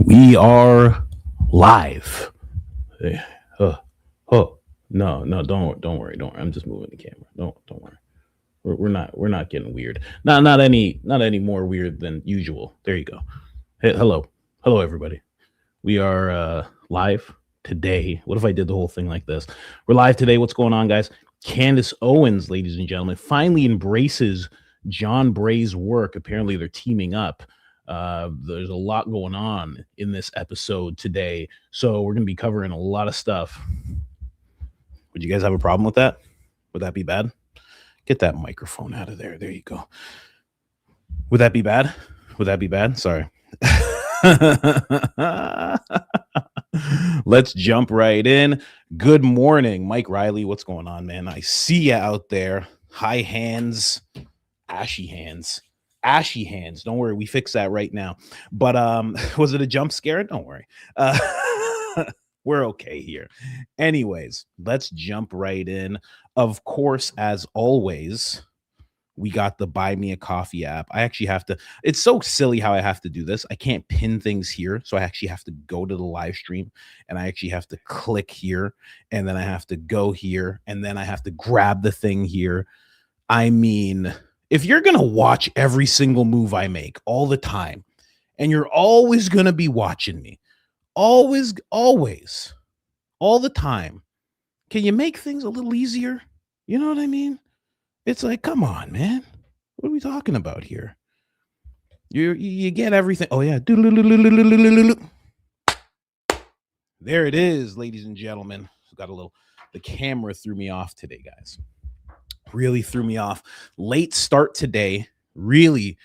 We are live. Hey, oh, no, don't worry. I'm just moving the camera. Don't worry. We're not getting weird. Not any more weird than usual. There you go. Hey, hello everybody. We are live today. What if I did the whole thing like this? We're live today. What's going on, guys? Candace Owens, ladies and gentlemen, finally embraces John Bray's work. Apparently, they're teaming up. There's a lot going on in this episode today, so we're going to be covering a lot of stuff. Would you guys have a problem with that? Would that be bad? Get that microphone out of there. There you go. Would that be bad? Would that be bad? Sorry. Let's jump right in. Good morning, Mike Riley. What's going on, man? I see you out there. High hands, ashy hands. Ashy hands. Don't worry, we fix that right now. But was it a jump scare? Don't worry. We're okay here. Anyways, let's jump right in. Of course, as always, we got the Buy Me a Coffee app. I actually have to, it's so silly how I have to do this. I can't pin things here. So I actually have to go to the live stream and I actually have to click here and then I have to go here and then I have to grab the thing here. I mean, if you're going to watch every single move I make all the time and you're always going to be watching me, always, all the time, can you make things a little easier? You know what I mean? It's like, come on, man. What are we talking about here? You get everything. Oh, yeah. There it is, ladies and gentlemen. Got a little, the camera threw me off today, guys. Really threw me off. Late start today. Really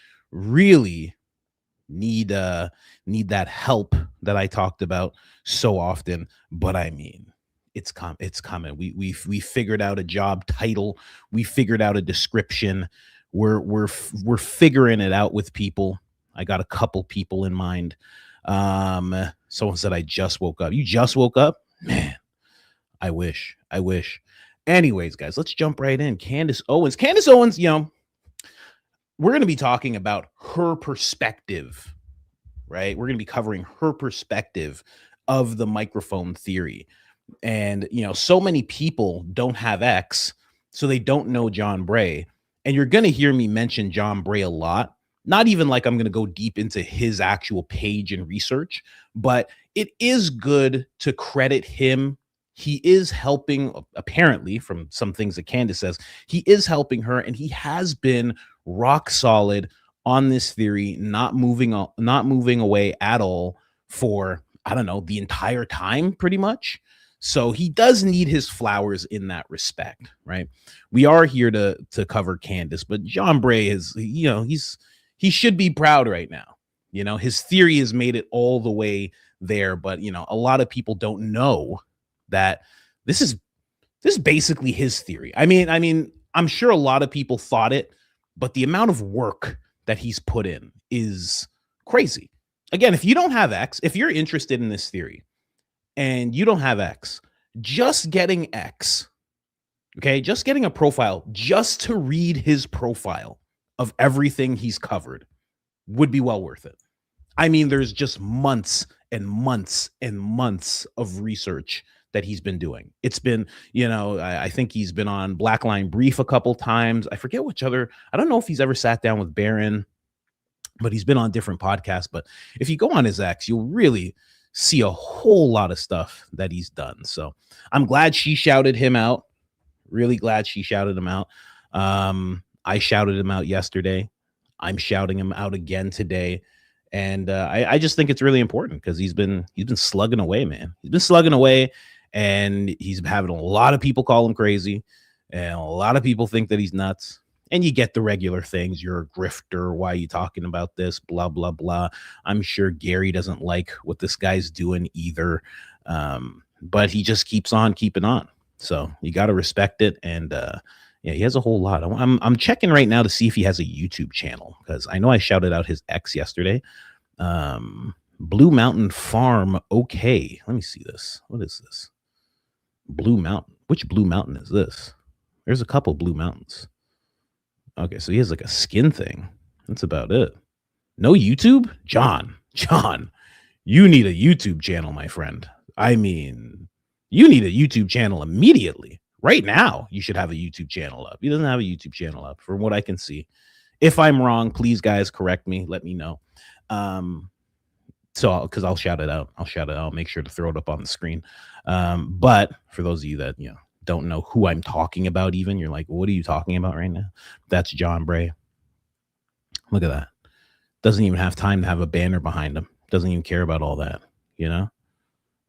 need that help that I talked about so often. But I mean, it's coming. We figured out a job title. We figured out a description. We're figuring it out with people. I got a couple people in mind. Someone said I just woke up. You just woke up? Man, I wish. Anyways, guys, let's jump right in. Candace Owens, you know, we're going to be talking about her perspective, right? We're going to be covering her perspective of the microphone theory. And, you know, so many people don't have X, so they don't know John Bray. And you're going to hear me mention John Bray a lot. Not even like I'm going to go deep into his actual page and research, but it is good to credit him. He is helping, apparently, from some things that Candace says, he is helping her, and he has been rock solid on this theory, not moving away at all for, I don't know, the entire time, pretty much. So he does need his flowers in that respect, right? We are here to cover Candace, but John Bray is, you know, he should be proud right now. You know, his theory has made it all the way there, but you know, a lot of people don't know that this is basically his theory. I mean, I'm sure a lot of people thought it, but the amount of work that he's put in is crazy. Again, if you don't have X, if you're interested in this theory and you don't have X, just getting X, okay, just getting a profile, just to read his profile of everything he's covered would be well worth it. I mean, there's just months and months and months of research that he's been doing. It's been, you know, I think he's been on Blackline Brief a couple times. I forget which other, I don't know if he's ever sat down with Barron, but he's been on different podcasts. But if you go on his X, you'll really see a whole lot of stuff that he's done. So I'm glad she shouted him out. Really glad she shouted him out. I shouted him out yesterday. I'm shouting him out again today. And I just think it's really important because he's been slugging away, man. He's been slugging away, and he's having a lot of people call him crazy, and a lot of people think that he's nuts. And you get the regular things. You're a grifter. Why are you talking about this? Blah, blah, blah. I'm sure Gary doesn't like what this guy's doing either. But he just keeps on keeping on. So you got to respect it. And yeah, he has a whole lot. I'm checking right now to see if he has a YouTube channel, because I know I shouted out his X yesterday. Blue Mountain Farm. Okay. Let me see this. What is this? Blue Mountain. Which Blue Mountain is this? There's a couple Blue Mountains. Okay, so he has like a skin thing. That's about it. No YouTube? John, You need a YouTube channel, my friend. I mean, you need a YouTube channel immediately. Right now, you should have a YouTube channel up. He doesn't have a YouTube channel up, from what I can see. If I'm wrong, please, guys, correct me. Let me know. Because I'll shout it out. I'll shout it out. I'll make sure to throw it up on the screen. But for those of you that don't know who I'm talking about, even you're like, what are you talking about right now? That's John Bray. Look at that. Doesn't even have time to have a banner behind him. Doesn't even care about all that.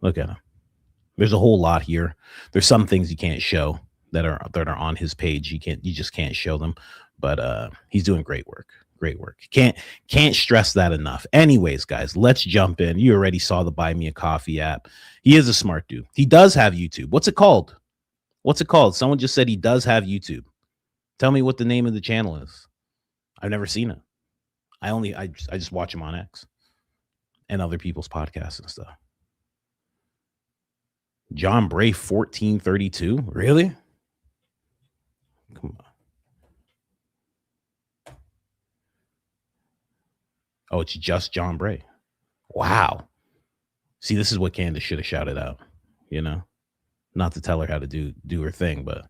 Look at him. There's a whole lot here. There's some things you can't show that are on his page. You just can't show them. But he's doing great work. Great work. Can't stress that enough. Anyways, guys, let's jump in. You already saw the Buy Me a Coffee app. He is a smart dude. He does have YouTube. What's it called? Someone just said he does have YouTube. Tell me what the name of the channel is. I've never seen it. I just watch him on X and other people's podcasts and stuff. John Bray 1432. Really? Come on. Oh, it's just John Bray. Wow. See, this is what Candace should have shouted out, not to tell her how to do her thing, but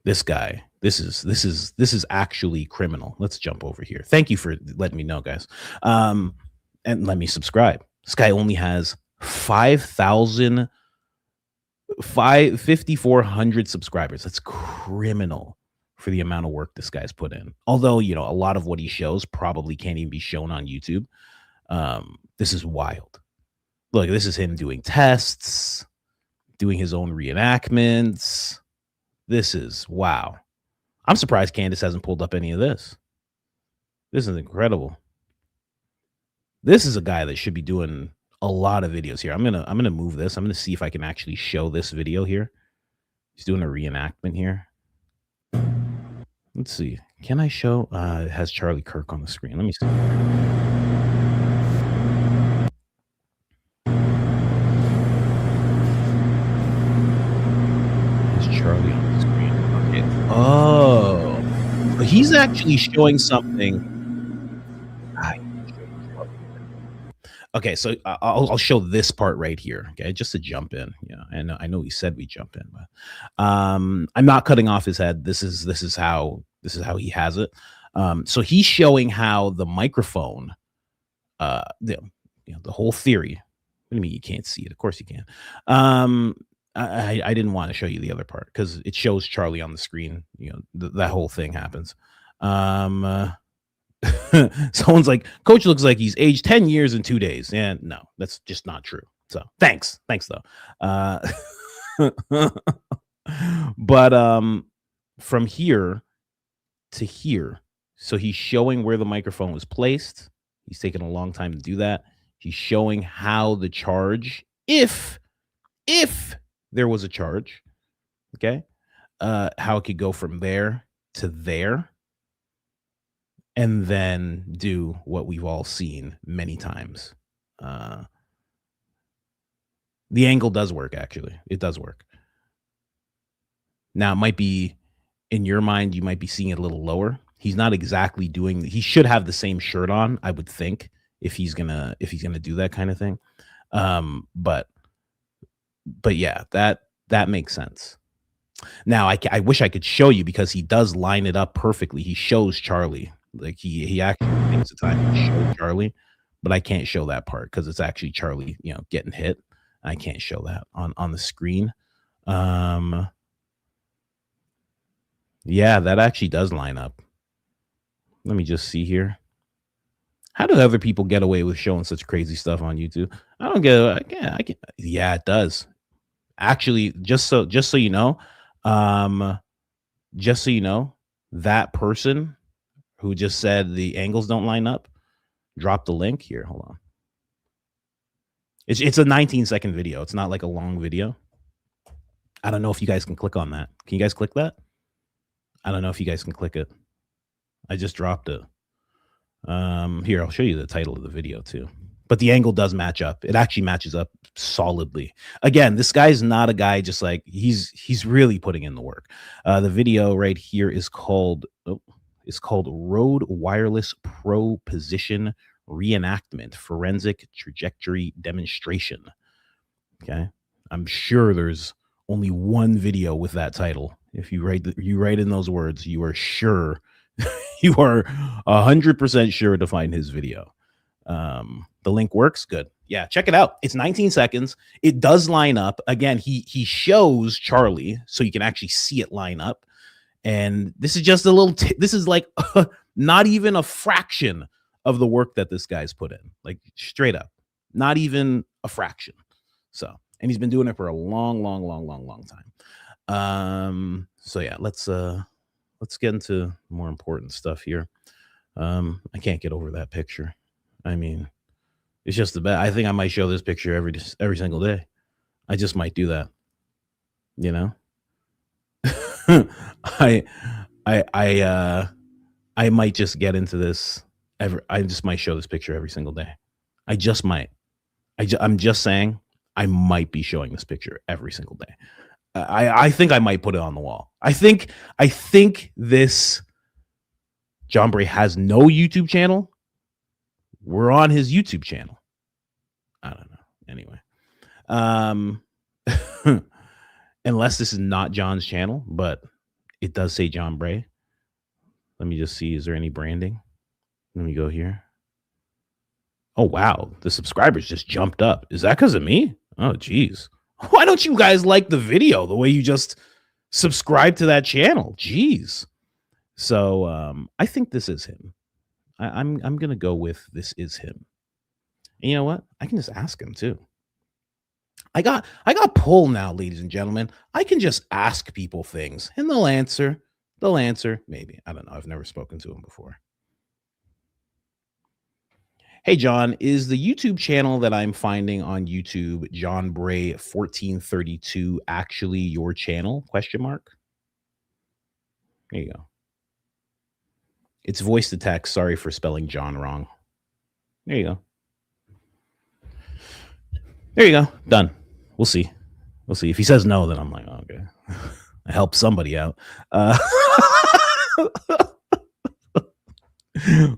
this guy, this is actually criminal. Let's jump over here. Thank you for letting me know, guys. And let me subscribe. This guy only has 5,400 subscribers. That's criminal for the amount of work this guy's put in. Although, a lot of what he shows probably can't even be shown on YouTube. This is wild. Look, this is him doing tests, doing his own reenactments. This is wow. I'm surprised Candace hasn't pulled up any of this. This is incredible. This is a guy that should be doing a lot of videos here. I'm gonna move this. I'm gonna see if I can actually show this video here. He's doing a reenactment here. Let's see. Can I show? It has Charlie Kirk on the screen. Let me see. There's Charlie on the screen. Okay. Oh, he's actually showing something. Okay, so I'll show this part right here. Okay, just to jump in. Yeah, and I know he said we jump in, but I'm not cutting off his head. This is how he has it. So he's showing how the microphone, the whole theory. What do you mean you can't see it? Of course you can. I didn't want to show you the other part because it shows Charlie on the screen. That whole thing happens. Someone's like, Coach looks like he's aged 10 years in 2 days. Yeah, no, that's just not true. So thanks though. But from here to here, so he's showing where the microphone was placed. He's taking a long time to do that. He's showing how the charge, if there was a charge, okay, how it could go from there to there. And then do what we've all seen many times. The angle does work, actually. It does work. Now, it might be, in your mind, you might be seeing it a little lower. He's not exactly doing, he should have the same shirt on, I would think, if he's gonna do that kind of thing. But yeah, that makes sense. Now, I wish I could show you because he does line it up perfectly. He shows Charlie. Like he actually takes the time to show Charlie, but I can't show that part because it's actually Charlie, getting hit. I can't show that on the screen. Yeah, that actually does line up. Let me just see here. How do other people get away with showing such crazy stuff on YouTube? I don't get it. I can. Yeah, it does. Actually, just so you know, that person who just said the angles don't line up, drop the link here. Hold on. It's a 19-second video. It's not like a long video. I don't know if you guys can click on that. Can you guys click that? I don't know if you guys can click it. I just dropped it. Here, I'll show you the title of the video too. But the angle does match up. It actually matches up solidly. Again, this guy's not a guy just like, he's really putting in the work. The video right here is called Rode Wireless Pro Position reenactment, forensic trajectory demonstration. Okay. I'm sure there's only one video with that title. If you write in those words, you are sure, you are 100% sure to find his video. The link works. Good. Yeah, check it out. It's 19 seconds. It does line up. Again, he shows Charlie so you can actually see it line up. And this is just a little, this is like not even a fraction of the work that this guy's put in, like straight up, not even a fraction. So, and he's been doing it for a long time. So yeah, let's get into more important stuff here. I can't get over that picture. I mean, it's just the best. I think I might show this picture every single day. I just might do that. You know, I might just get into this. I just might show this picture every single day. I just might. I'm just saying. I might be showing this picture every single day. I think I might put it on the wall. I think this John Bray has no YouTube channel. We're on his YouTube channel. I don't know. Anyway, unless this is not John's channel, but it does say John Bray. Let me just see. Is there any branding? Let me go here. Oh, wow. The subscribers just jumped up. Is that because of me? Oh, geez. Why don't you guys like the video the way you just subscribe to that channel? Jeez. So I think this is him. I'm going to go with this is him. And you know what? I can just ask him too. I got pull now, ladies and gentlemen. I can just ask people things and they'll answer. Maybe. I don't know. I've never spoken to him before. Hey, John, is the YouTube channel that I'm finding on YouTube, John Bray 1432, actually your channel? ? There you go. It's voice to text. Sorry for spelling John wrong. There you go. Done. We'll see. If he says no, then I'm like, oh, okay. I helped somebody out.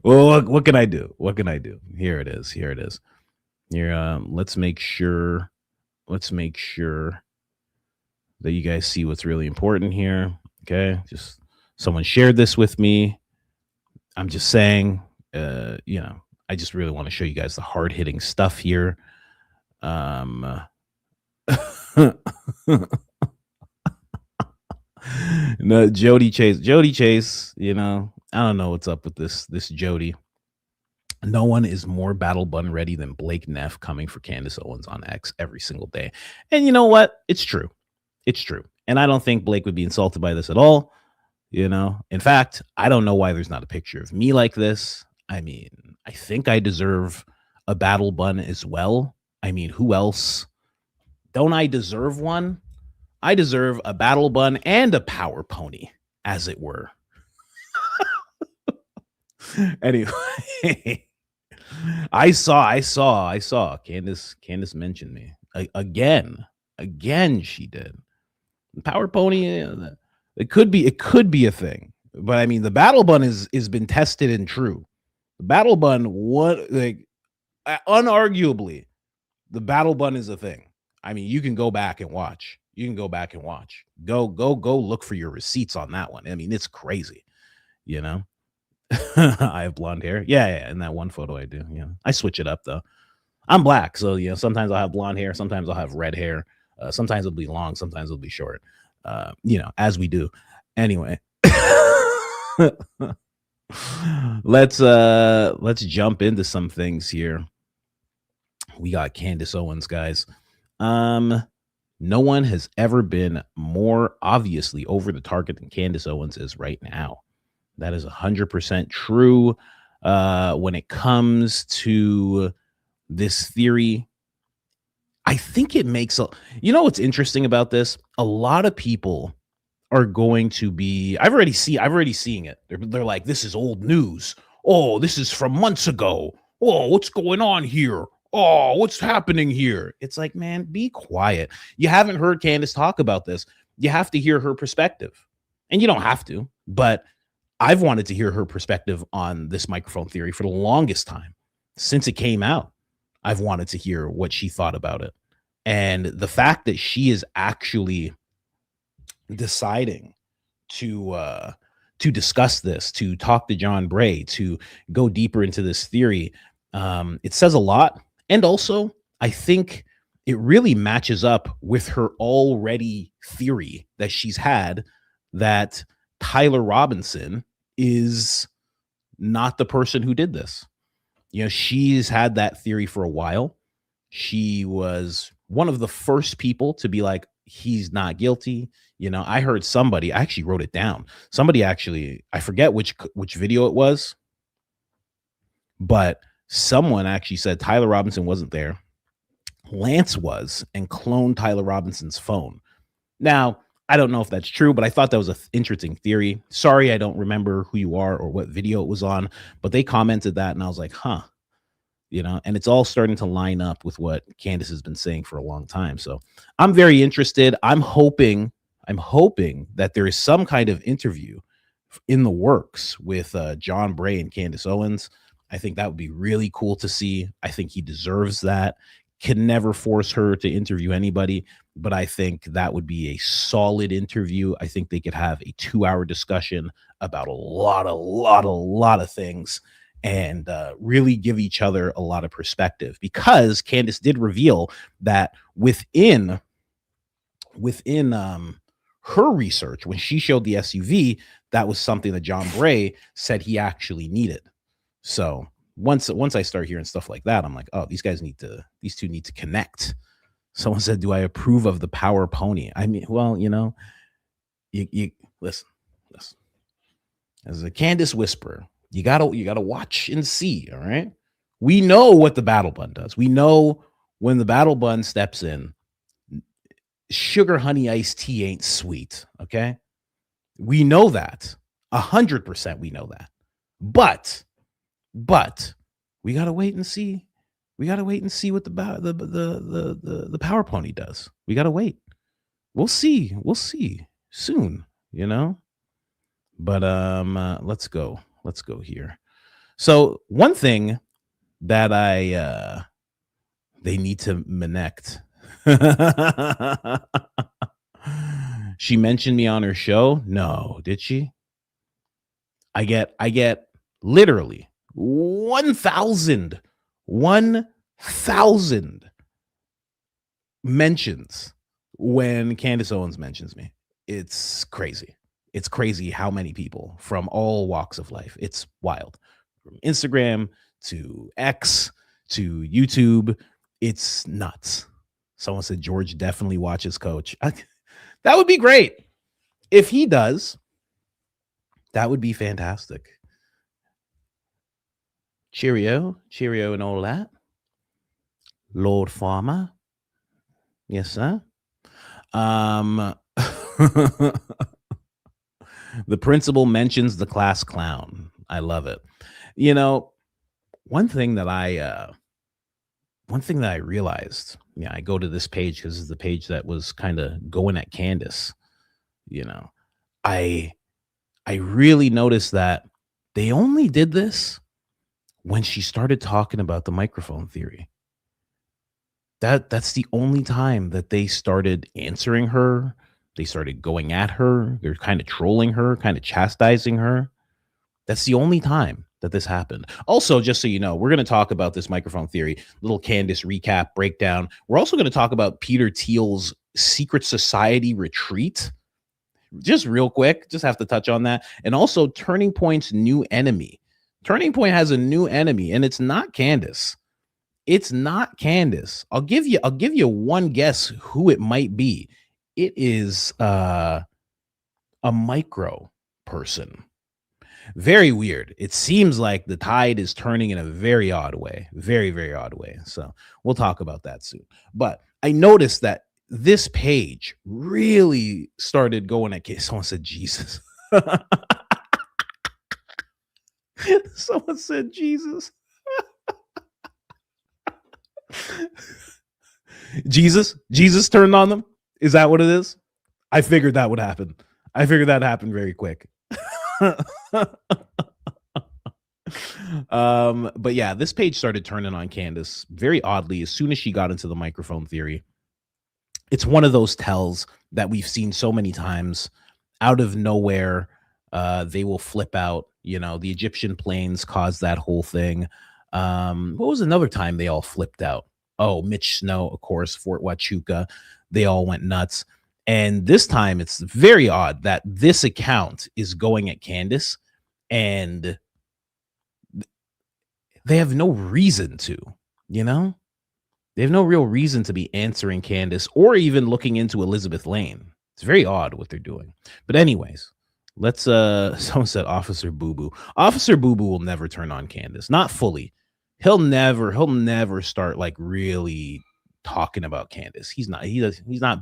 Well, what can I do? Here it is. Here, let's make sure that you guys see what's really important here. Okay. Just someone shared this with me. I'm just saying, I just really want to show you guys the hard hitting stuff here. No, Jody Chase, I don't know what's up with this Jody. No one is more battle bun ready than Blake Neff coming for Candace Owens on X every single day. And you know what? It's true. And I don't think Blake would be insulted by this at all. In fact, I don't know why there's not a picture of me like this. I mean, I think I deserve a battle bun as well. I mean, who else? Don't I deserve one? I deserve a battle bun and a power pony, as it were. Anyway, I saw Candace mentioned me again. She did. The power pony. It could be a thing, but I mean, the battle bun is been tested and true. The battle bun, unarguably, the battle bun is a thing. I mean, you can go back and watch. Go look for your receipts on that one. I mean, it's crazy, I have blonde hair. Yeah. In that one photo I do. I switch it up though. I'm black, so sometimes I'll have blonde hair, sometimes I'll have red hair. Sometimes it'll be long, sometimes it'll be short. As we do. Anyway, let's jump into some things here. We got Candace Owens, guys. No one has ever been more obviously over the target than Candace Owens is right now. That is 100% true. When it comes to this theory, I think it makes what's interesting about this? A lot of people are going to be, I've already seen it. They're like, this is old news. Oh, this is from months ago. Oh, what's going on here? Oh, what's happening here? It's like, man, be quiet. You haven't heard Candace talk about this. You have to hear her perspective. And you don't have to, but I've wanted to hear her perspective on this microphone theory for the longest time. since it came out, I've wanted to hear what she thought about it. And the fact that she is actually deciding to discuss this, to talk to John Bray, to go deeper into this theory, it says a lot. And also, I think it really matches up with her already theory that she's had that Tyler Robinson is not the person who did this. You know, she's had that theory for a while. She was one of the first people to be like, he's not guilty. You know, I heard somebody, I actually wrote it down. Somebody actually, I forget which video it was, but someone actually said Tyler Robinson wasn't there. Lance was, and cloned Tyler Robinson's phone. Now, I don't know if that's true, but I thought that was an interesting theory. Sorry, I don't remember who you are or what video it was on, but they commented that, and I was like, huh. You know, and it's all starting to line up with what Candace has been saying for a long time. So I'm very interested. I'm hoping that there is some kind of interview in the works with John Bray and Candace Owens. I think that would be really cool to see. I think he deserves that. Can never force her to interview anybody, but I think that would be a solid interview. I think they could have a 2-hour discussion about a lot of things, and really give each other a lot of perspective, because Candace did reveal that within her research, when she showed the SUV, that was something that John Bray said he actually needed. So once I start hearing stuff like that, I'm like, oh, these two need to connect. Someone said, do I approve of the power pony? I mean, well, you know, you listen. As a Candace whisperer, you gotta watch and see. All right. We know what the battle bun does. We know when the battle bun steps in, sugar honey iced tea ain't sweet. Okay. We know that 100%. We know that, but we gotta wait and see. We gotta wait and see what the power pony does. We gotta wait. We'll see soon. You know. But let's go here. So one thing that they need to connect. She mentioned me on her show. No, did she? I get literally 1,000 mentions when Candace Owens mentions me. It's crazy. It's crazy how many people from all walks of life. It's wild. From Instagram to X to YouTube. It's nuts. Someone said George definitely watches Coach. That would be great. If he does, that would be fantastic. Cheerio and all that. Lord Farmer. Yes, sir. The principal mentions the class clown. I love it. You know, one thing that I realized, yeah, I go to this page because it's the page that was kind of going at Candace. You know, I really noticed that they only did this when she started talking about the microphone theory. That's the only time that they started answering her. They started going at her. They're kind of trolling her, kind of chastising her. That's the only time that this happened. Also, just so you know, we're going to talk about this microphone theory, little Candace recap, breakdown. We're also going to talk about Peter Thiel's secret society retreat. Just real quick, just have to touch on that. And also Turning Point's new enemy. Turning Point has a new enemy, and it's not Candace. It's not Candace. I'll give you one guess who it might be. It is a micro person. Very weird. It seems like the tide is turning in a very odd way. Very, very odd way. So we'll talk about that soon. But I noticed that this page really started going at case. Someone said Jesus. Someone said Jesus. Jesus turned on them. Is that what it is? I figured that would happen. I figured that happened very quick. But yeah, this page started turning on Candace very oddly as soon as she got into the microphone theory. It's one of those tells that we've seen so many times. Out of nowhere, they will flip out. You know, the Egyptian planes caused that whole thing. What was another time they all flipped out? Oh, Mitch Snow, of course, Fort Huachuca. They all went nuts. And this time it's very odd that this account is going at Candace and they have no reason to, you know? They have no real reason to be answering Candace or even looking into Elizabeth Lane. It's very odd what they're doing. But anyways, let's someone said Officer Boo Boo. Officer Boo Boo will never turn on Candace. Not fully. He'll never start like really talking about Candace. He's not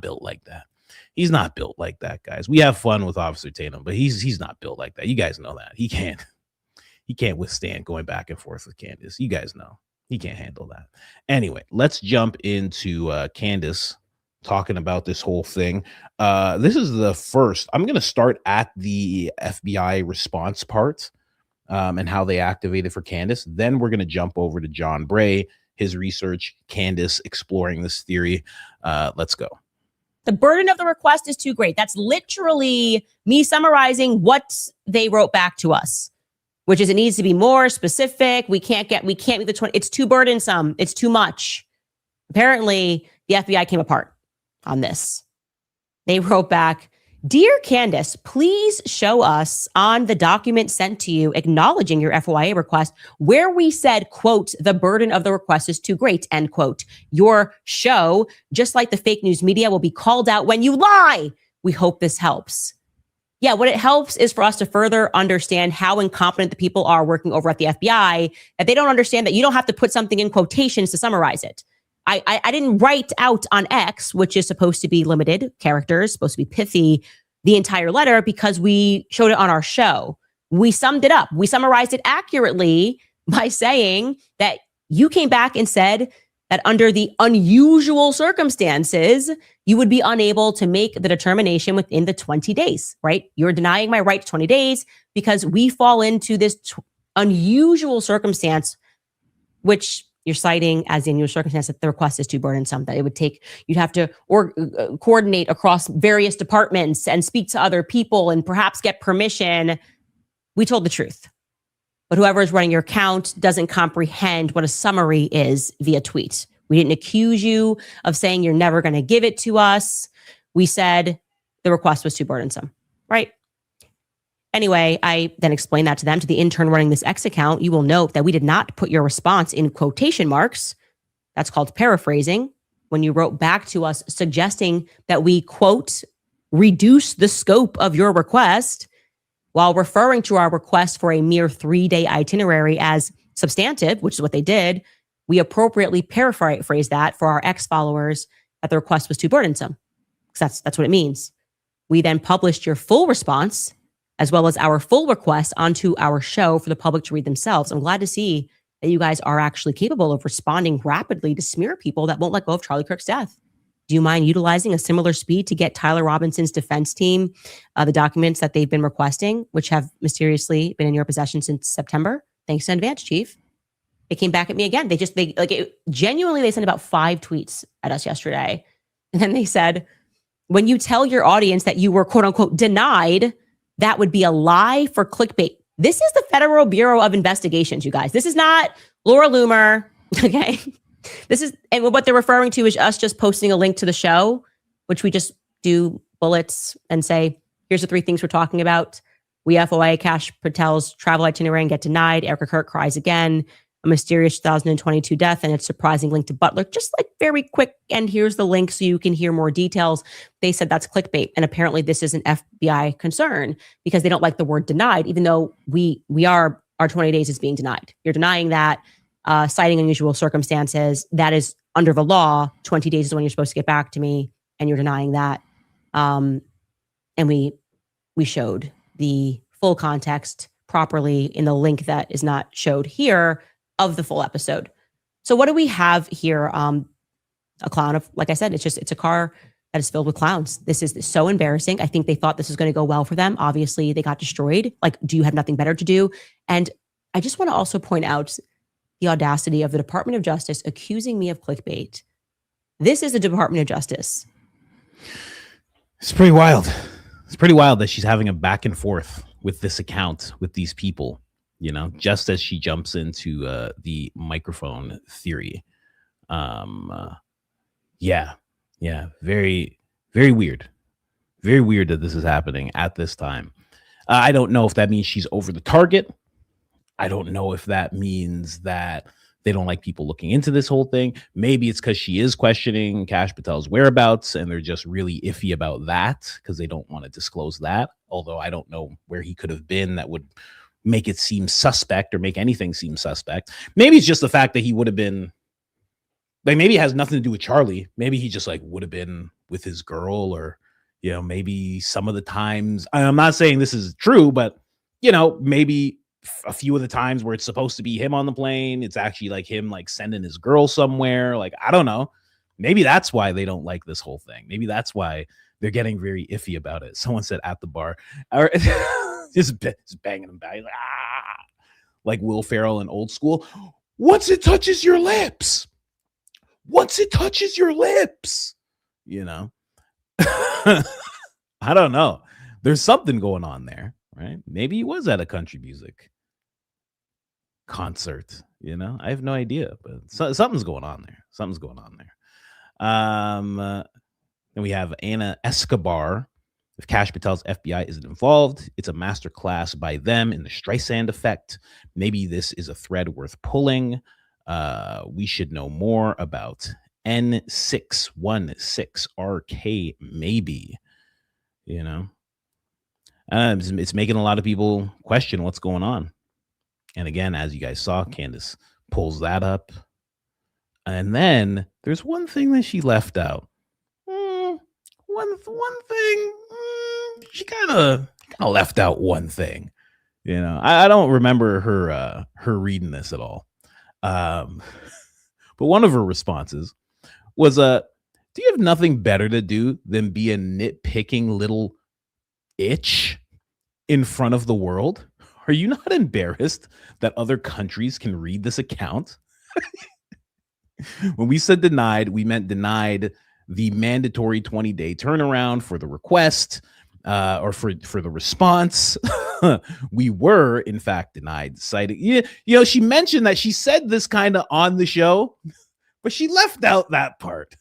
built like that. He's not built like that, guys. We have fun with Officer Tatum, but he's not built like that. You guys know that. He can't withstand going back and forth with Candace. You guys know. He can't handle that. Anyway, let's jump into Candace talking about this whole thing. This is the first. I'm going to start at the FBI response part and how they activated for Candace. Then we're going to jump over to John Bray, his research, Candace exploring this theory. Let's go. The burden of the request is too great. That's literally me summarizing what they wrote back to us, which is it needs to be more specific. We can't be the 20. It's too burdensome. It's too much. Apparently, the FBI came apart on this. They wrote back, "Dear Candace, please show us on the document sent to you acknowledging your FOIA request where we said, quote, the burden of the request is too great, end quote. Your show, just like the fake news media, will be called out when you lie. We hope this helps." Yeah, what it helps is for us to further understand how incompetent the people are working over at the FBI, that they don't understand that you don't have to put something in quotations to summarize it. I didn't write out on X, which is supposed to be limited characters, supposed to be pithy, the entire letter because we showed it on our show. We summed it up. We summarized it accurately by saying that you came back and said that under the unusual circumstances, you would be unable to make the determination within the 20 days, right? You're denying my right to 20 days because we fall into this unusual circumstance, which you're citing as in your circumstance that the request is too burdensome, that it would take, you'd have to coordinate across various departments and speak to other people and perhaps get permission. We told the truth. But whoever is running your account doesn't comprehend what a summary is via tweet. We didn't accuse you of saying you're never going to give it to us. We said the request was too burdensome, right? Anyway, I then explained that to them, to the intern running this X account. You will note that we did not put your response in quotation marks. That's called paraphrasing. When you wrote back to us suggesting that we, quote, reduce the scope of your request while referring to our request for a mere 3-day itinerary as substantive, which is what they did, we appropriately paraphrased that for our X followers that the request was too burdensome. Because that's what it means. We then published your full response as well as our full request onto our show for the public to read themselves. I'm glad to see that you guys are actually capable of responding rapidly to smear people that won't let go of Charlie Kirk's death. Do you mind utilizing a similar speed to get Tyler Robinson's defense team the documents that they've been requesting, which have mysteriously been in your possession since September? Thanks in advance, Chief. It came back at me again. They genuinely sent about 5 tweets at us yesterday. And then they said, when you tell your audience that you were quote unquote denied, that would be a lie for clickbait. This is the Federal Bureau of Investigations, you guys. This is not Laura Loomer, okay? This is, and what they're referring to is us just posting a link to the show, which we just do bullets and say, here's the 3 things we're talking about. We FOIA Cash Patel's travel itinerary and get denied. Erica Kirk cries again. A mysterious 2022 death and its surprising link to Butler. Just like very quick, and here's the link so you can hear more details. They said that's clickbait. And apparently this is an FBI concern because they don't like the word denied, even though we are, our 20 days is being denied. You're denying that, citing unusual circumstances. That is under the law. 20 days is when you're supposed to get back to me, and you're denying that. And we showed the full context properly in the link that is not showed here of the full episode. So what do we have here? A clown of, like I said, it's a car that is filled with clowns. This is so embarrassing. I think they thought this was going to go well for them. Obviously they got destroyed. Like, do you have nothing better to do? And I just want to also point out the audacity of the Department of Justice accusing me of clickbait. This is the Department of Justice. It's pretty wild. It's pretty wild that she's having a back and forth with this account, with these people, you know, just as she jumps into the microphone theory. Yeah, very, very weird. Very weird that this is happening at this time. I don't know if that means she's over the target. I don't know if that means that they don't like people looking into this whole thing. Maybe it's because she is questioning Kash Patel's whereabouts and they're just really iffy about that because they don't want to disclose that. Although I don't know where he could have been that would make it seem suspect or make anything seem suspect. Maybe it's just the fact that he would have been, like, maybe it has nothing to do with Charlie. Maybe he just like would have been with his girl, or, you know, maybe some of the times, I'm not saying this is true, but, you know, maybe a few of the times where it's supposed to be him on the plane, it's actually like him like sending his girl somewhere. Like, I don't know. Maybe that's why they don't like this whole thing. Maybe that's why they're getting very iffy about it. Someone said at the bar, or just banging him back, like Will Ferrell in Old School. Once it touches your lips, you know. I don't know. There's something going on there, right? Maybe he was at a country music concert, you know. I have no idea, but something's going on there. Then we have Anna Escobar. If Kash Patel's FBI isn't involved, it's a masterclass by them in the Streisand effect. Maybe this is a thread worth pulling. We should know more about N616RK, maybe, you know. It's making a lot of people question what's going on. And again, as you guys saw, Candace pulls that up. And then there's one thing that she left out. One thing. She kind of left out one thing. You know, I don't remember her reading this at all. But one of her responses was, do you have nothing better to do than be a nitpicking little itch in front of the world? Are you not embarrassed that other countries can read this account? When we said denied, we meant denied the mandatory 20-day turnaround for the request, or for the response. We were, in fact, denied citing. Yeah, you know, she mentioned that she said this kind of on the show, but she left out that part.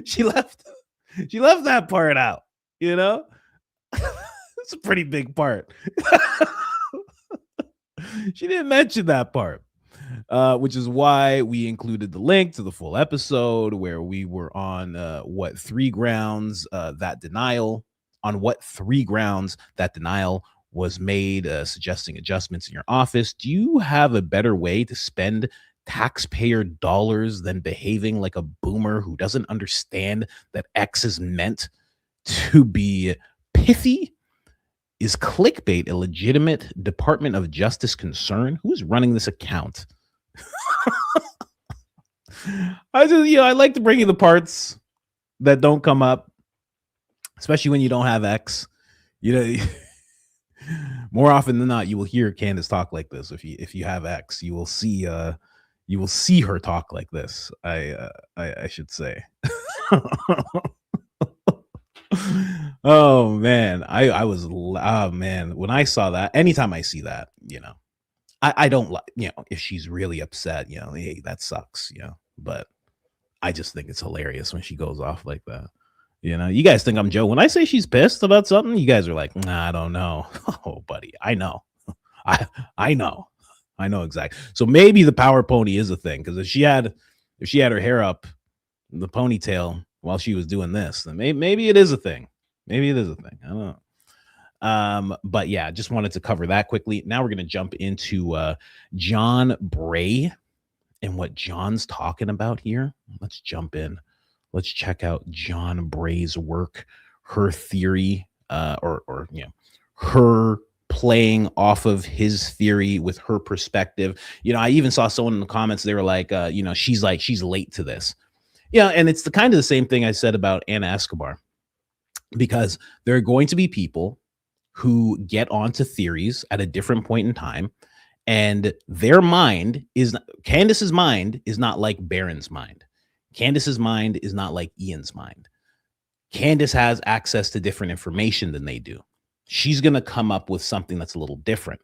she left that part out, you know? It's a pretty big part. She didn't mention that part, which is why we included the link to the full episode where we were on what three grounds that denial was made, suggesting adjustments in your office. Do you have a better way to spend taxpayer dollars than behaving like a boomer who doesn't understand that X is meant to be pithy? Is clickbait a legitimate Department of Justice concern? Who's running this account? I like to bring you the parts that don't come up, especially when you don't have X. You know, more often than not, you will hear Candace talk like this. If you have X, you will see her talk like this. I should say. Oh man, man, when I saw that, anytime I see that, you know, I don't like, you know, if she's really upset, you know, hey, that sucks, you know, but I just think it's hilarious when she goes off like that. You know, you guys think I'm joking when I say she's pissed about something. You guys are like, nah, I don't know. Oh, buddy, I know. I know exactly. So maybe the power pony is a thing, because if she had her hair up in the ponytail while she was doing this, then maybe it is a thing. Maybe it is a thing. I don't know. But yeah, just wanted to cover that quickly. Now we're going to jump into John Bray and what John's talking about here. Let's jump in. Let's check out John Bray's work, her theory, or you know, her playing off of his theory with her perspective. You know, I even saw someone in the comments, they were like, you know, she's late to this. Yeah, and it's the kind of the same thing I said about Anna Escobar, because there are going to be people who get onto theories at a different point in time, and their mind is Candace's mind is not like Baron's mind. Candace's mind is not like Ian's mind. Candace has access to different information than they do. She's going to come up with something that's a little different,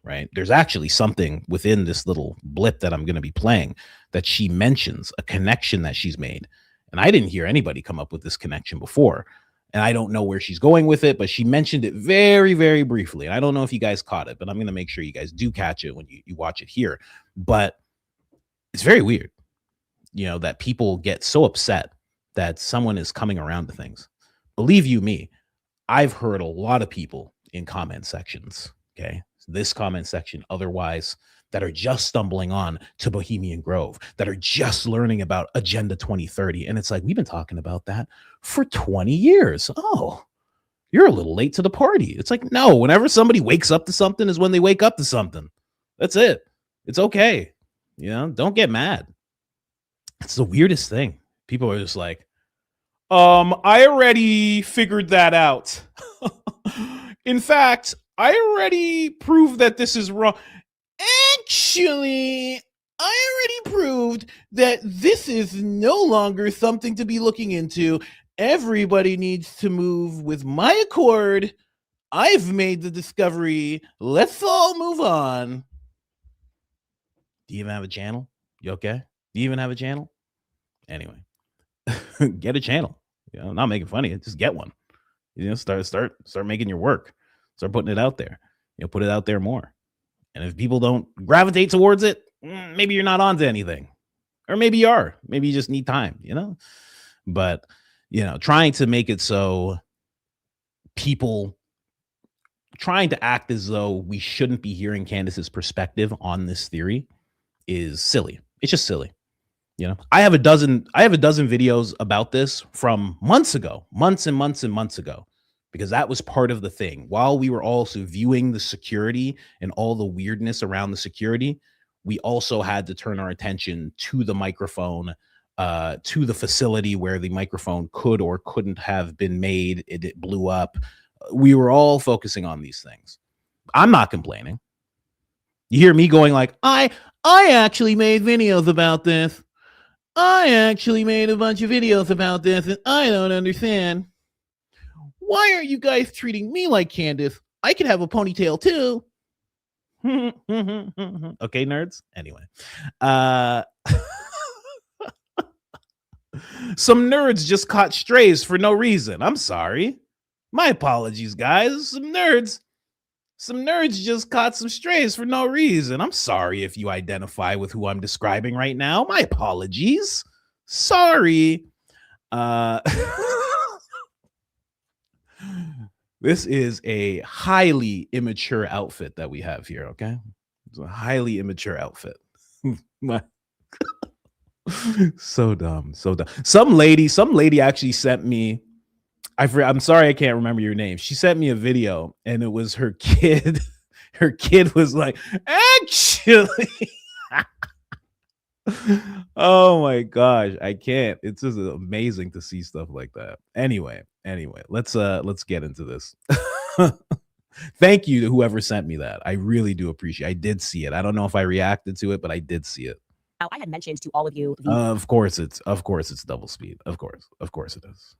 right? There's actually something within this little blip that I'm going to be playing that she mentions, a connection that she's made. And I didn't hear anybody come up with this connection before. And I don't know where she's going with it, but she mentioned it very, very briefly. And I don't know if you guys caught it, but I'm going to make sure you guys do catch it when you watch it here. But it's very weird, that people get so upset that someone is coming around to things. Believe you me, I've heard a lot of people in comment sections, okay, this comment section, otherwise, that are just stumbling on to Bohemian Grove, that are just learning about Agenda 2030. And it's like, we've been talking about that for 20 years. Oh, you're a little late to the party. It's like, no, whenever somebody wakes up to something is when they wake up to something. That's it. It's okay. Don't get mad. It's the weirdest thing. People are just like, I already figured that out. In fact, I already proved that this is wrong. Actually, I already proved that this is no longer something to be looking into. Everybody needs to move with my accord. I've made the discovery. Let's all move on. Do you even have a channel? You okay? Do you even have a channel? Anyway, get a channel. I'm not making fun of it. Just get one. Start making your work. Start putting it out there. Put it out there more. And if people don't gravitate towards it, maybe you're not onto anything. Or maybe you are. Maybe you just need time, But, trying to make it so people trying to act as though we shouldn't be hearing Candace's perspective on this theory is silly. It's just silly. I have a dozen videos about this from months ago, months and months and months ago, because that was part of the thing. While we were also viewing the security and all the weirdness around the security, we also had to turn our attention to the microphone, to the facility where the microphone could or couldn't have been made. It blew up. We were all focusing on these things. I'm not complaining. You hear me going like, I actually made videos about this. I actually made a bunch of videos about this, and I don't understand. Why are you guys treating me like Candace? I could have a ponytail too. Okay, nerds. Anyway, some nerds just caught strays for no reason. I'm sorry. My apologies, guys. Some nerds just caught some strays for no reason. I'm sorry if you identify with who I'm describing right now. My apologies. Sorry. This is a highly immature outfit that we have here, okay? It's a highly immature outfit. So dumb. Some lady actually sent me, I'm sorry, I can't remember your name. She sent me a video and it was her kid. Her kid was like, actually. Oh my gosh, I can't. It's just amazing to see stuff like that. Anyway, let's get into this. Thank you to whoever sent me that. I really do appreciate it. I did see it. I don't know if I reacted to it, but I did see it. Now, I had mentioned to all of you. Of course it's double speed. Of course it is,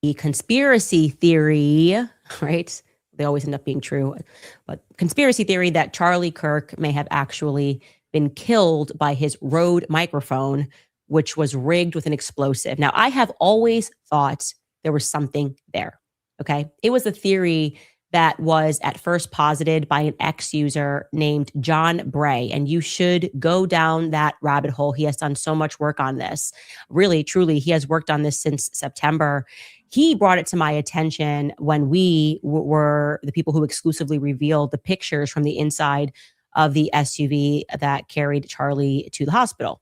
The conspiracy theory, right? They always end up being true, but conspiracy theory that Charlie Kirk may have actually been killed by his Rode microphone, which was rigged with an explosive. Now, I have always thought there was something there, okay? It was a theory that was at first posited by an ex-user named John Bray, and you should go down that rabbit hole. He has done so much work on this. Really, truly, he has worked on this since September. He brought it to my attention when we were the people who exclusively revealed the pictures from the inside of the SUV that carried Charlie to the hospital.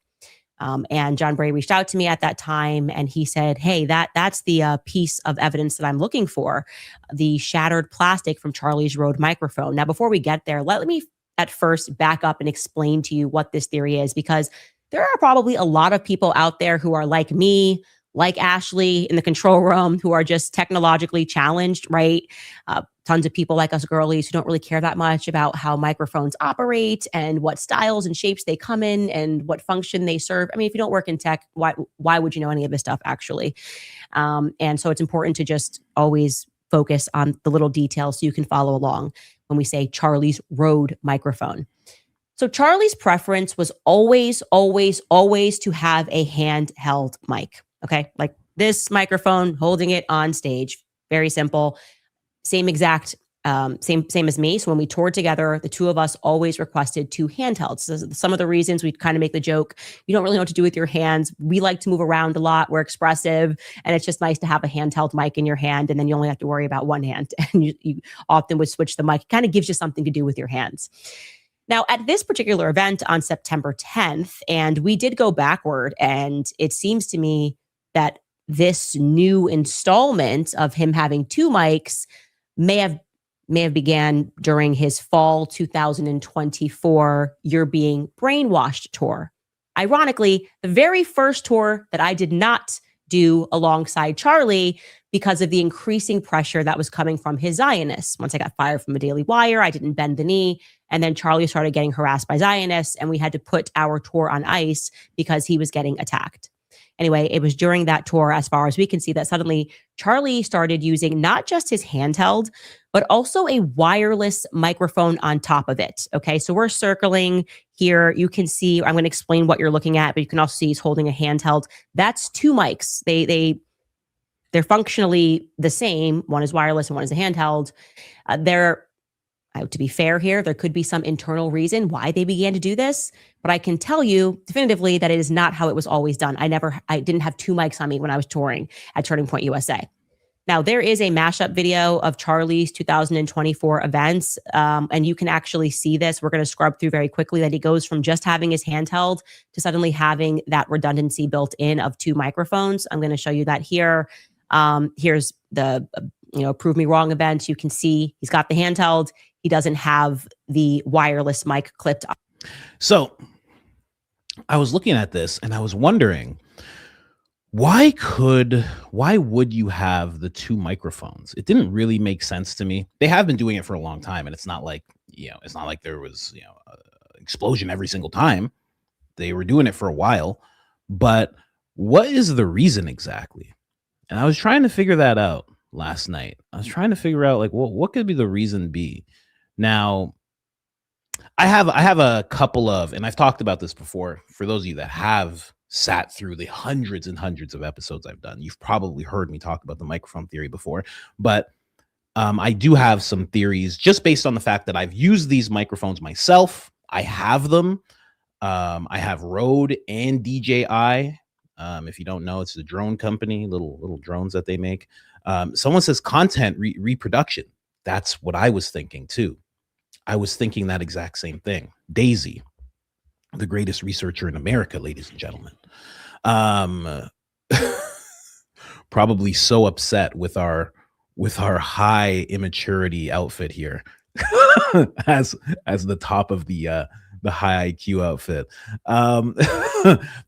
And John Bray reached out to me at that time and he said, hey, that's the piece of evidence that I'm looking for, the shattered plastic from Charlie's Rode microphone. Now, before we get there, let me at first back up and explain to you what this theory is, because there are probably a lot of people out there who are like me, like Ashley in the control room who are just technologically challenged, right? Tons of people like us girlies who don't really care that much about how microphones operate and what styles and shapes they come in and what function they serve. I mean, if you don't work in tech, why would you know any of this stuff actually? And so it's important to just always focus on the little details so you can follow along when we say Charlie's Rode microphone. So Charlie's preference was always, always, always to have a handheld mic. Okay. Like this microphone, holding it on stage. Very simple. Same exact, same as me. So when we toured together, the two of us always requested two handhelds. So some of the reasons we kind of make the joke, you don't really know what to do with your hands. We like to move around a lot. We're expressive. And it's just nice to have a handheld mic in your hand. And then you only have to worry about one hand. And you often would switch the mic. It kind of gives you something to do with your hands. Now, at this particular event on September 10th, and we did go backward, and it seems to me that this new installment of him having two mics may have began during his fall 2024 You're Being Brainwashed tour. Ironically, the very first tour that I did not do alongside Charlie because of the increasing pressure that was coming from his Zionists. Once I got fired from the Daily Wire, I didn't bend the knee. And then Charlie started getting harassed by Zionists, and we had to put our tour on ice because he was getting attacked. Anyway, it was during that tour, as far as we can see, that suddenly Charlie started using not just his handheld, but also a wireless microphone on top of it. Okay, so we're circling here. You can see, I'm going to explain what you're looking at, but you can also see he's holding a handheld. That's two mics. They're functionally the same. One is wireless and one is a handheld. To be fair here, there could be some internal reason why they began to do this, but I can tell you definitively that it is not how it was always done. I didn't have two mics on me when I was touring at Turning Point USA. Now, there is a mashup video of Charlie's 2024 events, and you can actually see this. We're going to scrub through very quickly that he goes from just having his handheld to suddenly having that redundancy built in of two microphones. I'm going to show you that here. Here's the Prove Me Wrong event. You can see he's got the handheld. He doesn't have the wireless mic clipped up. So I was looking at this and I was wondering, why would you have the two microphones? It didn't really make sense to me. They have been doing it for a long time, and it's not like there was an explosion every single time. They were doing it for a while, but what is the reason exactly? And I was trying to figure that out last night. I was trying to figure out what could be the reason be. Now, I have a couple of, and I've talked about this before, for those of you that have sat through the hundreds and hundreds of episodes I've done, you've probably heard me talk about the microphone theory before, but I do have some theories just based on the fact that I've used these microphones myself. I have them. I have Rode and DJI. If you don't know, it's a drone company, little drones that they make. Someone says content reproduction. That's what I was thinking too. I was thinking that exact same thing. Daisy, the greatest researcher in America, ladies and gentlemen, probably so upset with our high immaturity outfit here as the top of the high IQ outfit.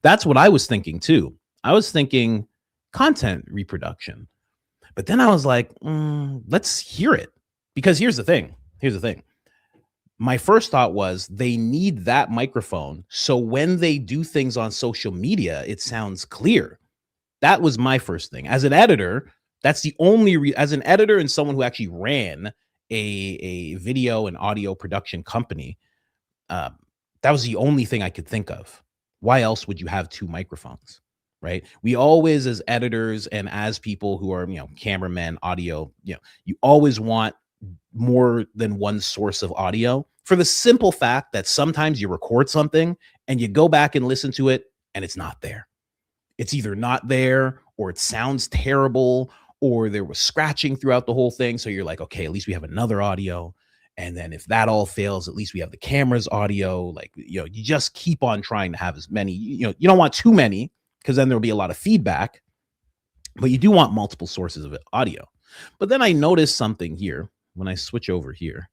That's what I was thinking too. I was thinking content reproduction, but then I was like, let's hear it, because here's the thing. My first thought was they need that microphone so when they do things on social media, it sounds clear. That was my first thing. As an editor, that's the only as an editor and someone who actually ran a video and audio production company, that was the only thing I could think of. Why else would you have two microphones, right? We always, as editors and as people who are, cameramen, audio, you always want more than one source of audio, for the simple fact that sometimes you record something and you go back and listen to it and it's not there. It's either not there, or it sounds terrible, or there was scratching throughout the whole thing. So you're like, okay, at least we have another audio. And then if that all fails, at least we have the camera's audio. You just keep on trying to have as many, you don't want too many, because then there'll be a lot of feedback, but you do want multiple sources of audio. But then I noticed something here when I switch over here,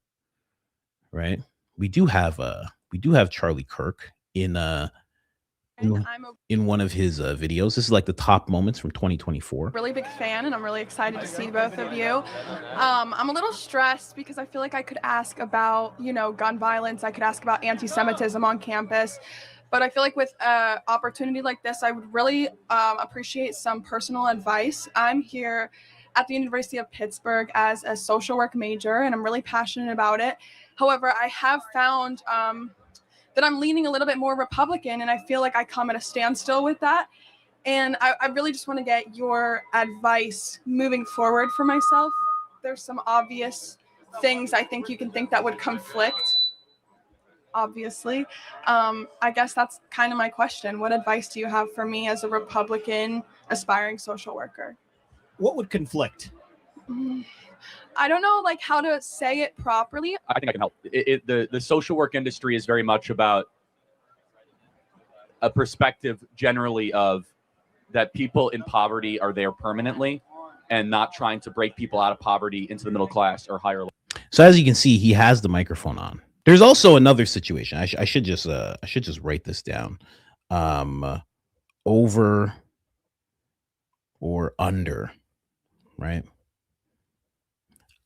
right? We do have Charlie Kirk in I'm a in one of his videos. This is like the top moments from 2024. really big fan, and I'm really excited to see both of you. I'm a little stressed because I feel like I could ask about, gun violence. I could ask about anti-Semitism on campus. But I feel like with an opportunity like this, I would really appreciate some personal advice. I'm here at the University of Pittsburgh as a social work major, and I'm really passionate about it. However, I have found that I'm leaning a little bit more Republican, and I feel like I come at a standstill with that. And I really just want to get your advice moving forward for myself. There's some obvious things I think you can think that would conflict, obviously. I guess that's kind of my question. What advice do you have for me as a Republican aspiring social worker? What would conflict? I don't know, how to say it properly. I think I can help. The social work industry is very much about a perspective generally of that people in poverty are there permanently and not trying to break people out of poverty into the middle class or higher. So as you can see, he has the microphone on. There's also another situation. I should just write this down. Over or under, right?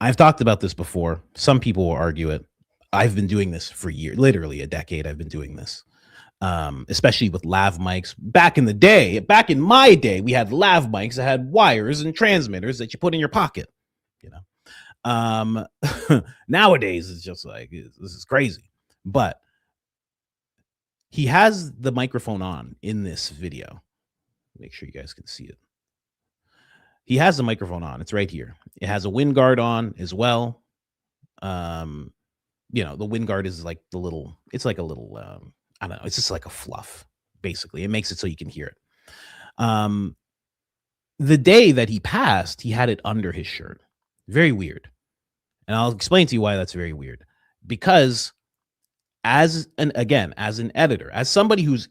I've talked about this before. Some people will argue it. I've been doing this for years, literally a decade. I've been doing this, especially with lav mics. Back in the day, back in my day, we had lav mics that had wires and transmitters that you put in your pocket. Nowadays, it's just like, this is crazy. But he has the microphone on in this video. Make sure you guys can see it. He has the microphone on. It's right here. It has a wind guard on as well. The wind guard is like it's like a little, I don't know. It's just like a fluff, basically. It makes it so you can hear it. The day that he passed, he had it under his shirt. Very weird. And I'll explain to you why that's very weird. Because as an editor, as somebody who's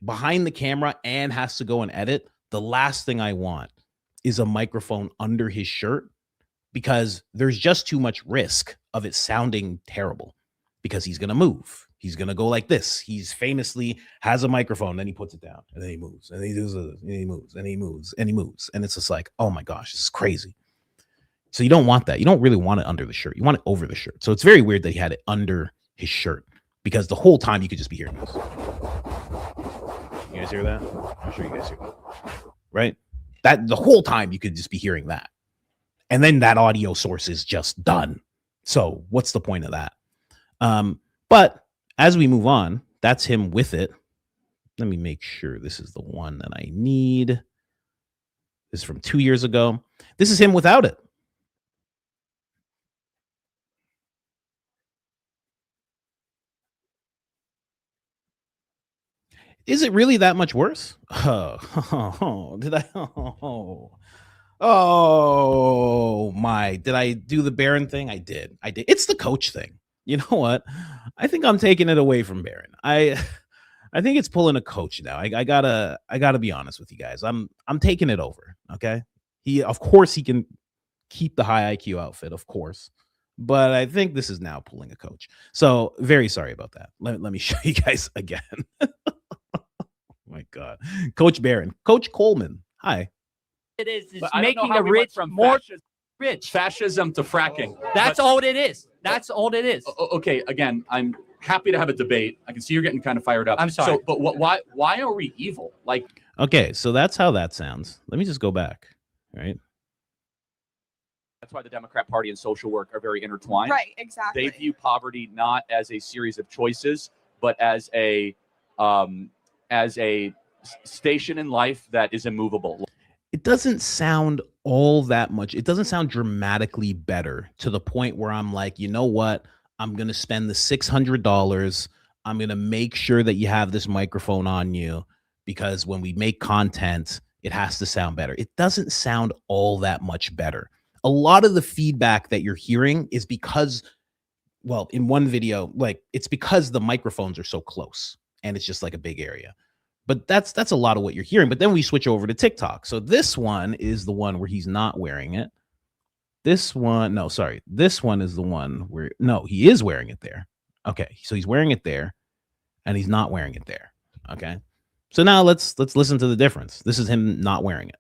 behind the camera and has to go and edit, the last thing I want is a microphone under his shirt, because there's just too much risk of it sounding terrible, because he's going to move. He's going to go like this. He's famously has a microphone, then he puts it down, and then he moves, and then he does it, and he moves, and he moves, and he moves. And it's just like, oh my gosh, this is crazy. So you don't want that. You don't really want it under the shirt. You want it over the shirt. So it's very weird that he had it under his shirt, because the whole time you could just be hearing this. You guys hear that? I'm sure you guys hear that. Right? That the whole time you could just be hearing that. And then that audio source is just done. So what's the point of that? But as we move on, that's him with it. Let me make sure this is the one that I need. This is from 2 years ago. This is him without it. Is it really that much worse? Did I? Oh my! Did I do the Barron thing? I did. It's the coach thing. You know what? I think I'm taking it away from Barron. I think it's pulling a coach now. I gotta be honest with you guys. I'm taking it over. Okay. Of course he can keep the high IQ outfit, of course. But I think this is now pulling a coach. So very sorry about that. Let me show you guys again. My God. Coach Barron. Coach Coleman. Hi. It is making a rich from more rich. fascism to fracking. That's all it is. That's all it is. Okay, again, I'm happy to have a debate. I can see you're getting kind of fired up. I'm sorry. So, but why are we evil? Okay, so that's how that sounds. Let me just go back. Right. That's why the Democrat Party and social work are very intertwined. Right, exactly. They view poverty not as a series of choices, but as a station in life that is immovable. It doesn't sound all that much. It doesn't sound dramatically better to the point where I'm like, you know what? I'm going to spend the $600. I'm going to make sure that you have this microphone on you, because when we make content, it has to sound better. It doesn't sound all that much better. A lot of the feedback that you're hearing is because, well, in one video, it's because the microphones are so close and it's just like a big area. But that's a lot of what you're hearing. But then we switch over to TikTok. So this one is the one where he's not wearing it. This one is the one where, no, he is wearing it there. Okay, so he's wearing it there and he's not wearing it there. Okay. So now let's listen to the difference. This is him not wearing it.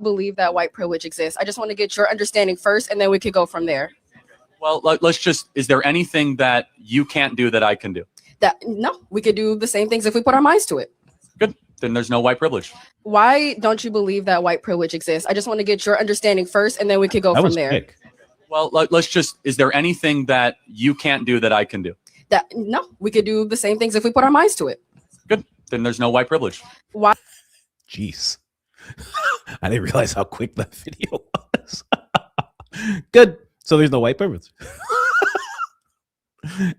Believe that white privilege exists. I just want to get your understanding first, and then we could go from there. Well, let's just, is there anything that you can't do that I can do? No, we could do the same things if we put our minds to it. Good. Then there's no white privilege. Why don't you believe that white privilege exists? I just want to get your understanding first, and then we could go That from was there. quick. Well, let's just, is there anything that you can't do that I can do? No, we could do the same things if we put our minds to it. Good. Then there's no white privilege. Why? Jeez. I didn't realize how quick that video was. Good. So there's no white privilege.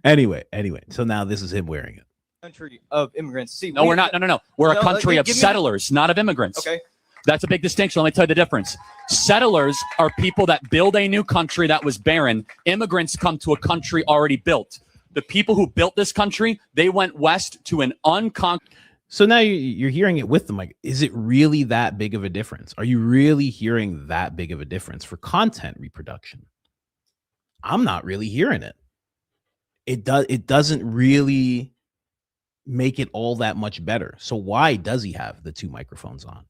Anyway. So now this is him wearing it. Country of immigrants. See, No, we're not. No. We're a No, country of give me- settlers, not of immigrants. Okay. That's a big distinction. Let me tell you the difference. Settlers are people that build a new country that was barren. Immigrants come to a country already built. The people who built this country, they went west to an unconquered. So now you're hearing it with the mic. Is it really that big of a difference? Are you really hearing that big of a difference for content reproduction? I'm not really hearing it. It doesn't really make it all that much better. So why does he have the two microphones on?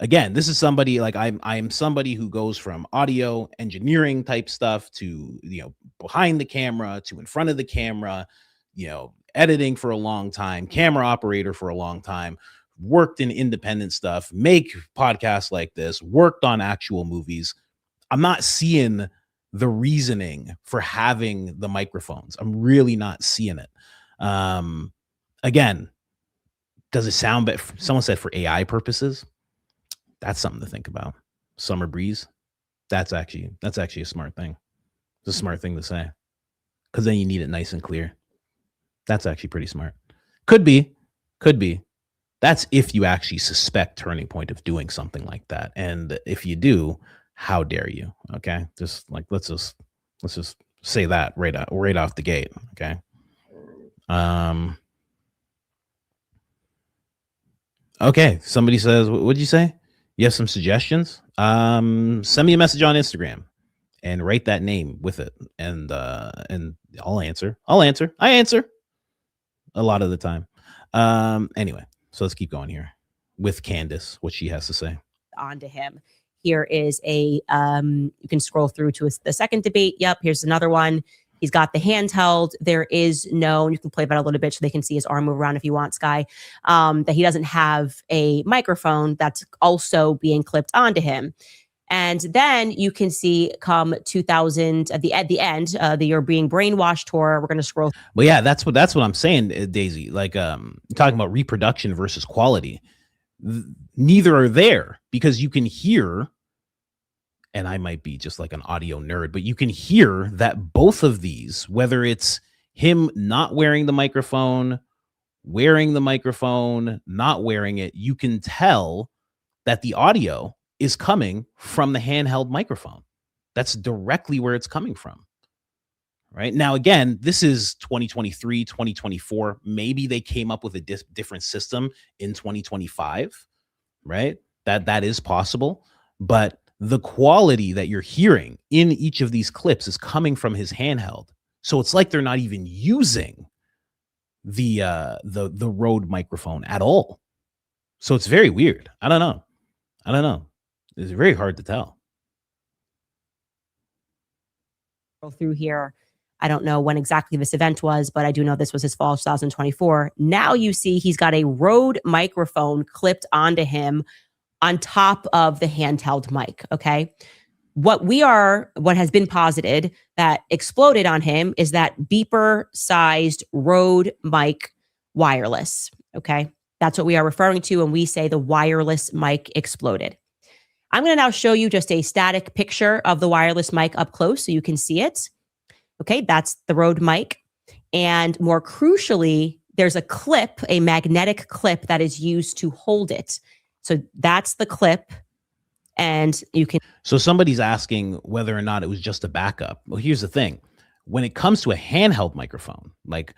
Again, this is somebody like I'm somebody who goes from audio engineering type stuff to, behind the camera to in front of the camera, editing for a long time, camera operator for a long time, worked in independent stuff, make podcasts like this, worked on actual movies. I'm not seeing the reasoning for having the microphones. I'm really not seeing it. Again, does it sound better? Someone said for AI purposes. That's something to think about. Summer breeze. That's actually a smart thing. It's a smart thing to say, because then you need it nice and clear. That's actually pretty smart. Could be. That's if you actually suspect Turning Point of doing something like that. And if you do, how dare you? Okay. Just like, let's just say that right off the gate. Okay. Okay. Somebody says, what'd you say? You have some suggestions? Send me a message on Instagram and write that name with it. And I'll answer. I answer a lot of the time. Anyway, so let's keep going here with Candace, what she has to say. Onto him. Here is a, you can scroll through to the second debate. Yep. Here's another one. He's got the handheld. There is no, you can play that a little bit so they can see his arm move around if you want, Sky, that he doesn't have a microphone that's also being clipped onto him. And then you can see come 2000 at the end, the You're Being Brainwashed tour. We're going to scroll. Well, yeah, that's what I'm saying, Daisy. Like, talking about reproduction versus quality. Neither are there, because you can hear, and I might be just like an audio nerd, but you can hear that both of these, whether it's him not wearing the microphone, wearing the microphone, not wearing it, you can tell that the audio is coming from the handheld microphone. That's directly where it's coming from. Right now, again, this is 2023, 2024. Maybe they came up with a different system in 2025, right? That is possible. But the quality that you're hearing in each of these clips is coming from his handheld. So it's like they're not even using the Rode microphone at all. So it's very weird. I don't know. It's very hard to tell. Through here. I don't know when exactly this event was, but I do know this was his fall of 2024. Now you see he's got a Rode microphone clipped onto him on top of the handheld mic. Okay. What has been posited that exploded on him is that beeper sized Rode mic wireless. Okay. That's what we are referring to when we say the wireless mic exploded. I'm going to now show you just a static picture of the wireless mic up close so you can see it. Okay, that's the Rode mic. And more crucially, there's a clip, a magnetic clip that is used to hold it. So that's the clip. And you can. So somebody's asking whether or not it was just a backup. Well, here's the thing. When it comes to a handheld microphone, like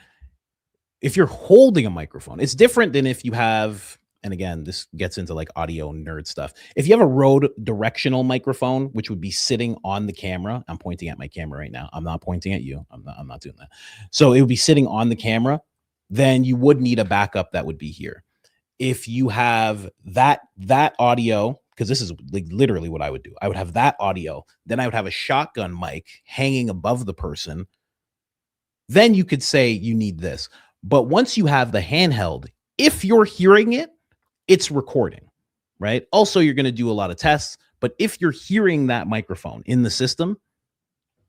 if you're holding a microphone, it's different than if you have, and again, this gets into like audio nerd stuff. If you have a Rode directional microphone, which would be sitting on the camera, I'm pointing at my camera right now. I'm not pointing at you. I'm not doing that. So it would be sitting on the camera. Then you would need a backup that would be here. if you have that audio, because this is like literally what I would do. I would have that audio, then I would have a shotgun mic hanging above the person. Then you could say you need this. But once you have the handheld, if you're hearing it, it's recording, right? Also, you're going to do a lot of tests. But if you're hearing that microphone in the system,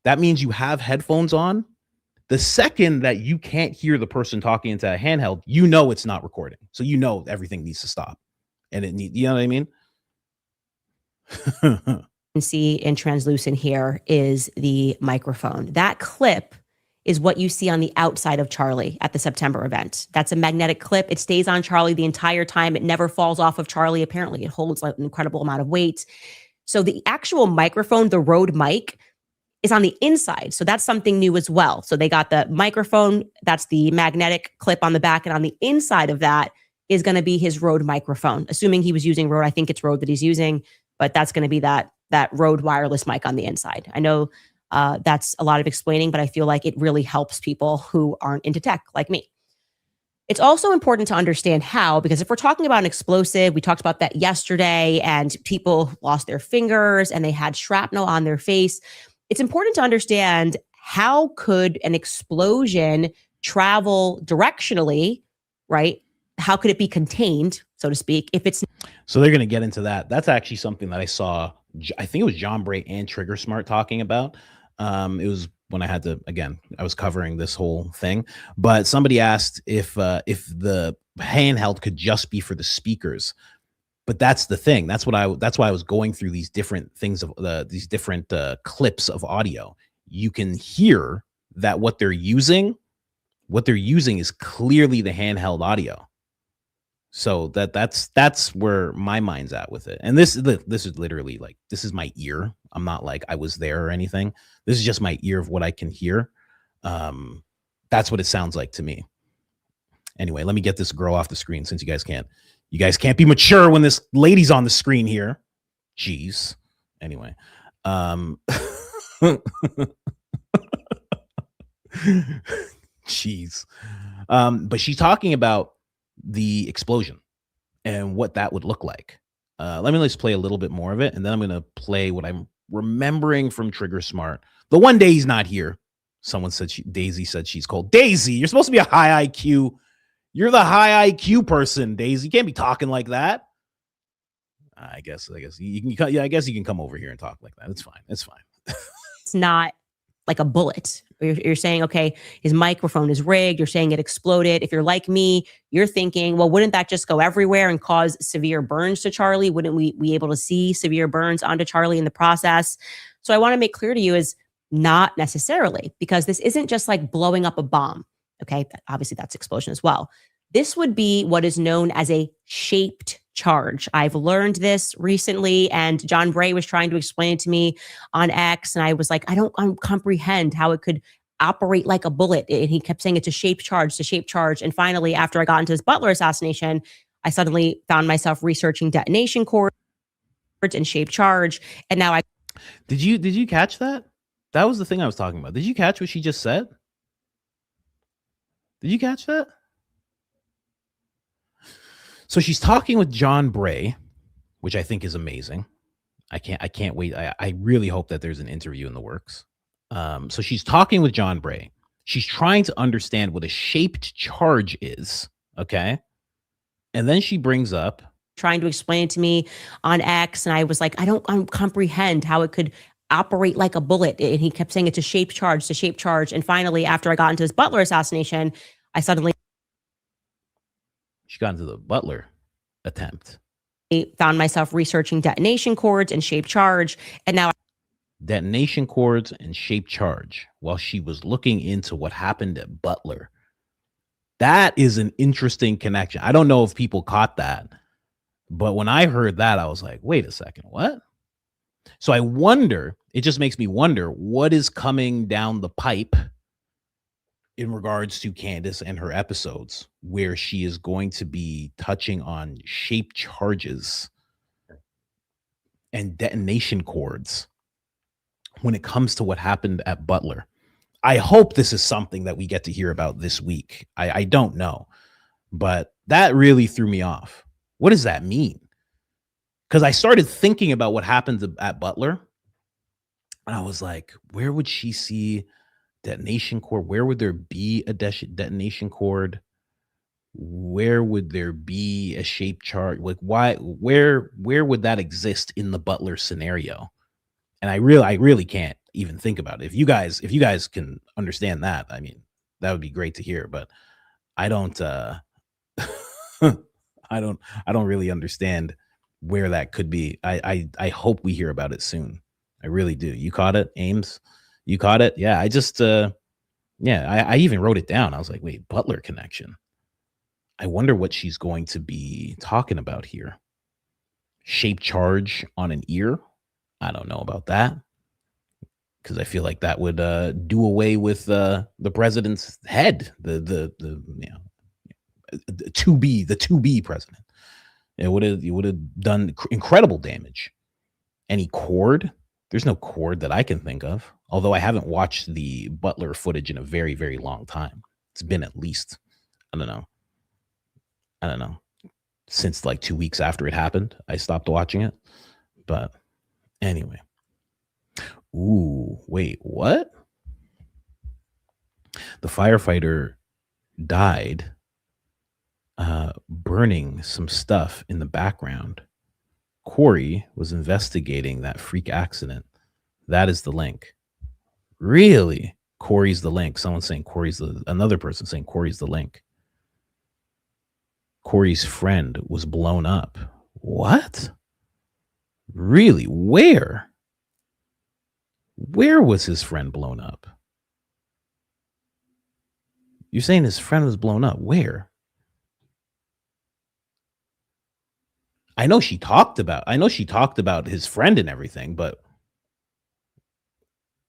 that means you have headphones on. The second that you can't hear the person talking into a handheld, you know it's not recording. So you know everything needs to stop. And it needs, you know what I mean? See in translucent here is the microphone. That clip is what you see on the outside of Charlie at the September event. That's a magnetic clip. It stays on Charlie the entire time. It never falls off of Charlie. Apparently, it holds like an incredible amount of weight. So the actual microphone, the Rode mic, is on the inside. So that's something new as well. So they got the microphone, that's the magnetic clip on the back, and on the inside of that is going to be his Rode microphone. Assuming he was using Rode, I think it's Rode that he's using, but that's going to be that Rode wireless mic on the inside. I know that's a lot of explaining, but I feel like it really helps people who aren't into tech like me. It's also important to understand how, because if we're talking about an explosive, we talked about that yesterday, and people lost their fingers and they had shrapnel on their face. It's important to understand how could an explosion travel directionally, right? How could it be contained, so to speak, if it's... So they're going to get into that. That's actually something that I saw. I think it was John Bray and Trigger Smart talking about. It was when I had to, again, I was covering this whole thing, but somebody asked if the handheld could just be for the speakers. But that's the thing. That's why I was going through these different things of these different clips of audio. You can hear that what they're using is clearly the handheld audio. So that's where my mind's at with it. And this is literally like, this is my ear. I'm not like I was there or anything. This is just my ear of what I can hear. That's what it sounds like to me. Anyway, let me get this girl off the screen since you guys can't be mature when this lady's on the screen here. Jeez. Anyway. Jeez. But she's talking about the explosion and what that would look like. Let me just play a little bit more of it, and then I'm going to play what I'm remembering from Trigger Smart. The one day he's not here, someone said Daisy said she's cold. Daisy, you're supposed to be a high IQ. You're the high IQ person, Daisy. You can't be talking like that. I guess you can. Yeah, I guess you can come over here and talk like that. It's fine. It's fine. It's not like a bullet. You're saying, okay, his microphone is rigged. You're saying it exploded. If you're like me, you're thinking, well, wouldn't that just go everywhere and cause severe burns to Charlie? Wouldn't we be able to see severe burns onto Charlie in the process? So I want to make clear to you is not necessarily, because this isn't just like blowing up a bomb. Okay, obviously that's explosion as well. This would be what is known as a shaped charge. I've learned this recently, and John Bray was trying to explain it to me on X, and I was like, I don't comprehend how it could operate like a bullet. And he kept saying it's a shaped charge, it's a shaped charge. And finally, after I got into his Butler assassination, I suddenly found myself researching detonation cords and shaped charge. And now I... Did you catch that? That was the thing I was talking about. Did you catch what she just said? Did you catch that? So she's talking with John Bray, which I think is amazing. I can't wait. I really hope that there's an interview in the works. So she's talking with John Bray. She's trying to understand what a shaped charge is. Okay. And then she brings up trying to explain it to me on X, and I was like, I don't comprehend how it could operate like a bullet. And he kept saying it's a shaped charge, it's a shaped charge. And finally, after I got into his Butler assassination, I suddenly... She got into the Butler attempt. I found myself researching detonation cords and shaped charge. And now... Detonation cords and shaped charge while she was looking into what happened at Butler. That is an interesting connection. I don't know if people caught that, but when I heard that, I was like, wait a second, what? So I wonder, it just makes me wonder what is coming down the pipe in regards to Candace and her episodes, where she is going to be touching on shaped charges and detonation cords when it comes to what happened at Butler. I hope this is something that we get to hear about this week. I don't know, but That really threw me off. What does that mean? Because I started thinking about what happened at Butler. And I was like, where would she see detonation cord? Where would there be a detonation cord? Where would there be a shape chart? Like, where would that exist in the Butler scenario? And I really can't even think about it. If you guys can understand that, I mean, that would be great to hear, but I don't I don't really understand where that could be. I hope we hear about it soon. I really do. You caught it, Ames? You caught it? Yeah, I even wrote it down. I was like, wait, Butler connection. I wonder what she's going to be talking about here. Shape charge on an ear? I don't know about that. Because I feel like that would do away with the president's head, the to be president. It would have done incredible damage. Any cord? There's no cord that I can think of. Although I haven't watched the Butler footage in a very, very long time. It's been at least, I don't know, since like 2 weeks after it happened. I stopped watching it. But anyway. Ooh, wait, what? The firefighter died burning some stuff in the background. Corey was investigating that freak accident. That is the link. Really? Corey's the link. Someone's saying another person saying Corey's the link. Corey's friend was blown up. What? Really? Where? Where was his friend blown up? You're saying his friend was blown up. Where? I know she talked about his friend and everything, but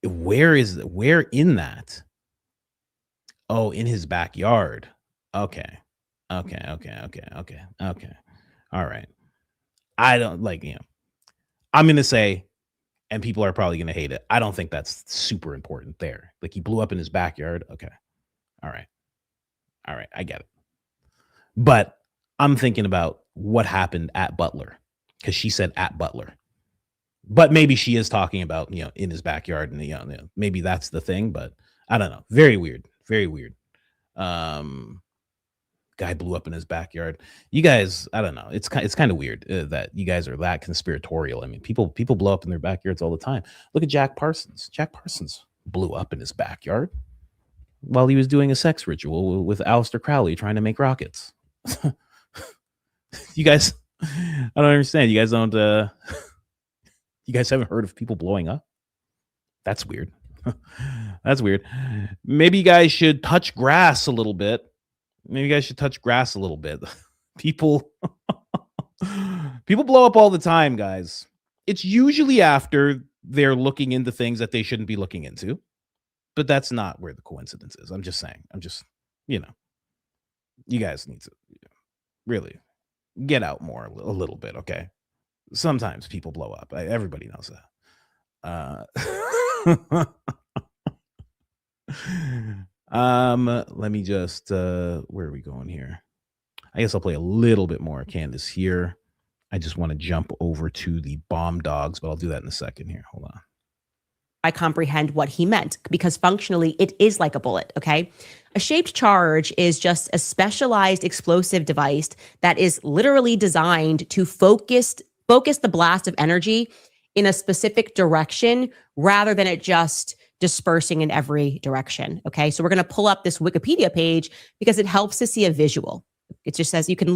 where in that? Oh, in his backyard. Okay. All right. I don't I'm going to say, and people are probably going to hate it, I don't think that's super important there. Like, he blew up in his backyard. Okay. All right. I get it. But I'm thinking about what happened at Butler, because she said at Butler. But maybe she is talking about, in his backyard, and maybe that's the thing, but I don't know. Very weird. Very weird. Guy blew up in his backyard. You guys, I don't know. It's kind of weird that you guys are that conspiratorial. I mean, people blow up in their backyards all the time. Look at Jack Parsons. Jack Parsons blew up in his backyard while he was doing a sex ritual with Aleister Crowley trying to make rockets. You guys, I don't understand. You guys don't, you guys haven't heard of people blowing up? That's weird. That's weird. Maybe you guys should touch grass a little bit. People blow up all the time, guys. It's usually after they're looking into things that they shouldn't be looking into. But that's not where the coincidence is. I'm just saying. You guys need to really get out more a little bit, okay? Sometimes people blow up. Everybody knows that. Let me just where are we going here? I guess I'll play a little bit more Candace here. I just want to jump over to the bomb dogs, but I'll do that in a second here. Hold on. I comprehend what he meant, because functionally it is like a bullet, okay? A shaped charge is just a specialized explosive device that is literally designed to focus the blast of energy in a specific direction rather than it just dispersing in every direction, okay? So we're going to pull up this Wikipedia page because it helps to see a visual. It just says you can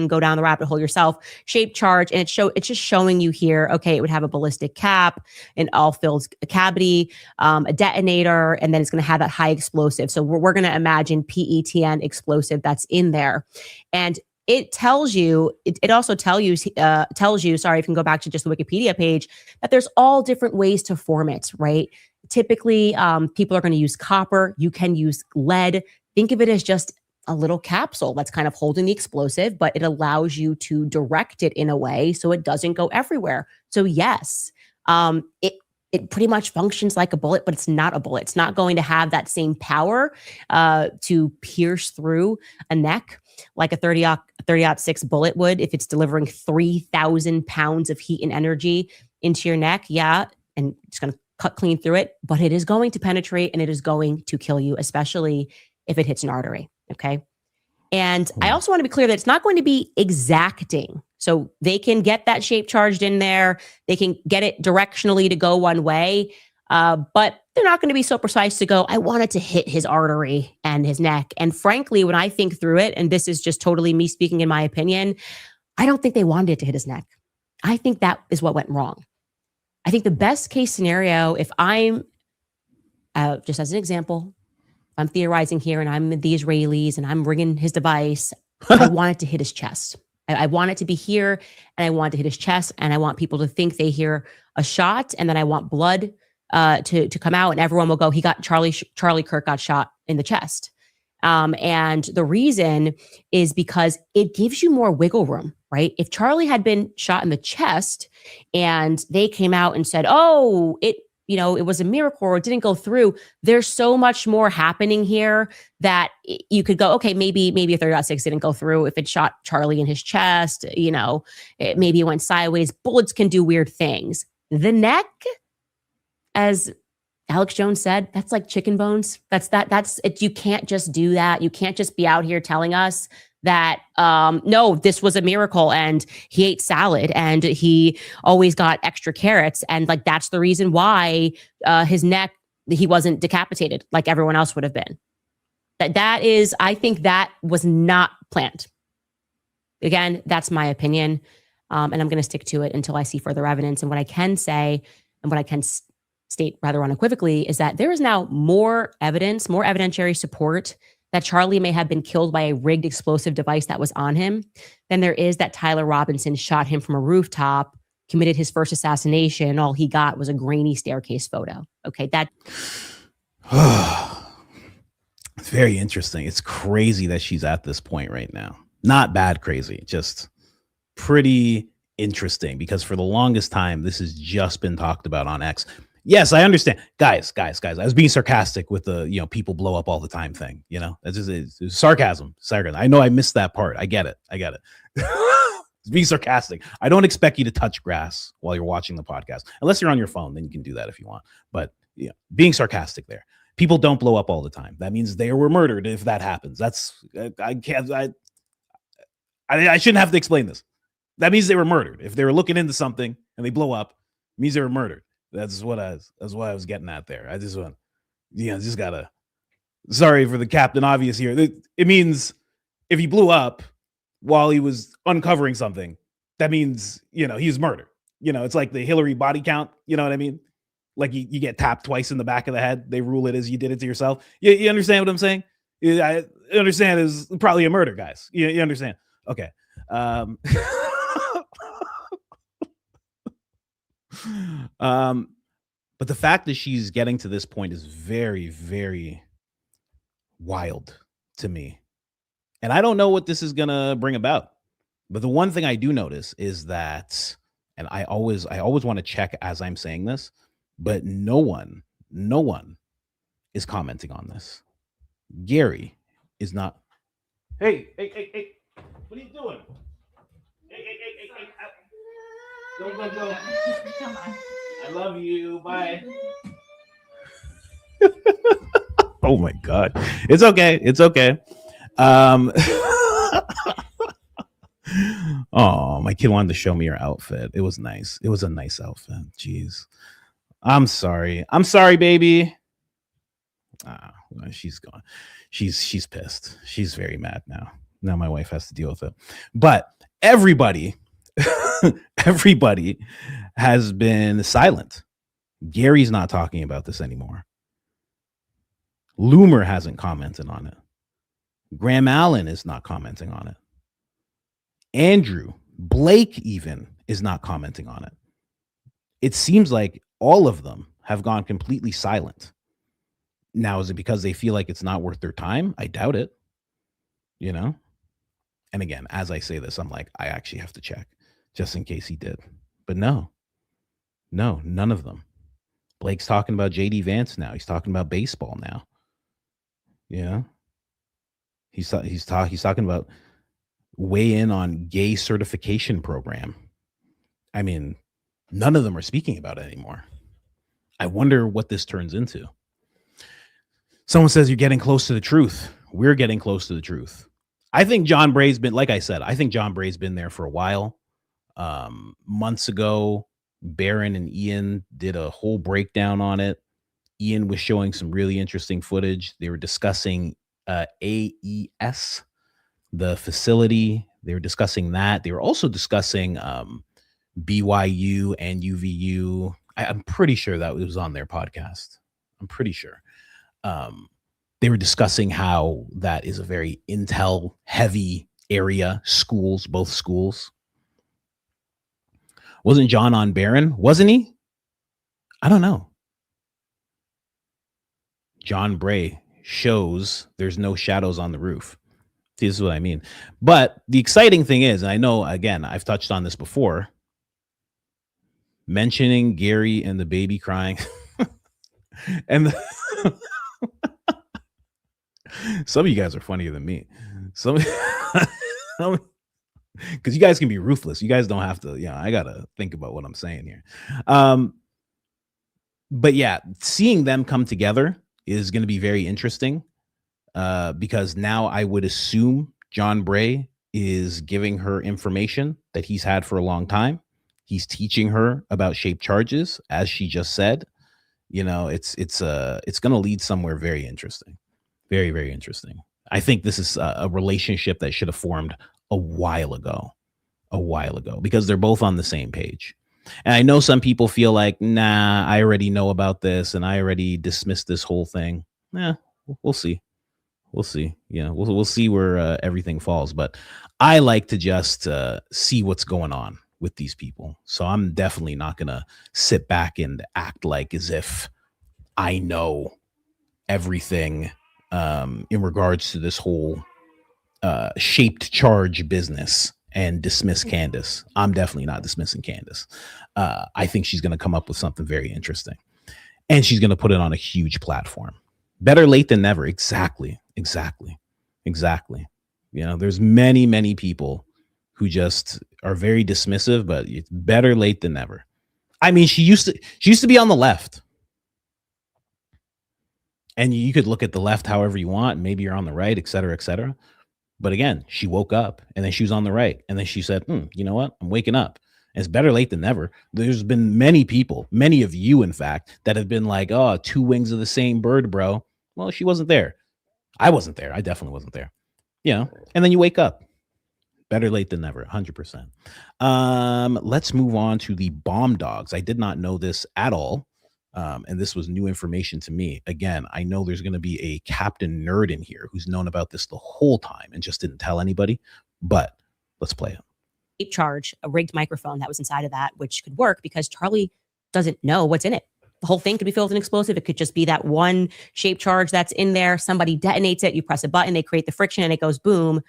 go down the rabbit hole yourself, shaped charge, and it's just showing you here, okay, it would have a ballistic cap, an all-filled cavity, a detonator, and then it's going to have that high explosive. So we're going to imagine PETN explosive that's in there. And it tells you, it also tells you, sorry, if you can go back to just the Wikipedia page, that there's all different ways to form it, right? Typically, people are going to use copper. You can use lead. Think of it as just a little capsule that's kind of holding the explosive, but it allows you to direct it in a way so it doesn't go everywhere. So yes, it it pretty much functions like a bullet, but it's not a bullet. It's not going to have that same power to pierce through a neck like a 30-06 bullet would if it's delivering 3,000 pounds of heat and energy into your neck. Yeah, and it's going to cut clean through it, but it is going to penetrate and it is going to kill you, especially if it hits an artery. Okay. And I also want to be clear that it's not going to be exacting. So they can get that shape charged in there. They can get it directionally to go one way, but they're not going to be so precise to go, I want it to hit his artery and his neck. And frankly, when I think through it, and this is just totally me speaking in my opinion, I don't think they wanted it to hit his neck. I think that is what went wrong. I think the best case scenario, if I'm, just as an example, I'm theorizing here and I'm the Israelis and I'm ringing his device, I want it to hit his chest. I want it to be here and I want it to hit his chest and I want people to think they hear a shot and then I want blood to come out and everyone will go, Charlie Kirk got shot in the chest. And the reason is because it gives you more wiggle room, right? If Charlie had been shot in the chest and they came out and said, oh, it was a miracle or it didn't go through. There's so much more happening here that you could go, okay, maybe a 30-06 didn't go through. If it shot Charlie in his chest, maybe it went sideways. Bullets can do weird things. The neck, as Alex Jones said, that's like chicken bones. That's it. You can't just do that. You can't just be out here telling us that, no, this was a miracle and he ate salad and he always got extra carrots. And like, that's the reason why his neck, he wasn't decapitated like everyone else would have been. I think that was not planned. Again, that's my opinion. And I'm going to stick to it until I see further evidence. And what I can say and what I can state rather unequivocally is that there is now more evidence, more evidentiary support that Charlie may have been killed by a rigged explosive device that was on him than there is that Tyler Robinson shot him from a rooftop, committed his first assassination. All he got was a grainy staircase photo. Okay, that. It's very interesting. It's crazy that she's at this point right now. Not bad crazy, just pretty interesting because for the longest time, this has just been talked about on X. Yes, I understand. Guys. I was being sarcastic with the, people blow up all the time thing. That's just it's sarcasm. I know I missed that part. I get it. It's being sarcastic. I don't expect you to touch grass while you're watching the podcast. Unless you're on your phone, then you can do that if you want. But being sarcastic there. People don't blow up all the time. That means they were murdered if that happens. I shouldn't have to explain this. That means they were murdered. If they were looking into something and they blow up, it means they were murdered. That's what I was getting at there. I just want, just gotta. Sorry for the Captain Obvious here. It means if he blew up while he was uncovering something, that means he was murdered. It's like the Hillary body count. You know what I mean? Like you get tapped twice in the back of the head. They rule it as you did it to yourself. You understand what I'm saying? I understand is probably a murder, guys. You understand? Okay. But the fact that she's getting to this point is very, very wild to me. And I don't know what this is going to bring about. But the one thing I do notice is that, and I always want to check as I'm saying this, but no one is commenting on this. Gary is not. Hey, what are you doing? Hey. Don't go. Come on. I love you. Bye. Oh my God. It's okay. Oh, my kid wanted to show me her outfit. It was nice. It was a nice outfit. Jeez. I'm sorry, baby. She's gone. She's pissed. She's very mad now. Now my wife has to deal with it. But everybody has been silent. Gary's not talking about this anymore. Loomer hasn't commented on it. Graham Allen is not commenting on it. Andrew, Blake even is not commenting on it. It seems like all of them have gone completely silent. Now, is it because they feel like it's not worth their time? I doubt it. And again, as I say this, I'm like, I actually have to check just in case he did. But no, none of them. Blake's talking about JD Vance now. He's talking about baseball now. Yeah. He's talking about weigh in on gay certification program. I mean, none of them are speaking about it anymore. I wonder what this turns into. Someone says you're getting close to the truth. We're getting close to the truth. I think John Bray's been, like I said, I think John Bray's been there for a while. Months ago, Barron and Ian did a whole breakdown on it. Ian was showing some really interesting footage. They were discussing AES, the facility. They were discussing that. They were also discussing BYU and UVU. I'm pretty sure that was on their podcast. I'm pretty sure. They were discussing how that is a very intel heavy area, schools, both schools. Wasn't John on Barron? Wasn't he? I don't know. John Bray shows there's no shadows on the roof. See, this is what I mean. But the exciting thing is, and I know, again, I've touched on this before, mentioning Gary and the baby crying. And some of you guys are funnier than me. Some because you guys can be ruthless. You guys don't have to, I got to think about what I'm saying here. But yeah, seeing them come together is going to be very interesting because now I would assume John Bray is giving her information that he's had for a long time. He's teaching her about shaped charges, as she just said. It's going to lead somewhere very interesting. Very, very interesting. I think this is a relationship that should have formed a while ago, because they're both on the same page. And I know some people feel like, nah, I already know about this and I already dismissed this whole thing. Yeah, we'll see. We'll see. We'll see where everything falls. But I like to just see what's going on with these people. So I'm definitely not going to sit back and act like as if I know everything in regards to this whole shaped charge business and dismiss Candace. I'm definitely not dismissing Candace. I think she's going to come up with something very interesting, and she's going to put it on a huge platform. Better late than never. Exactly. There's many people who just are very dismissive, but it's better late than never. I mean, she used to be on the left. And you could look at the left however you want. Maybe you're on the right, et cetera, et cetera. But again, she woke up and then she was on the right. And then she said, you know what? I'm waking up. And it's better late than never. There's been many people, many of you, in fact, that have been like, oh, two wings of the same bird, bro. Well, she wasn't there. I wasn't there. I definitely wasn't there. And then you wake up. Better late than never, 100%. Let's move on to the bomb dogs. I did not know this at all. And this was new information to me. Again, I know there's going to be a Captain Nerd in here who's known about this the whole time and just didn't tell anybody. But let's play it. Shape charge, a rigged microphone that was inside of that, which could work because Charlie doesn't know what's in it. The whole thing could be filled with an explosive. It could just be that one shape charge that's in there. Somebody detonates it. You press a button, they create the friction, and it goes boom.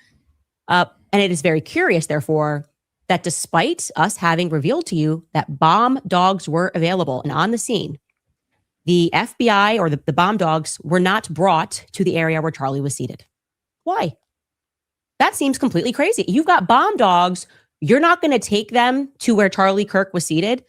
And it is very curious, therefore, that despite us having revealed to you that bomb dogs were available and on the scene, the FBI or the bomb dogs were not brought to the area where Charlie was seated. Why? That seems completely crazy. You've got bomb dogs. You're not going to take them to where Charlie Kirk was seated.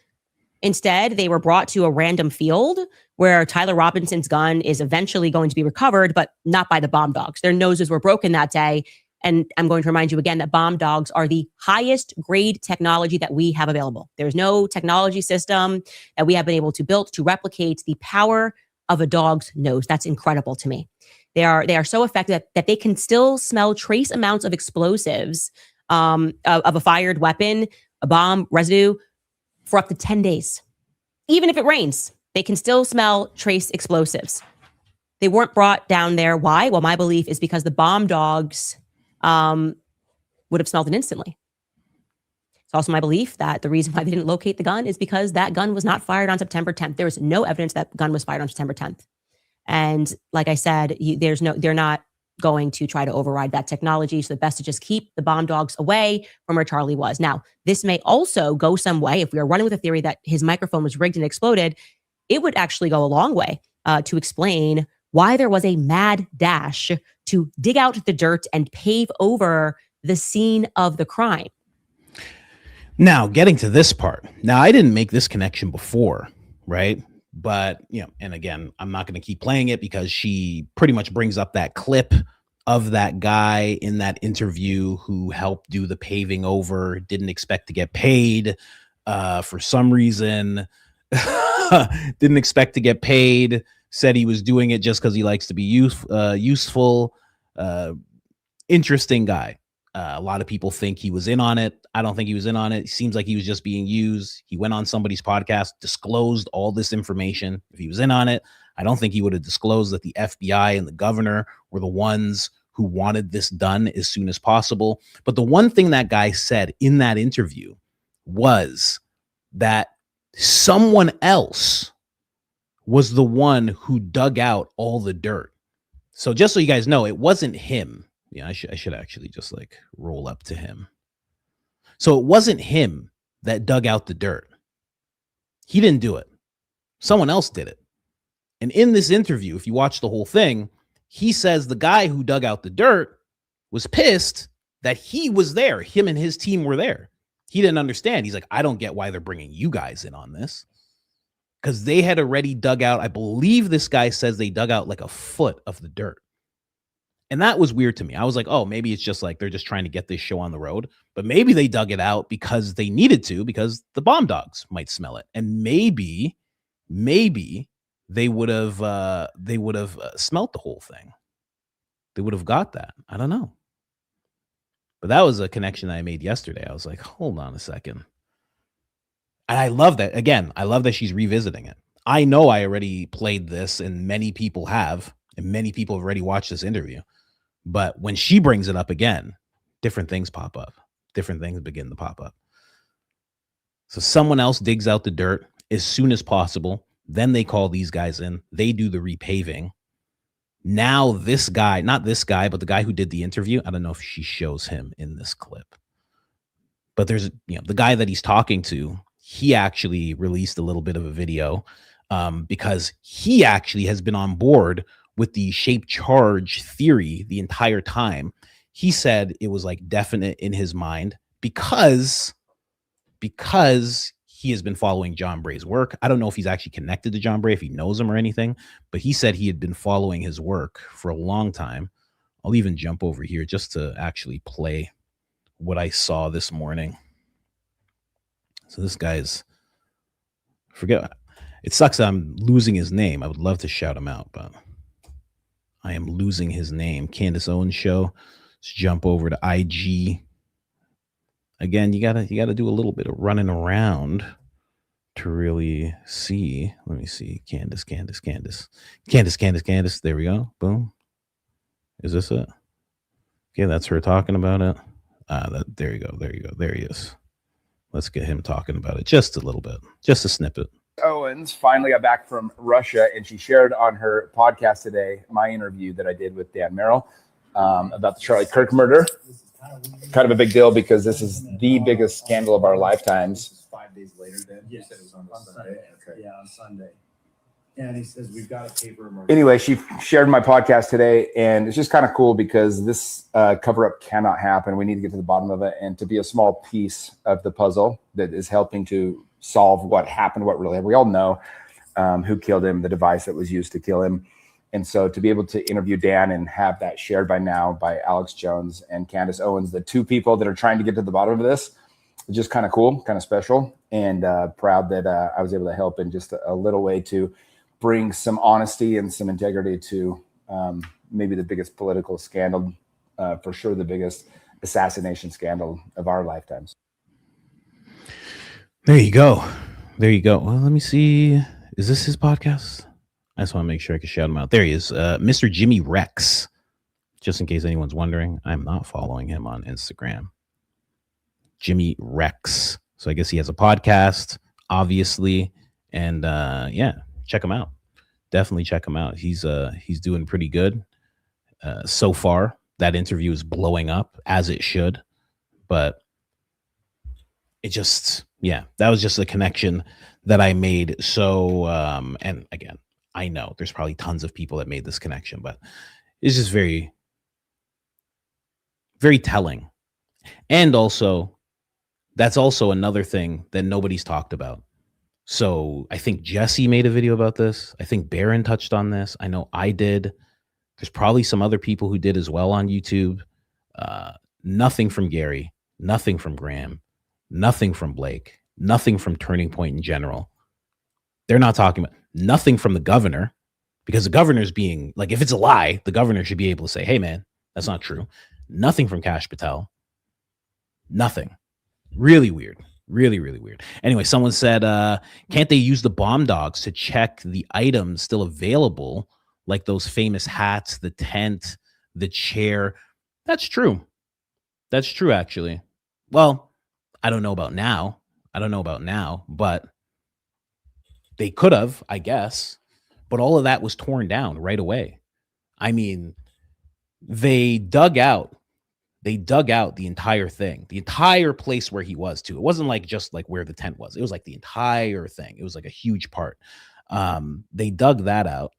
Instead, they were brought to a random field where Tyler Robinson's gun is eventually going to be recovered, but not by the bomb dogs. Their noses were broken that day. And I'm going to remind you again that bomb dogs are the highest grade technology that we have available. There's no technology system that we have been able to build to replicate the power of a dog's nose. That's incredible to me. They are so effective that they can still smell trace amounts of explosives, of a fired weapon, a bomb residue for up to 10 days. Even if it rains, they can still smell trace explosives. They weren't brought down there. Why? Well, my belief is because the bomb dogs would have smelled it instantly. It's also my belief that the reason why they didn't locate the gun is because that gun was not fired on September 10th. There was no evidence that gun was fired on September 10th. And like I said, they're not going to try to override that technology. So the best to just keep the bomb dogs away from where Charlie was. Now, this may also go some way if we are running with a theory that his microphone was rigged and exploded. it would actually go a long way to explain why there was a mad dash to dig out the dirt and pave over the scene of the crime. Now, getting to this part. Now, I didn't make this connection before, right? But, and again, I'm not going to keep playing it because she pretty much brings up that clip of that guy in that interview who helped do the paving over, didn't expect to get paid for some reason, didn't expect to get paid, said he was doing it just because he likes to be useful. Interesting guy. A lot of people think he was in on it. I don't think he was in on it. It seems like he was just being used. He went on somebody's podcast, disclosed all this information. If he was in on it, I don't think he would have disclosed that the FBI and the governor were the ones who wanted this done as soon as possible. But the one thing that guy said in that interview was that someone else was the one who dug out all the dirt. So just so you guys know, it wasn't him. Yeah, I should actually just like roll up to him. So it wasn't him that dug out the dirt. He didn't do it. Someone else did it. And in this interview, if you watch the whole thing, he says the guy who dug out the dirt was pissed that he was there. Him and his team were there. He didn't understand. He's like, I don't get why they're bringing you guys in on this. Because they had already dug out, I believe this guy says they dug out like a foot of the dirt. And that was weird to me. I was like, oh, maybe it's just like they're just trying to get this show on the road. But maybe they dug it out because they needed to, because the bomb dogs might smell it. And maybe they would have smelt the whole thing. They would have got that. I don't know. But that was a connection that I made yesterday. I was like, hold on a second. And I love that. Again, I love that she's revisiting it. I know I already played this and many people have, and many people have already watched this interview. But when she brings it up again, different things pop up. Different things begin to pop up. So someone else digs out the dirt as soon as possible. Then they call these guys in. They do the repaving. Now this guy, not this guy, but the guy who did the interview, I don't know if she shows him in this clip. But there's, the guy that he's talking to, he actually released a little bit of a video because he actually has been on board with the shape charge theory the entire time. He said it was like definite in his mind because he has been following John Bray's work. I don't know if he's actually connected to John Bray, if he knows him or anything, but he said he had been following his work for a long time. I'll even jump over here just to actually play what I saw this morning. So this guy's, it sucks that I'm losing his name. I would love to shout him out, but I am losing his name. Candace Owens show. Let's jump over to IG. Again, you gotta do a little bit of running around to really see. Let me see. Candace. There we go. Boom. Is this it? Okay, that's her talking about it. There you go. There he is. Let's get him talking about it just a little bit, just a snippet. Owens finally got back from Russia, and she shared on her podcast today my interview that I did with Dan Merrill about the Charlie Kirk murder. Kind of a big deal because this is the biggest scandal of our lifetimes. 5 days later, then you said it was on Sunday. Okay. Yeah, on Sunday. And he says we've got a paper. Anyway, she shared my podcast today, and it's just kind of cool because this cover-up cannot happen. We need to get to the bottom of it, and to be a small piece of the puzzle that is helping to solve what happened, what really happened. We all know who killed him, the device that was used to kill him. And so to be able to interview Dan and have that shared by now by Alex Jones and Candace Owens, the two people that are trying to get to the bottom of this, is just kind of cool, kind of special, and proud that I was able to help in just a little way to bring some honesty and some integrity to maybe the biggest political scandal, for sure the biggest assassination scandal of our lifetimes. There you go. Well, let me see. Is this his podcast? I just want to make sure I can shout him out. There he is. Mr. Jimmy Rex. Just in case anyone's wondering, I'm not following him on Instagram. Jimmy Rex. So I guess he has a podcast, obviously. And check him out. Definitely check him out. He's doing pretty good so far. That interview is blowing up as it should. But it just, yeah, that was just a connection that I made. So, and again, I know there's probably tons of people that made this connection, but it's just very, very telling. And also, that's also another thing that nobody's talked about. So I think Jesse made a video about this. I think Barron touched on this. I know I did. There's probably some other people who did as well on YouTube. Nothing from Gary, nothing from Graham, nothing from Blake, nothing from Turning Point in general. They're not talking about nothing from the governor, because the governor's being like, if it's a lie, the governor should be able to say, hey, man, that's not true. Nothing from Kash Patel. Nothing. Really weird. Really, really weird. Anyway, someone said, can't they use the bomb dogs to check the items still available, like those famous hats, the tent, the chair? That's true. That's true, actually. Well, I don't know about now. But they could have, I guess. But all of that was torn down right away. I mean, they dug out the entire thing, the entire place where he was too. It wasn't like just like where the tent was. It was like the entire thing. It was like a huge part. They dug that out.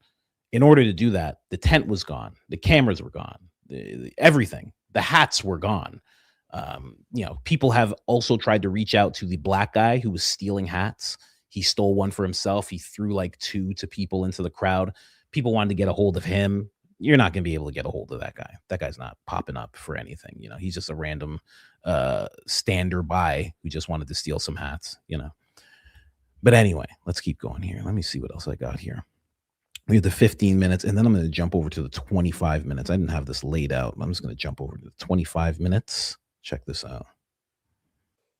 In order to do that, the tent was gone. The cameras were gone. Everything. The hats were gone. People have also tried to reach out to the black guy who was stealing hats. He stole one for himself. He threw like 2 to people into the crowd. People wanted to get a hold of him. You're not going to be able to get a hold of that guy. That guy's not popping up for anything. He's just a random stander by who just wanted to steal some hats, But anyway, let's keep going here. Let me see what else I got here. We have the 15 minutes, and then I'm going to jump over to the 25 minutes. I didn't have this laid out. I'm just going to jump over to the 25 minutes. Check this out.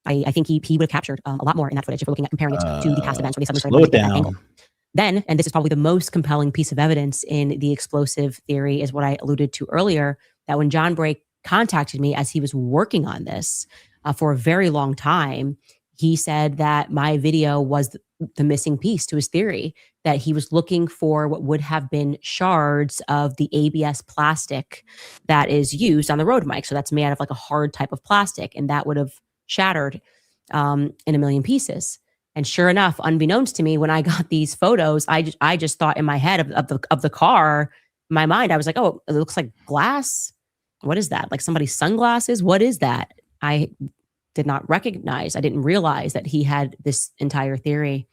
I think he would have captured a lot more in that footage if we're looking at comparing it to the past events where they suddenly Slow started it running that angle. down. Then, and this is probably the most compelling piece of evidence in the explosive theory, is what I alluded to earlier, that when John Bray contacted me as he was working on this for a very long time, he said that my video was the missing piece to his theory, that he was looking for what would have been shards of the ABS plastic that is used on the road mic. So that's made out of like a hard type of plastic, and that would have shattered in a million pieces. And sure enough, unbeknownst to me, when I got these photos, I just thought in my head of the car, in my mind, I was like, oh, it looks like glass. What is that? Like somebody's sunglasses? What is that? I did not recognize. I didn't realize that he had this entire theory.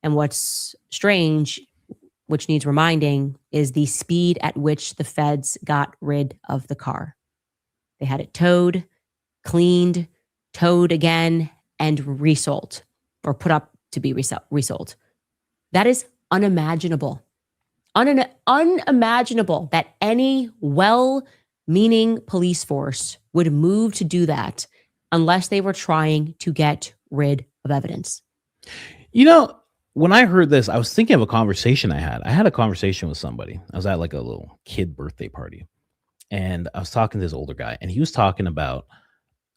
And what's strange, which needs reminding, is the speed at which the feds got rid of the car. They had it towed, cleaned, towed again, and resold, or put up to be resold. That is unimaginable. Unimaginable that any well-meaning police force would move to do that unless they were trying to get rid of evidence. When I heard this, I was thinking of a conversation I had. I had a conversation with somebody. I was at like a little kid birthday party, and I was talking to this older guy, and he was talking about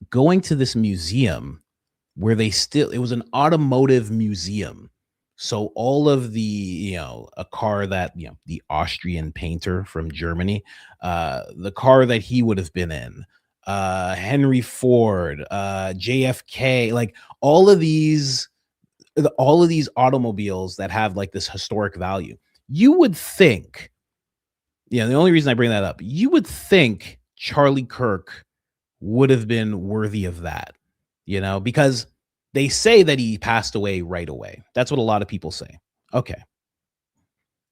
going to this museum where it was an automotive museum. So all of the, a car that, the Austrian painter from Germany, the car that he would have been in, Henry Ford, JFK, like all of these automobiles that have like this historic value. You would think, the only reason I bring that up, you would think Charlie Kirk would have been worthy of that, because they say that he passed away right away. That's what a lot of people say. Okay.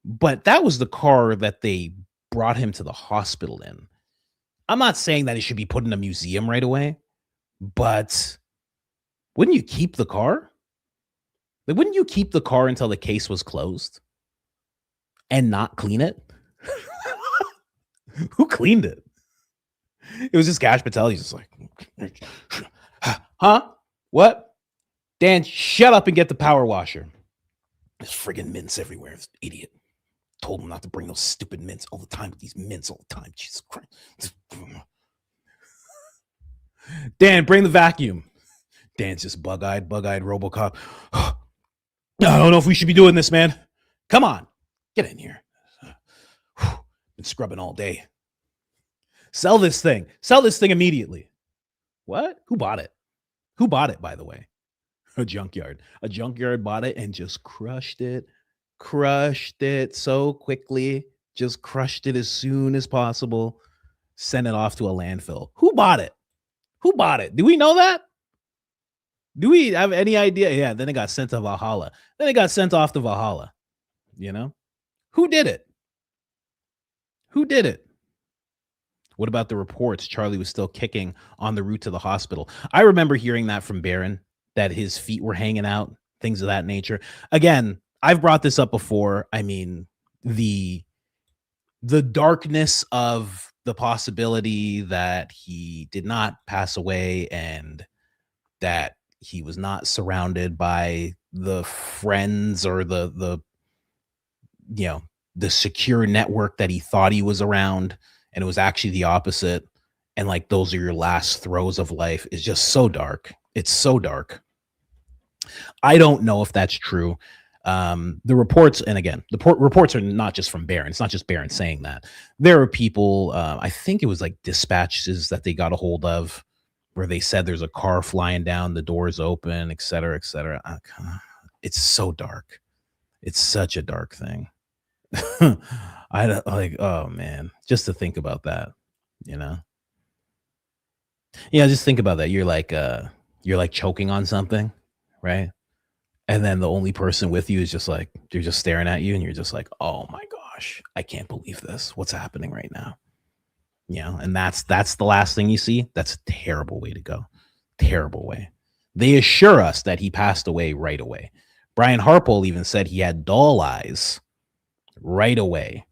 But that was the car that they brought him to the hospital in. I'm not saying that it should be put in a museum right away, but wouldn't you keep the car? Like, wouldn't you keep the car until the case was closed and not clean it? Who cleaned it? It was just Kash Patel. He's just like, huh? What? Dan, shut up and get the power washer. There's friggin' mints everywhere. This idiot told him not to bring those stupid mints all the time. These mints all the time. Jesus Christ. Dan, bring the vacuum. Dan's just bug-eyed RoboCop. I don't know if we should be doing this, man. Come on. Get in here. Been scrubbing all day. Sell this thing. Sell this thing immediately. What? Who bought it? Who bought it, by the way? A junkyard. A junkyard bought it and just crushed it so quickly, just crushed it as soon as possible, sent it off to a landfill. Who bought it? Who bought it? Do we know that? Do we have any idea? Yeah, then it got sent to Valhalla. Then it got sent off to Valhalla. You know? Who did it? Who did it? What about the reports Charlie was still kicking on the route to the hospital? I remember hearing that from Barron, that his feet were hanging out, things of that nature. Again, I've brought this up before. I mean, the darkness of the possibility that he did not pass away and that he was not surrounded by the friends or the secure network that he thought he was around, and it was actually the opposite. And like, those are your last throes of life is just so dark. It's so dark. I don't know if that's true. The reports, and again, the reports are not just from Barron. It's not just Barron saying that. There are people, I think it was like dispatches that they got a hold of where they said there's a car flying down, the doors open, et cetera, et cetera. It's so dark. It's such a dark thing. I don't like, oh man, just to think about that, you know? Yeah, just think about that. You're like choking on something, right? And then the only person with you is just like, they're just staring at you and you're just like, oh my gosh, I can't believe this. What's happening right now? You know, and that's the last thing you see. That's a terrible way to go. Terrible way. They assure us that he passed away right away. Brian Harpole even said he had doll eyes right away,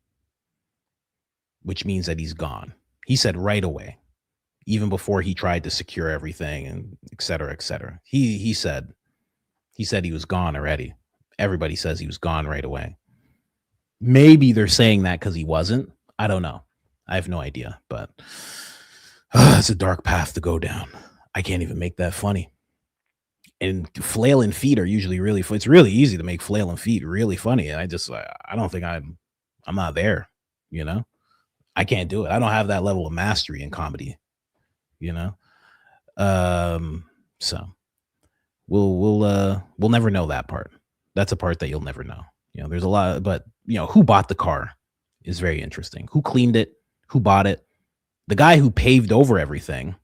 which means that he's gone. He said right away, even before he tried to secure everything and et cetera, et cetera. He said he was gone already. Everybody says he was gone right away. Maybe they're saying that because he wasn't. I don't know. I have no idea, but it's a dark path to go down. I can't even make that funny. And flailing feet are usually really, it's really easy to make flailing feet really funny. And I don't think I'm not there, you know? I can't do it. I don't have that level of mastery in comedy, you know? So we'll never know that part. That's a part that you'll never know. You know, there's a lot, but you know, who bought the car is very interesting. Who cleaned it? Who bought it? The guy who paved over everything.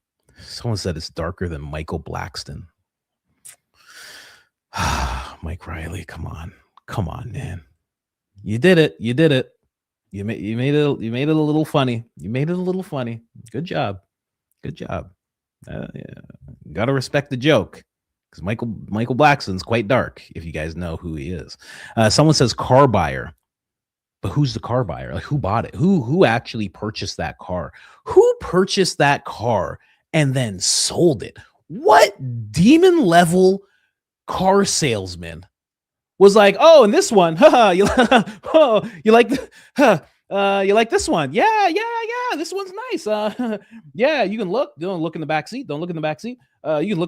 Someone said it's darker than Michael Blackston. Mike Riley, come on, man. You did it. You made it a little funny. Good job. Yeah. Gotta respect the joke, because Michael Blackston's quite dark, if you guys know who he is. Someone says car buyer, but who's the car buyer? Like, who bought it? Who actually purchased that car? Who purchased that car and then sold it? What demon level car salesman was like, oh, and this one, you like this one? Yeah, this one's nice. Yeah, you can look. Don't look in the back seat. You can look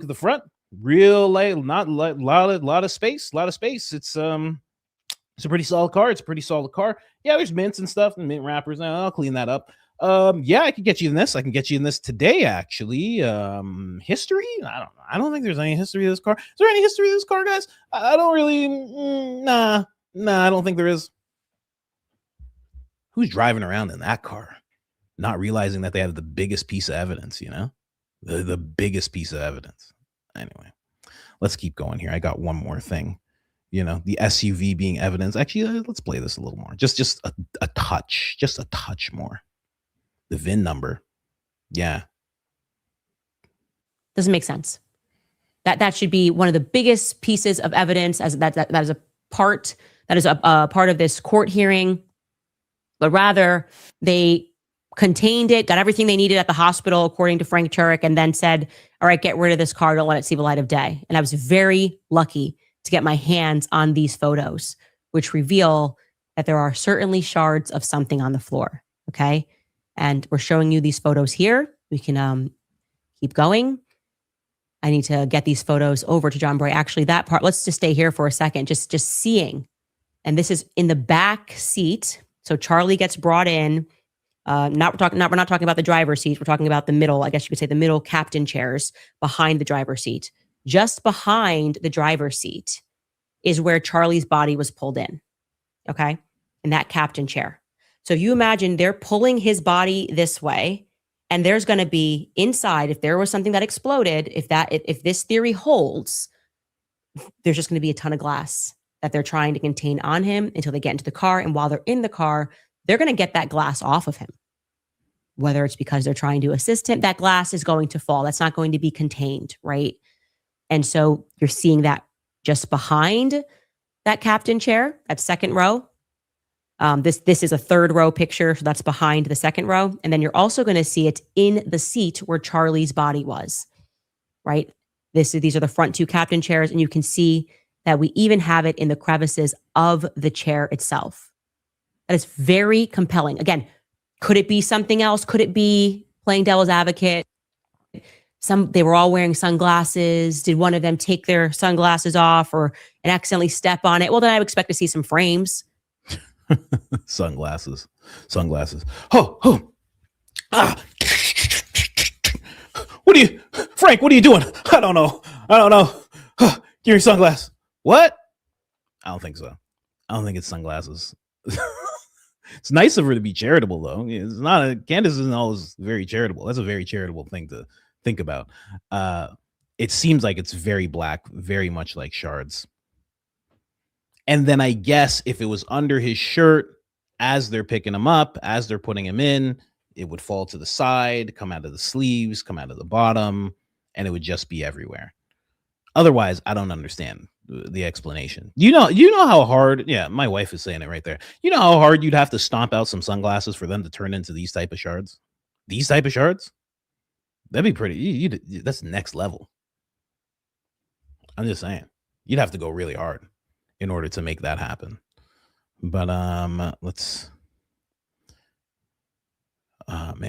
at the front. Real light, not lot of space. It's a pretty solid car. Yeah, there's mints and stuff and mint wrappers. I'll clean that up. Yeah, I can get you in this. Today, actually. History? I don't think there's any history of this car. Is there any history of this car, guys? I don't really. Nah, I don't think there is. Who's driving around in that car, not realizing that they have the biggest piece of evidence? You know, the biggest piece of evidence. Anyway, let's keep going here. I got one more thing. You know, the SUV being evidence. Actually, let's play this a little more. Just a touch more. The VIN number. Yeah. Doesn't make sense. That should be one of the biggest pieces of evidence, as that is a part of this court hearing. But rather, they contained it, got everything they needed at the hospital, according to Frank Turek, and then said, all right, get rid of this car. Don't let it see the light of day. And I was very lucky to get my hands on these photos, which reveal that there are certainly shards of something on the floor. Okay. And we're showing you these photos here. We can keep going. I need to get these photos over to John Bray. Actually, that part, let's just stay here for a second, just seeing. And this is in the back seat. So Charlie gets brought in. We're not talking about the driver's seat. We're talking about the middle, I guess you could say the middle captain chairs behind the driver's seat. just behind the driver's seat is where Charlie's body was pulled in. Okay. In that captain chair. So if you imagine they're pulling his body this way, and there's going to be inside, if there was something that exploded, if this theory holds, there's just going to be a ton of glass that they're trying to contain on him until they get into the car. And while they're in the car, they're going to get that glass off of him. Whether it's because they're trying to assist him, that glass is going to fall. That's not going to be contained, right? And so you're seeing that just behind that captain chair, that second row. This is a third row picture, so that's behind the second row. And then you're also going to see it in the seat where Charlie's body was, right? These are the front two captain chairs, and you can see that we even have it in the crevices of the chair itself. That is very compelling. Again, could it be something else? Could it be playing devil's advocate? They were all wearing sunglasses. Did one of them take their sunglasses off and accidentally step on it? Well, then I would expect to see some frames. Sunglasses. Oh. Frank, what are you doing? I don't know. Give me your sunglasses. What? I don't think so. I don't think it's sunglasses. It's nice of her to be charitable, though. It's not. Candace isn't always very charitable. That's a very charitable thing to think about. It seems like it's very black, very much like shards. And then I guess if it was under his shirt, as they're picking him up, as they're putting him in, it would fall to the side, come out of the sleeves, come out of the bottom, and it would just be everywhere. Otherwise, I don't understand the explanation. You know how hard, yeah, my wife is saying it right there. You know how hard you'd have to stomp out some sunglasses for them to turn into these type of shards? These type of shards? That'd be pretty, that's next level. I'm just saying. You'd have to go really hard in order to make that happen. But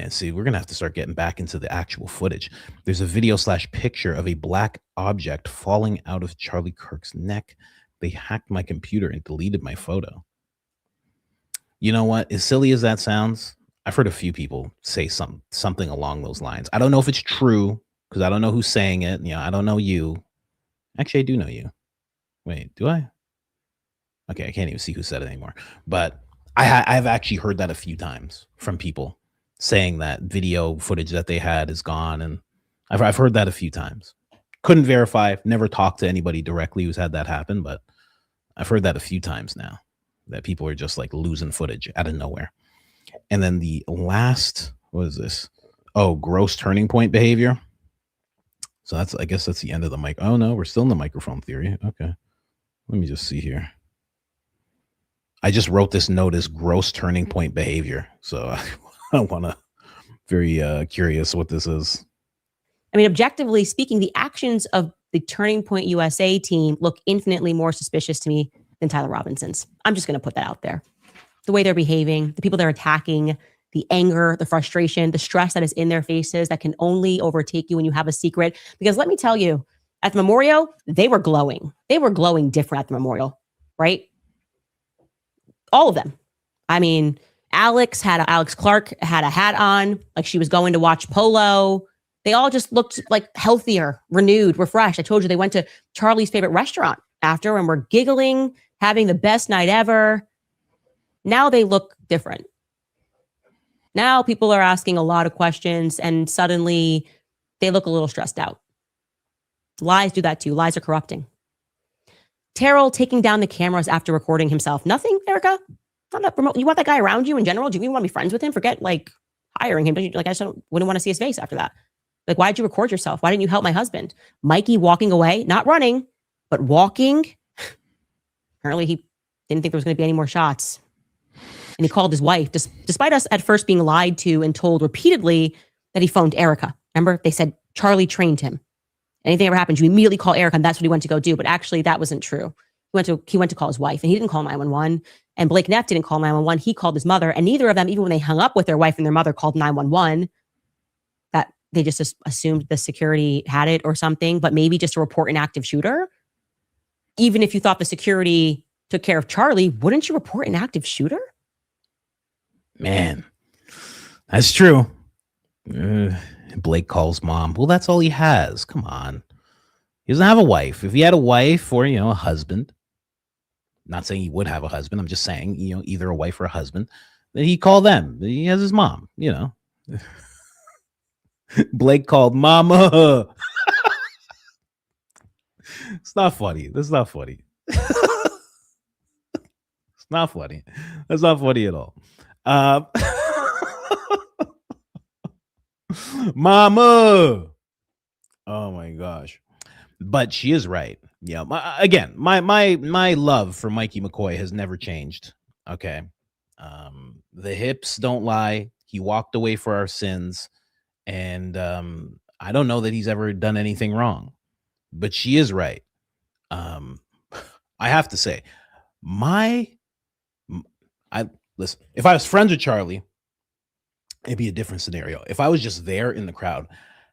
see, we're gonna have to start getting back into the actual footage. There's a video / picture of a black object falling out of Charlie Kirk's neck. They hacked my computer and deleted my photo. You know what? As silly as that sounds, I've heard a few people say something along those lines. I don't know if it's true because I don't know who's saying it. I don't know you. Actually, I do know you. Wait, do I? Okay, I can't even see who said it anymore. But I've actually heard that a few times from people saying that video footage that they had is gone. And I've heard that a few times. Couldn't verify, never talked to anybody directly who's had that happen, but I've heard that a few times now, that people are just like losing footage out of nowhere. And then the last, what is this? Oh, gross turning point behavior. So I guess that's the end of the mic. Oh no, we're still in the microphone theory. Okay. Let me just see here. I just wrote this note as gross turning point behavior. So I want to, very curious what this is. I mean, objectively speaking, the actions of the Turning Point USA team look infinitely more suspicious to me than Tyler Robinson's. I'm just going to put that out there. The way they're behaving, the people they're attacking, the anger, the frustration, the stress that is in their faces that can only overtake you when you have a secret. Because let me tell you, at the memorial, they were glowing. They were glowing different at the memorial, right? All of them. I mean, Alex Clark had a hat on, like she was going to watch polo. They all just looked like healthier, renewed, refreshed. I told you they went to Charlie's favorite restaurant after and were giggling, having the best night ever. Now they look different. Now people are asking a lot of questions and suddenly they look a little stressed out. Lies do that too. Lies are corrupting. Terrell taking down the cameras after recording himself. Nothing, Erica? You want that guy around you in general? Do you even want to be friends with him? Forget hiring him. I just wouldn't want to see his face after that. Why did you record yourself? Why didn't you help my husband? Mikey walking away, not running, but walking. Apparently he didn't think there was going to be any more shots. And he called his wife, despite us at first being lied to and told repeatedly that he phoned Erica. Remember, they said Charlie trained him. Anything ever happens, you immediately call Erica, and that's what he went to go do. But actually, that wasn't true. He went to call his wife, and he didn't call 911. And Blake Neff didn't call 911. He called his mother, and neither of them, even when they hung up with their wife and their mother, called 911. That they just assumed the security had it or something, but maybe just to report an active shooter. Even if you thought the security took care of Charlie, wouldn't you report an active shooter? Man, that's true. Blake calls mom. Well, that's all he has. Come on. He doesn't have a wife. If he had a wife or, a husband, not saying he would have a husband, I'm just saying, either a wife or a husband, then he'd call them. He has his mom, Blake called mama. It's not funny. That's not funny. It's not funny. That's not funny at all. Mama. Oh my gosh. But she is right. Yeah. My love for Mikey McCoy has never changed. Okay. The hips don't lie. He walked away for our sins. And I don't know that he's ever done anything wrong. But she is right. I have to say, listen, if I was friends with Charlie, it'd be a different scenario. If I was just there in the crowd,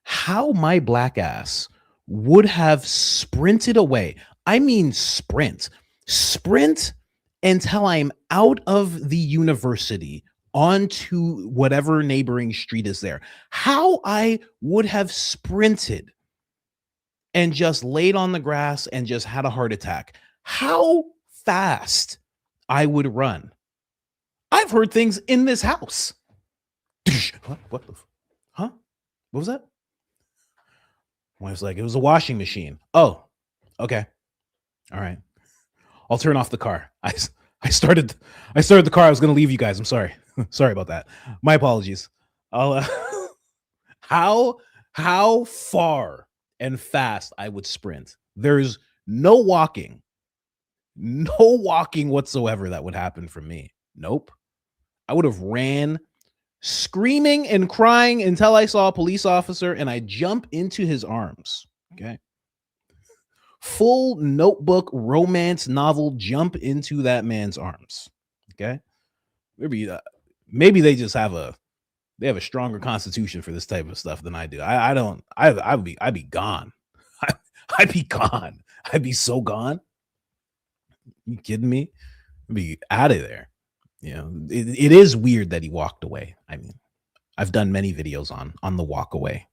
how my black ass would have sprinted away. I mean, sprint until I'm out of the university onto whatever neighboring street is there. How I would have sprinted and just laid on the grass and just had a heart attack. How fast I would run. I've heard things in this house. What the? Huh? What was that? I was like, it was a washing machine. Oh, okay. All right. I'll turn off the car. I started the car. I was going to leave you guys. I'm sorry. Sorry about that. My apologies. I'll how far and fast I would sprint. There's no walking whatsoever that would happen from me. Nope. I would have ran screaming and crying until I saw a police officer and I jump into his arms. Okay. Full Notebook romance novel jump into that man's arms. Okay. Maybe they just have a stronger constitution for this type of stuff than I do. I'd be gone. I'd be gone. I'd be so gone. You kidding me? I'd be out of there. It is weird that he walked away. I mean, I've done many videos on the walk away,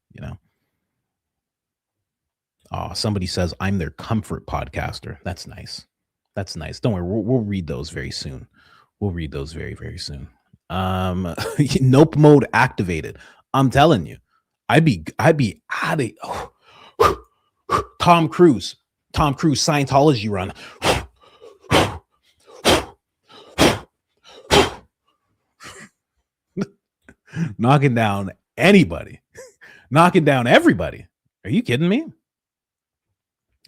Oh, somebody says I'm their comfort podcaster. That's nice. That's nice. Don't worry. We'll read those very soon. We'll read those very, very soon. Nope mode activated. I'm telling you, I'd be out of Tom Cruise Scientology run. Knocking down anybody, knocking down everybody. Are you kidding me?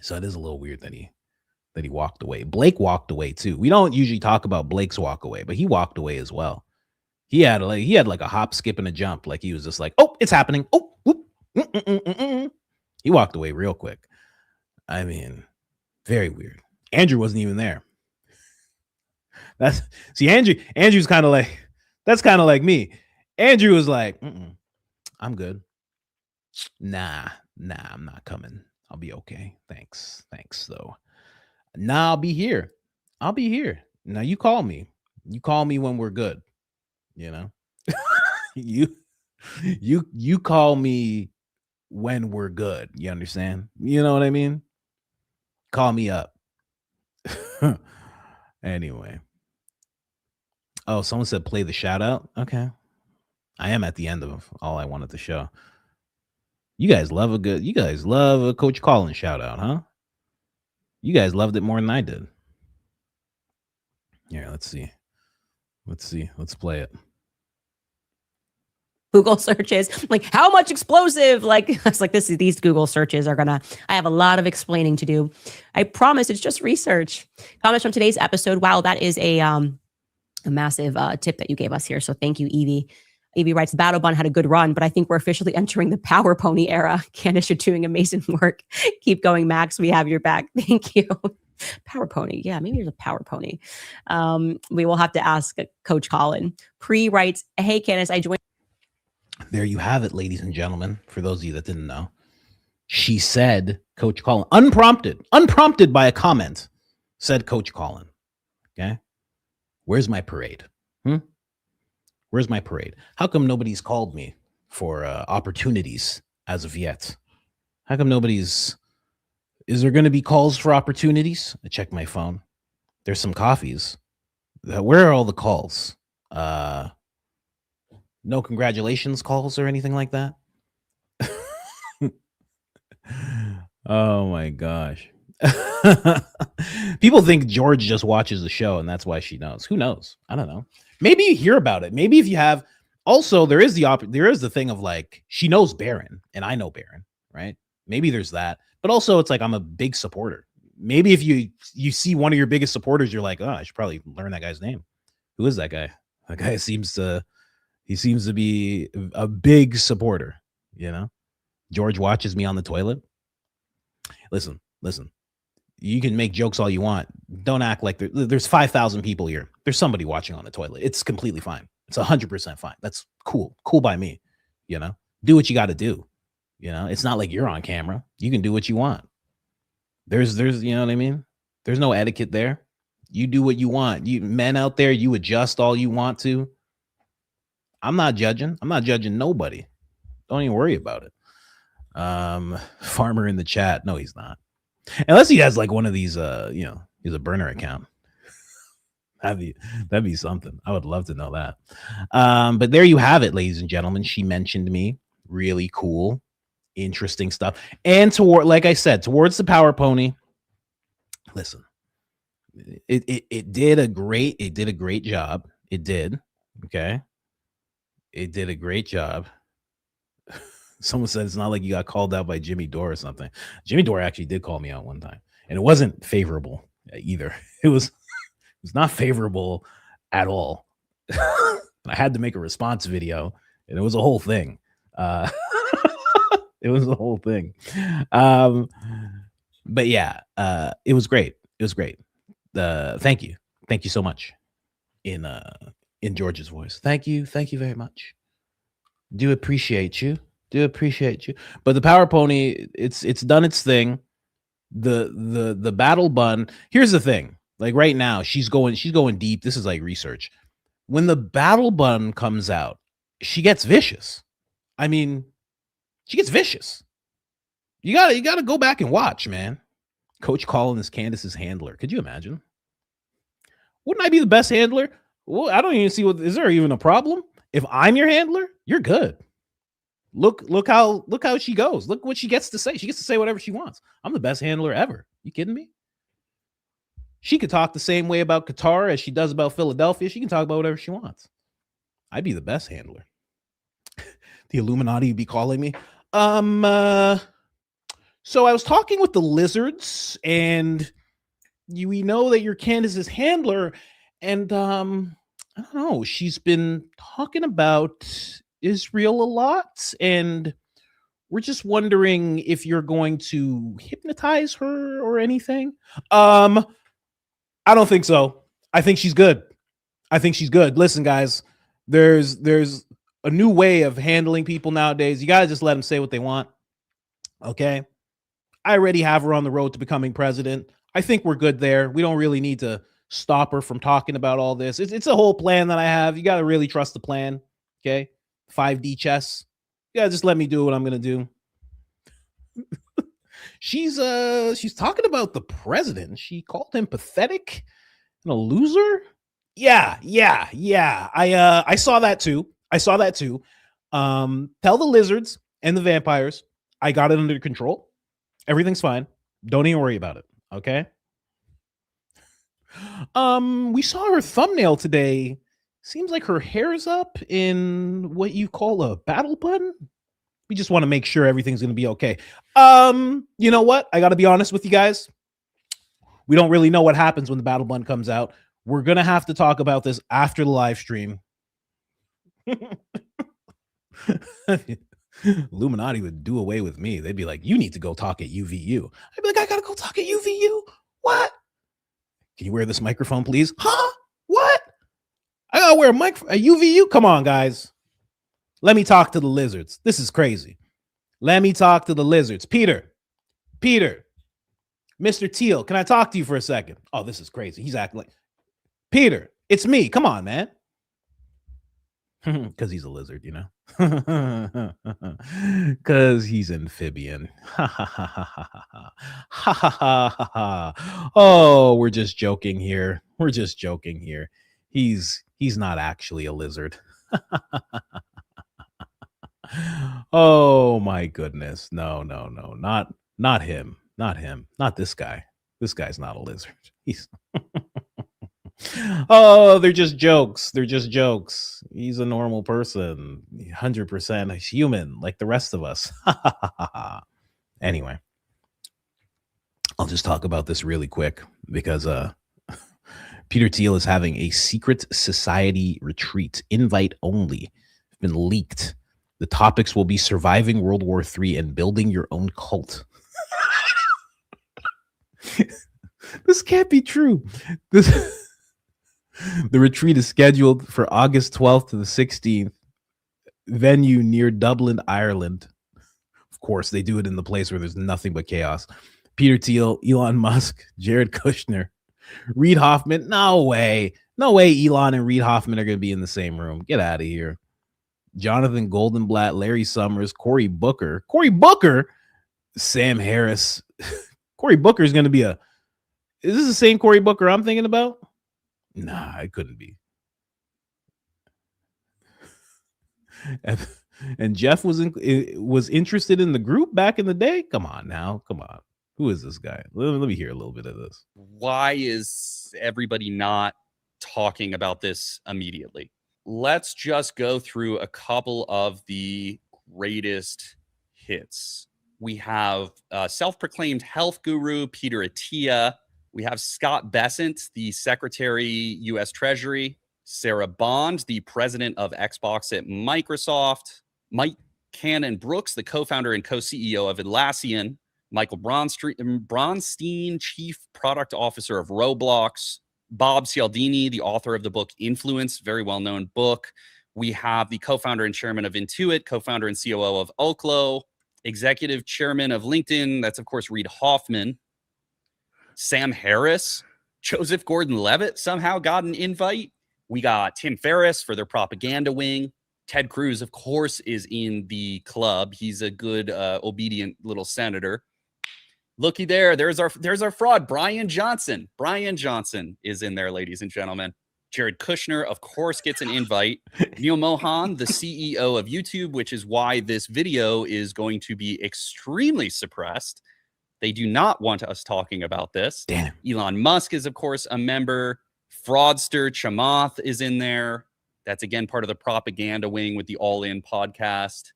So it is a little weird that he walked away. Blake walked away too. We don't usually talk about Blake's walk away, but he walked away as well. He had like a hop, skip, and a jump. Like he was just like, oh, it's happening. Oh, whoop, He walked away real quick. I mean, very weird. Andrew wasn't even there. Andrew's kind of like, that's kind of like me. Andrew was like, I'm good. Nah, I'm not coming. I'll be okay. Thanks though. Nah, I'll be here. Now you call me. You call me when we're good. You call me when we're good. You understand? You know what I mean? Call me up. Anyway. Oh, someone said play the shout out. Okay. I am at the end of all I wanted to show. You guys love a Coach Colin shout out, huh? You guys loved it more than I did. Yeah, let's see. Let's play it. Google searches, like how much explosive, like it's like these Google searches are I have a lot of explaining to do. I promise it's just research. Comments from today's episode. Wow, that is a massive tip that you gave us here. So thank you, Evie. Evie writes, Battle Bun had a good run, but I think we're officially entering the Power Pony era. Candace, you're doing amazing work. Keep going, Max. We have your back. Thank you. Power Pony. Yeah, maybe there's a Power Pony. We will have to ask Coach Colin. Pre writes, hey, Candace, I joined. There you have it, ladies and gentlemen. For those of you that didn't know, she said, Coach Colin, unprompted by a comment, said Coach Colin. Okay. Where's my parade? Where's my parade? How come nobody's called me for opportunities as of yet? How come nobody's Is there going to be calls for opportunities? I check my phone. There's some coffees. Where are all the calls? No congratulations calls or anything like that. Oh my gosh. People think George just watches the show and that's why she knows. Who knows? I don't know. Maybe you hear about it. Maybe if you have. Also, there is the thing of like she knows Barron and I know Barron, right? Maybe there's that. But also it's like I'm a big supporter. Maybe if you see one of your biggest supporters, you're like, oh, I should probably learn that guy's name. Who is that guy? That guy seems to be a big supporter, you know? George watches me on the toilet. Listen. You can make jokes all you want. Don't act like there's 5,000 people here. There's somebody watching on the toilet. It's completely fine. It's 100% fine. That's cool. Cool by me. You know, do what you got to do. You know, it's not like you're on camera. You can do what you want. There's, you know what I mean? There's no etiquette there. You do what you want. You men out there, you adjust all you want to. I'm not judging. I'm not judging nobody. Don't even worry about it. Farmer in the chat. No, he's not. Unless he has like one of these, he's a burner account. That'd be something. I would love to know that. But there you have it, ladies and gentlemen. She mentioned me. Really cool, interesting stuff. And like I said, towards the power pony. Listen, it did a great job. It did. Okay. It did a great job. Someone said it's not like you got called out by Jimmy Dore or something. Jimmy Dore actually did call me out one time, and it wasn't favorable either. It was not favorable at all. I had to make a response video, and it was a whole thing. It was a whole thing. But yeah, it was great. It was great. Thank you so much. In George's voice, thank you very much. Do appreciate you. But the power pony, it's done its thing. The battle bun. Here's the thing. Like right now, she's going deep. This is like research. When the battle bun comes out, she gets vicious. I mean, she gets vicious. You gotta go back and watch, man. Coach Colin is Candace's handler. Could you imagine? Wouldn't I be the best handler? Well, I don't even see is there even a problem? If I'm your handler, you're good. Look how she goes. Look what she gets to say. She gets to say whatever she wants. I'm the best handler ever. You kidding me? She could talk the same way about Qatar as she does about Philadelphia. She can talk about whatever she wants. I'd be the best handler. The Illuminati would be calling me. So I was talking with the lizards, and we know that you're Candace's handler, and I don't know. She's been talking about Israel a lot, and we're just wondering if you're going to hypnotize her or anything. I don't think so. I think she's good. Listen, guys, there's a new way of handling people nowadays. You gotta just let them say what they want. Okay. I already have her on the road to becoming president. I think we're good there. We don't really need to stop her from talking about all this. It's a whole plan that I have. You gotta really trust the plan. Okay. 5D chess. Yeah, just let me do what I'm gonna do. She's talking about the president. She called him pathetic and a loser. Yeah. I saw that too. Tell the lizards and the vampires I got it under control. Everything's fine. Don't even worry about it. Okay. We saw her thumbnail today. Seems like her hair's up in what you call a battle bun. We just want to make sure everything's going to be okay. You know what? I got to be honest with you guys. We don't really know what happens when the battle bun comes out. We're going to have to talk about this after the live stream. Illuminati would do away with me. They'd be like, you need to go talk at UVU. I'd be like, I got to go talk at UVU. What? Can you wear this microphone, please? Huh? What? I gotta wear a UVU. Come on, guys. Let me talk to the lizards. This is crazy. Let me talk to the lizards. Peter, Mr. Thiel, can I talk to you for a second? Oh, this is crazy. He's acting like Peter. It's me. Come on, man. Because he's a lizard, you know? Because he's amphibian. Oh, we're just joking here. We're just joking here. He's not actually a lizard. Oh my goodness. No, not him. Not him. Not this guy. This guy's not a lizard. He's oh, they're just jokes. They're just jokes. He's a normal person. 100% human like the rest of us. Anyway, I'll just talk about this really quick because Peter Thiel is having a secret society retreat, invite only. It's been leaked. The topics will be surviving World War III and building your own cult. This can't be true. The retreat is scheduled for August 12th to the 16th. Venue near Dublin, Ireland. Of course, they do it in the place where there's nothing but chaos. Peter Thiel, Elon Musk, Jared Kushner, Reid Hoffman. No way. No way Elon and Reid Hoffman are going to be in the same room. Get out of here. Jonathan Goldenblatt, Larry Summers, Cory Booker. Cory Booker? Sam Harris. Cory Booker is going to be is this the same Cory Booker I'm thinking about? Nah, it couldn't be. And Jeff was interested in the group back in the day. Come on now. Come on. Who is this guy? Let me hear a little bit of this. Why is everybody not talking about this immediately? Let's just go through a couple of the greatest hits. We have self-proclaimed health guru Peter Attia. We have Scott Bessent, the Secretary, U.S. Treasury. Sarah Bond, the president of Xbox at Microsoft. Mike Cannon-Brookes, the co-founder and co-CEO of Atlassian. Michael Bronstein, chief product officer of Roblox. Bob Cialdini, the author of the book Influence, very well-known book. We have the co-founder and chairman of Intuit, co-founder and COO of Oklo, executive chairman of LinkedIn. That's, of course, Reid Hoffman. Sam Harris, Joseph Gordon-Levitt somehow got an invite. We got Tim Ferriss for their propaganda wing. Ted Cruz, of course, is in the club. He's a good, obedient little senator. Looky there. There's our fraud, Brian Johnson. Brian Johnson is in there, ladies and gentlemen. Jared Kushner, of course, gets an invite. Neil Mohan, the CEO of YouTube, which is why this video is going to be extremely suppressed. They do not want us talking about this. Damn. Elon Musk is, of course, a member. Fraudster Chamath is in there. That's, again, part of the propaganda wing with the All In podcast.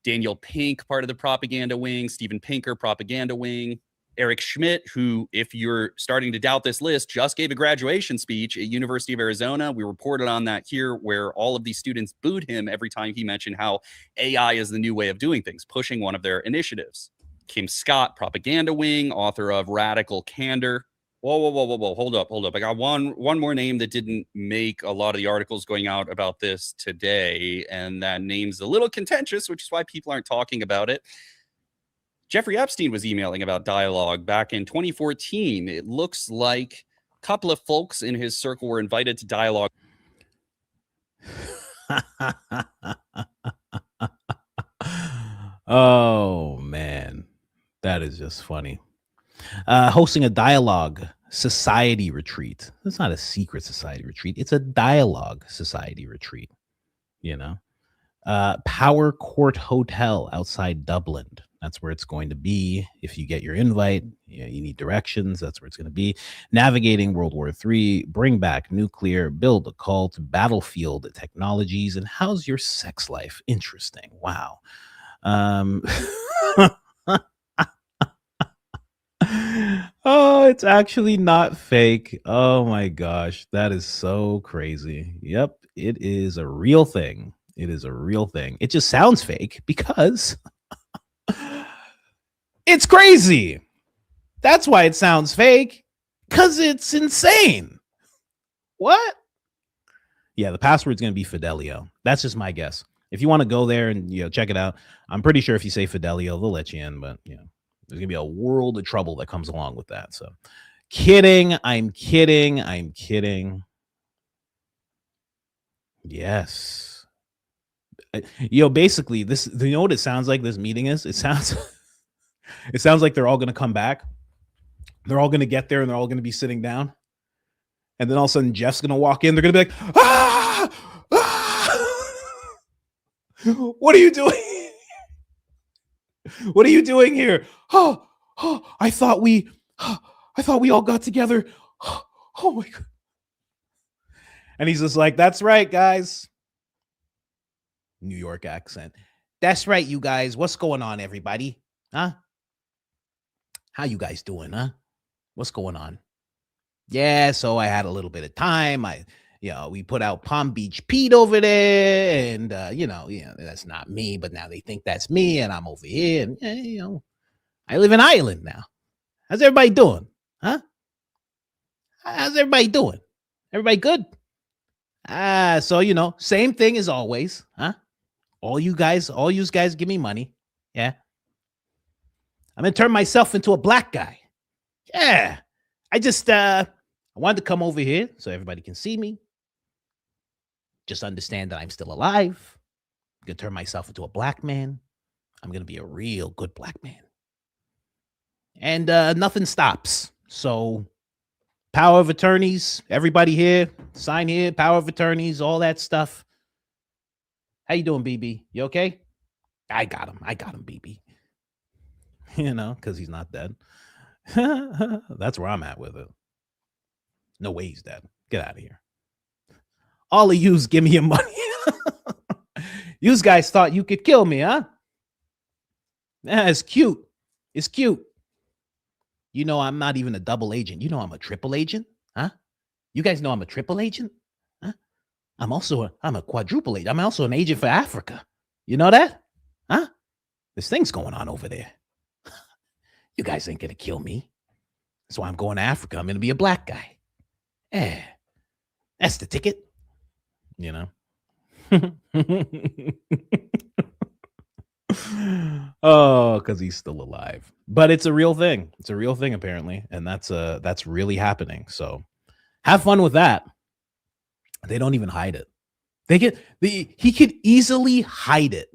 Daniel Pink, part of the propaganda wing. Steven Pinker, propaganda wing. Eric Schmidt, who, if you're starting to doubt this list, just gave a graduation speech at University of Arizona. We reported on that here, where all of these students booed him every time he mentioned how AI is the new way of doing things, pushing one of their initiatives. Kim Scott, propaganda wing, author of Radical Candor. Whoa. Hold up. I got one more name that didn't make a lot of the articles going out about this today, and that name's a little contentious, which is why people aren't talking about it. Jeffrey Epstein was emailing about dialogue back in 2014. It looks like a couple of folks in his circle were invited to dialogue. Oh, man. That is just funny. Hosting a dialogue society retreat. It's not a secret society retreat. It's a dialogue society retreat. You know, Power Court Hotel outside Dublin. That's where it's going to be. If you get your invite, you need directions. That's where it's going to be. Navigating World War III, bring back nuclear, build a cult, battlefield technologies, and how's your sex life? Interesting. Wow. Oh, it's actually not fake. Oh my gosh, that is so crazy. Yep, it is a real thing. It is a real thing. It just sounds fake because it's crazy. That's why it sounds fake, because it's insane. What? Yeah, the password's going to be Fidelio. That's just my guess. If you want to go there and check it out, I'm pretty sure if you say Fidelio, they'll let you in, but there's gonna be a world of trouble that comes along with that. So kidding. I'm kidding. Yes. Yo, basically, this, you know what it sounds like this meeting is? It sounds like they're all going to come back. They're all going to get there and they're all going to be sitting down. And then all of a sudden, Jeff's going to walk in. They're going to be like, ah! What are you doing? What are you doing here? Oh, I thought we all got together. Oh my God. And he's just like, that's right, guys. New York accent. That's right, you guys. What's going on, everybody? Huh? How you guys doing, huh? What's going on? Yeah, so I had a little bit of time. We put out Palm Beach Pete over there, and that's not me, but now they think that's me, and I'm over here, and I live in Ireland now. How's everybody doing? Huh? How's everybody doing? Everybody good? So same thing as always, huh? All you guys give me money. Yeah. I'm gonna turn myself into a black guy. Yeah. I just I wanted to come over here so everybody can see me. Just understand that I'm still alive. I'm gonna turn myself into a black man. I'm gonna be a real good black man. And nothing stops. So power of attorneys, everybody here, sign here, power of attorneys, all that stuff. How you doing, BB? You okay? I got him, BB. Because he's not dead. That's where I'm at with it. No way he's dead. Get out of here. All of yous give me your money. Yous guys thought you could kill me, huh? Yeah, it's cute. It's cute. I'm not even a double agent. I'm a triple agent, huh? You guys know I'm a triple agent, huh? I'm a quadruple agent. I'm also an agent for Africa. You know that, huh? There's things going on over there. You guys ain't gonna kill me. That's why I'm going to Africa. I'm gonna be a black guy. Yeah, that's the ticket. Oh, because he's still alive. But it's a real thing. It's a real thing, apparently. And that's really happening. So have fun with that. They don't even hide it. He could easily hide it.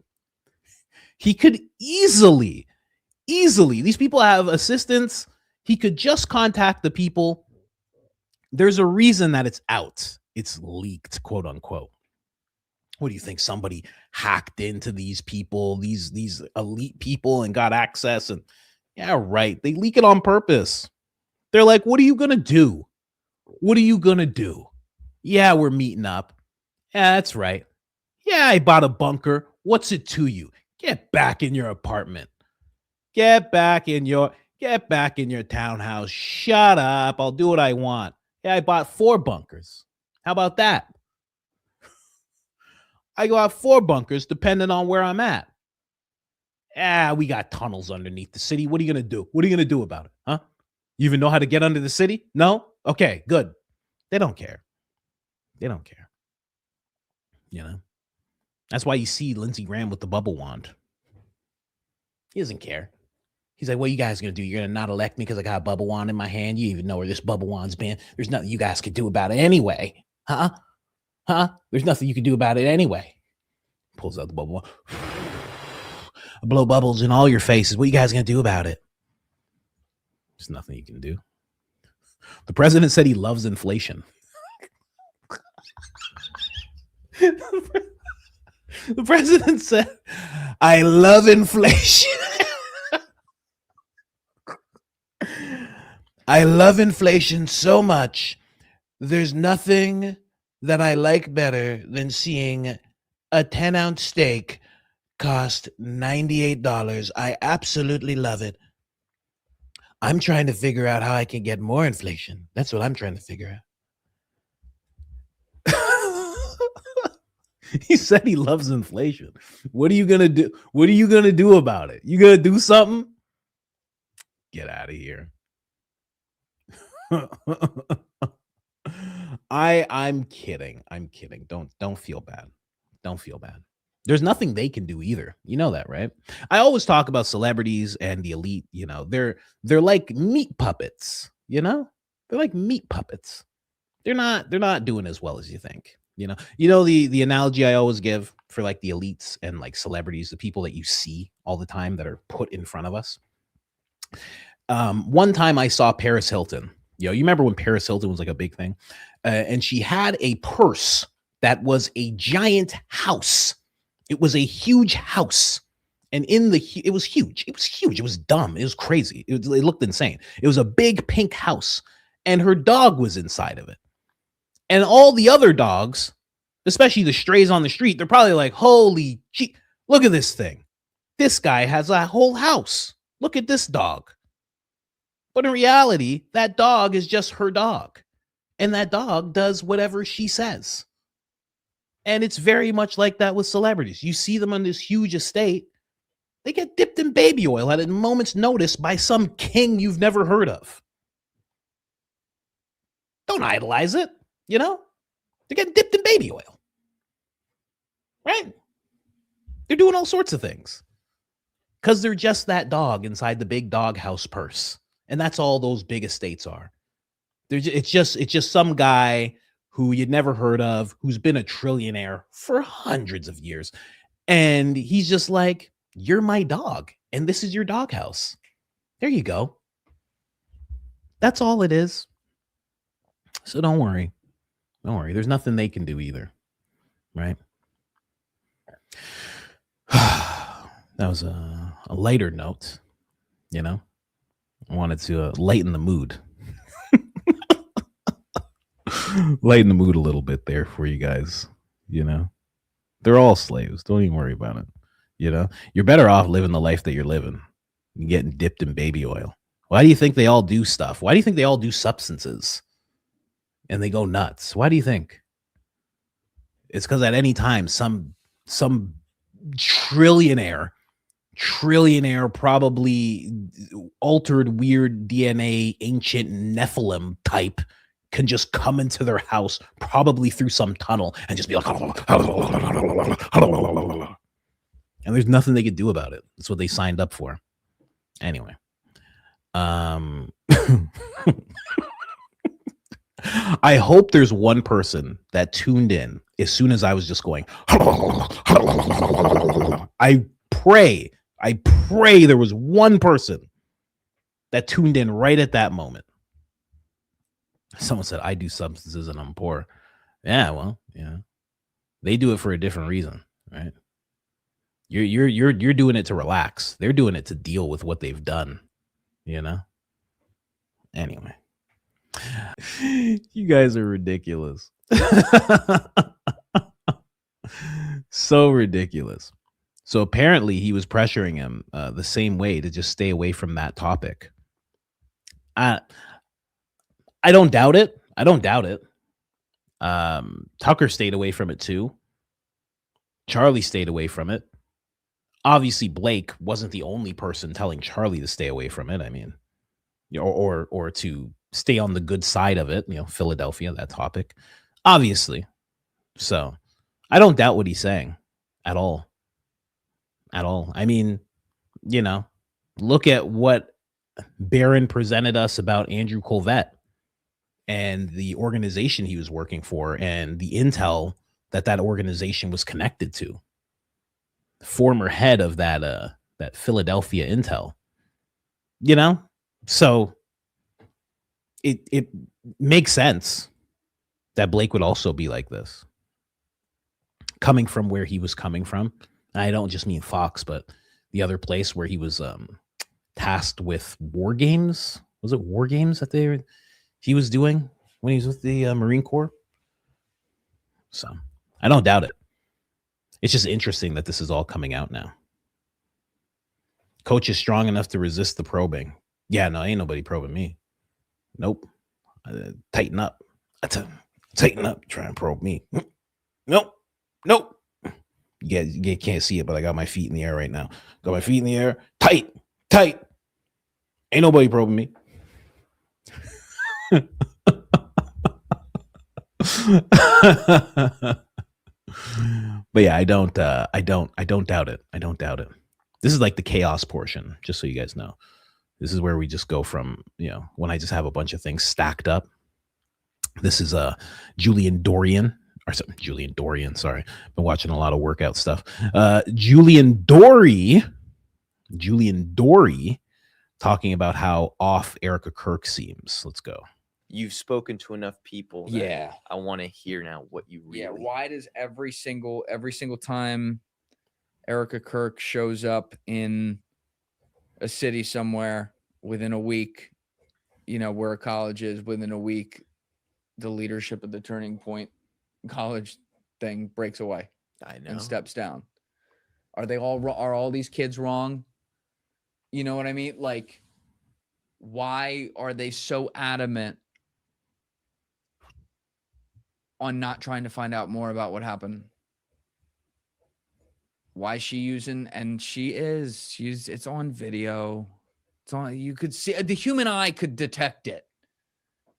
He could easily. These people have assistants. He could just contact the people. There's a reason that it's out. It's leaked, quote unquote. What do you think? Somebody hacked into these people, these elite people, and got access? And yeah, right. They leak it on purpose. They're like, what are you going to do? What are you going to do? Yeah, we're meeting up. Yeah, that's right. Yeah, I bought a bunker. What's it to you? Get back in your apartment. Get back in your townhouse. Shut up. I'll do what I want. Yeah, I bought 4 bunkers. How about that? I go out 4 bunkers depending on where I'm at. We got tunnels underneath the city. What are you going to do? What are you going to do about it? Huh? You even know how to get under the city? No? Okay, good. They don't care. They don't care. That's why you see Lindsey Graham with the bubble wand. He doesn't care. He's like, what are you guys going to do? You're going to not elect me because I got a bubble wand in my hand? You even know where this bubble wand's been. There's nothing you guys could do about it anyway. Huh? There's nothing you can do about it anyway. Pulls out the bubble wand. Blow bubbles in all your faces. What are you guys going to do about it? There's nothing you can do. The president said he loves inflation. The president said, I love inflation. I love inflation so much. There's nothing that I like better than seeing a 10-ounce steak cost $98. I absolutely love it. I'm trying to figure out how I can get more inflation. That's what I'm trying to figure out. He said he loves inflation. What are you going to do? What are you going to do about it? You going to do something? Get out of here. I'm kidding. I'm kidding. Don't feel bad. Don't feel bad. There's nothing they can do either. You know that, right? I always talk about celebrities and the elite, they're like meat puppets, They're like meat puppets. They're not doing as well as you think. The analogy I always give for like the elites and like celebrities, the people that you see all the time that are put in front of us. One time I saw Paris Hilton. You remember when Paris Hilton was like a big thing, and she had a purse that was a giant house. It was a huge house, and it was huge. It was huge. It was dumb. It was crazy. It looked insane. It was a big pink house, and her dog was inside of it. And all the other dogs, especially the strays on the street, they're probably like, holy gee, look at this thing. This guy has a whole house. Look at this dog. But in reality, that dog is just her dog. And that dog does whatever she says. And it's very much like that with celebrities. You see them on this huge estate. They get dipped in baby oil at a moment's notice by some king you've never heard of. Don't idolize it. They're getting dipped in baby oil, right? They're doing all sorts of things because they're just that dog inside the big doghouse purse. And that's all those big estates are. It's just some guy who you'd never heard of, who's been a trillionaire for hundreds of years. And he's just like, you're my dog. And this is your doghouse. There you go. That's all it is. So don't worry. Don't worry. There's nothing they can do either. Right? That was a lighter note. I wanted to lighten the mood. Lighten the mood a little bit there for you guys. They're all slaves. Don't even worry about it. You're better off living the life that you're living and getting dipped in baby oil. Why do you think they all do stuff? Why do you think they all do substances? And they go nuts. Why do you think? It's because at any time, some trillionaire, probably altered weird DNA, ancient Nephilim type can just come into their house, probably through some tunnel, and just be like, and there's nothing they could do about it. That's what they signed up for. Anyway. I hope there's one person that tuned in as soon as I was just going. I pray there was one person that tuned in right at that moment. Someone said, I do substances and I'm poor. Yeah, well, they do it for a different reason, right? You're doing it to relax. They're doing it to deal with what they've done, Anyway. You guys are ridiculous. So ridiculous. So apparently he was pressuring him the same way to just stay away from that topic. I don't doubt it. Tucker stayed away from it too. Charlie stayed away from it. Obviously, Blake wasn't the only person telling Charlie to stay away from it. I mean, or to stay on the good side of it, Philadelphia, that topic, obviously. So I don't doubt what he's saying at all. I mean, look at what Barron presented us about Andrew Colvett and the organization he was working for and the intel that organization was connected to. Former head of that Philadelphia intel, so it makes sense that Blake would also be like this, coming from where he was coming from. I don't just mean Fox, but the other place where he was tasked with war games. Was it war games that he was doing when he was with the Marine Corps? So I don't doubt it. It's just interesting that this is all coming out now. Coach is strong enough to resist the probing. Yeah, no, ain't nobody probing me. Nope. Tighten up. Tighten up. Try and probe me. Nope. You can't see it, but I got my feet in the air right now. Got my feet in the air. Tight. Ain't nobody probing me. But yeah, I don't doubt it. I don't doubt it. This is like the chaos portion, just so you guys know. This is where we just go from, when I just have a bunch of things stacked up. This is Julian Dorian or something. Julian Dorian. Sorry, been watching a lot of workout stuff. Julian Dory talking about how off Erica Kirk seems. Let's go. You've spoken to enough people. Yeah. I want to hear now what you really. Yeah. Why does every single time Erica Kirk shows up in a city somewhere within a week, where a college is, within a week, the leadership of the Turning Point college thing breaks away? I know. And steps down. Are all these kids wrong? You know what I mean? Like, why are they so adamant on not trying to find out more about what happened? Why is she using, and she's it's on video. It's on, you could see, the human eye could detect it,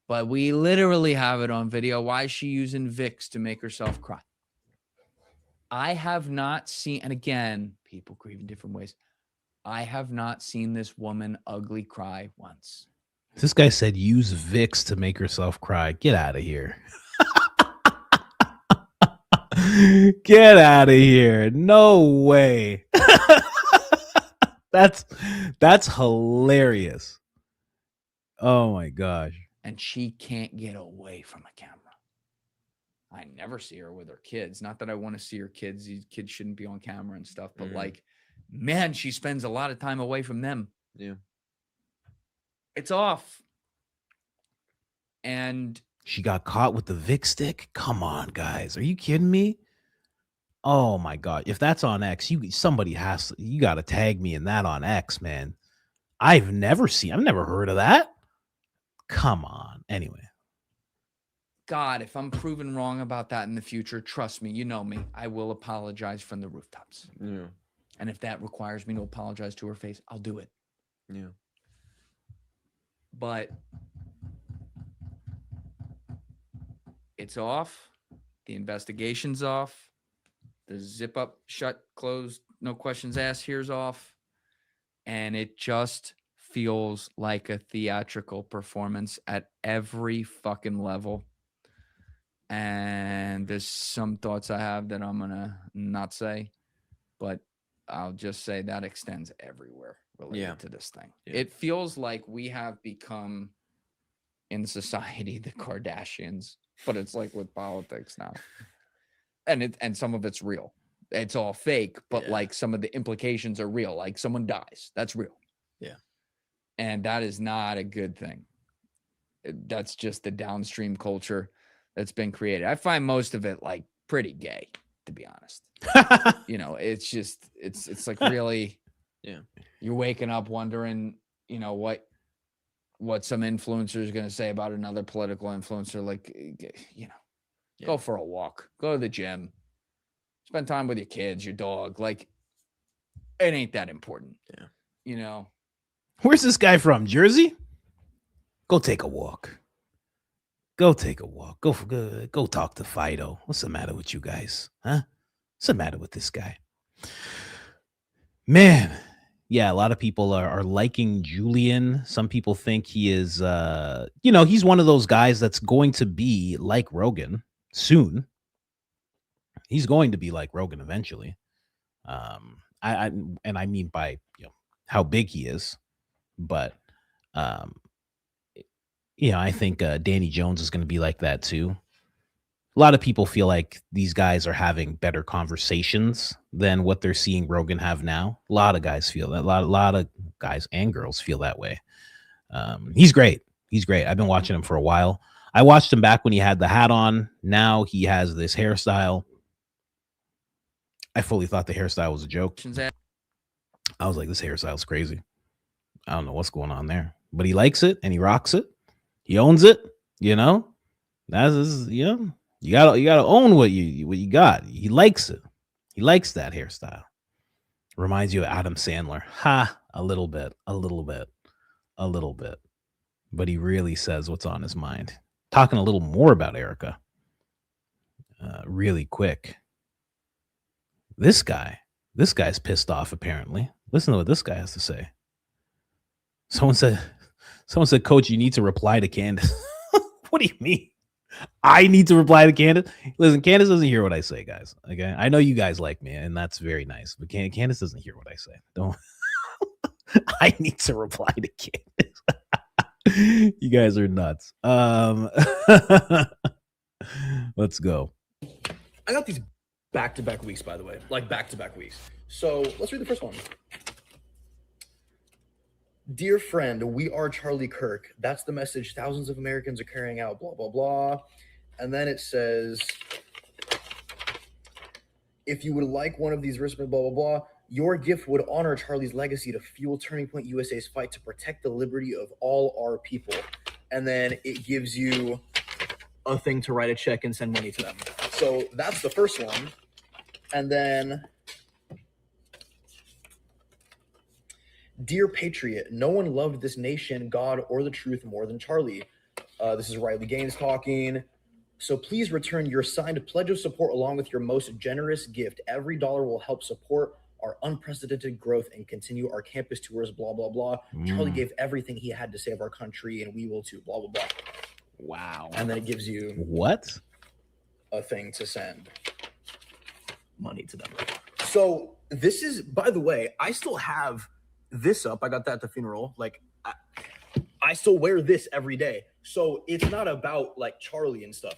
but we literally have it on video. Why is she using Vicks to make herself cry? I have not seen, and again, people grieve in different ways. I have not seen this woman ugly cry once. This guy said use Vicks to make herself cry. Get out of here. Get out of here. No way. That's hilarious. Oh my gosh. And she can't get away from a camera. I never see her with her kids. Not that I want to see her kids. These kids shouldn't be on camera and stuff, but like, man, she spends a lot of time away from them. Yeah. It's off. And she got caught with the Vic stick. Come on, guys. Are you kidding me? Oh my God. If that's on X, you got to tag me in that on X, man. I've never heard of that. Come on. Anyway. God, if I'm proven wrong about that in the future, trust me, you know me, I will apologize from the rooftops. Yeah. And if that requires me to apologize to her face, I'll do it. Yeah. But it's off. The investigation's off. The zip up, shut, closed, no questions asked here's off. And it just feels like a theatrical performance at every fucking level. And there's some thoughts I have that I'm going to not say, but I'll just say that extends everywhere related to this thing. Yeah. It feels like we have become in society the Kardashians, but it's like with politics now. And some of it's real. It's all fake, but like some of the implications are real. Like someone dies. That's real. Yeah. And that is not a good thing. That's just the downstream culture that's been created. I find most of it like pretty gay, to be honest. It's just, it's like really, you're waking up wondering, what some influencer is going to say about another political influencer. Like, go for a walk, go to the gym, spend time with your kids, your dog. Like, it ain't that important. Yeah. Where's this guy from? Jersey? Go take a walk. Go take a walk. Go talk to Fido. What's the matter with you guys? Huh? What's the matter with this guy? Man, yeah, a lot of people are liking Julian. Some people think he is, he's one of those guys that's going to be like Rogan soon. He's going to be like Rogan eventually. I mean by how big he is, but I think Danny Jones is going to be like that too. A lot of people feel like these guys are having better conversations than what they're seeing Rogan have now. A lot of guys feel that. A lot of guys and girls feel that way. He's great. He's great. I've been watching him for a while. I watched him back when he had the hat on. Now he has this hairstyle. I fully thought the hairstyle was a joke. I was like, this hairstyle is crazy. I don't know what's going on there, but he likes it and he rocks it. He owns it. That's you gotta own what you got. He likes it. He likes that hairstyle. Reminds you of Adam Sandler. A little bit. But he really says what's on his mind. Talking a little more about Erica. Really quick. This guy's pissed off, apparently. Listen to what this guy has to say. Someone said, Coach, you need to reply to Candace. What do you mean? I need to reply to Candace. Listen, Candace doesn't hear what I say, guys. Okay, I know you guys like me, and that's very nice. But Candace doesn't hear what I say. Don't. I need to reply to Candace. You guys are nuts. Let's go. I got these back-to-back weeks, by the way, like back-to-back weeks. So let's read the first one. Dear friend, we are Charlie Kirk. That's the message thousands of Americans are carrying out, blah, blah, blah. And then it says, if you would like one of these wristbands, blah, blah, blah, your gift would honor Charlie's legacy to fuel Turning Point USA's fight to protect the liberty of all our people. And then it gives you a thing to write a check and send money to them. So that's the first one. And then, dear Patriot, no one loved this nation, God, or the truth more than Charlie. This is Riley Gaines talking. So please return your signed pledge of support along with your most generous gift. Every dollar will help support our unprecedented growth and continue our campus tours, blah, blah, blah. Charlie gave everything he had to save our country, and we will too, blah, blah, blah. Wow. And then it gives you what? A thing to send money to them. So this is, by the way, I still have this up. I got that at the funeral. Like, I still wear this every day. So it's not about like Charlie and stuff.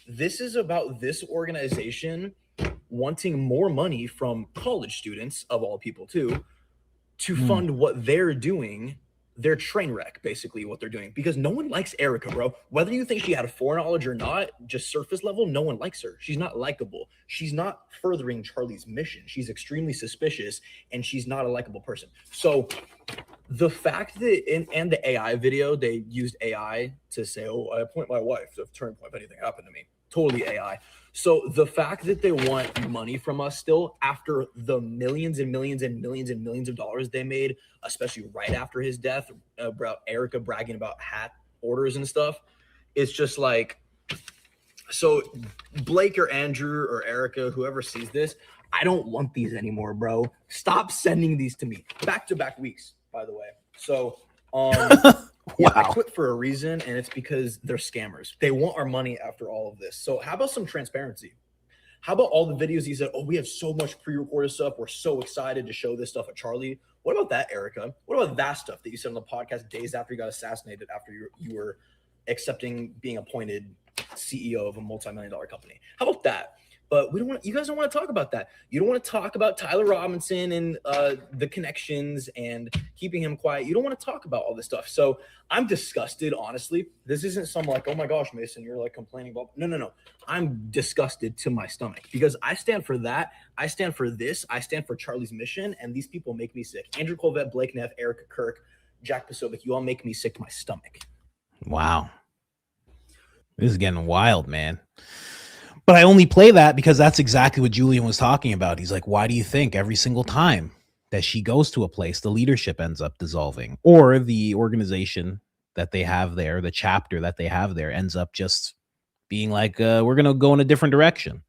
This is about this organization wanting more money from college students, of all people too, to fund what they're doing, their train wreck, basically what they're doing. Because no one likes Erica, bro. Whether you think she had a foreknowledge or not, just surface level, no one likes her. She's not likable. She's not furthering Charlie's mission. She's extremely suspicious, and she's not a likable person. So the fact that in the AI video, they used AI to say, oh, I appoint my wife to Turning Point if anything happened to me. Totally AI. So the fact that they want money from us still after the millions and millions and millions and millions of dollars they made, especially right after his death, about Erica bragging about hat orders and stuff, it's just like, so Blake or Andrew or Erica, whoever sees this, I don't want these anymore, bro. Stop sending these to me. Back-to-back weeks, by the way. So, yeah, I quit for a reason, and it's because they're scammers. They want our money after all of this. So how about some transparency? How about all the videos he said, oh, we have so much pre-recorded stuff. We're so excited to show this stuff at Charlie. What about that, Erica? What about that stuff that you said on the podcast days after you got assassinated, after you were accepting being appointed CEO of a multi-million-dollar company? How about that? But we don't want. You guys don't want to talk about that. You don't want to talk about Tyler Robinson and the connections and keeping him quiet. You don't want to talk about all this stuff. So I'm disgusted, honestly. This isn't some like, oh my gosh, Mason, you're like complaining about. No. I'm disgusted to my stomach because I stand for that. I stand for this. I stand for Charlie's mission, and these people make me sick. Andrew Colvette, Blake Neff, Erica Kirk, Jack Posobiec, you all make me sick to my stomach. Wow. This is getting wild, man. But I only play that because that's exactly what Julian was talking about. He's like, why do you think every single time that she goes to a place, the leadership ends up dissolving, or the organization that they have there, the chapter that they have there ends up just being like, we're going to go in a different direction.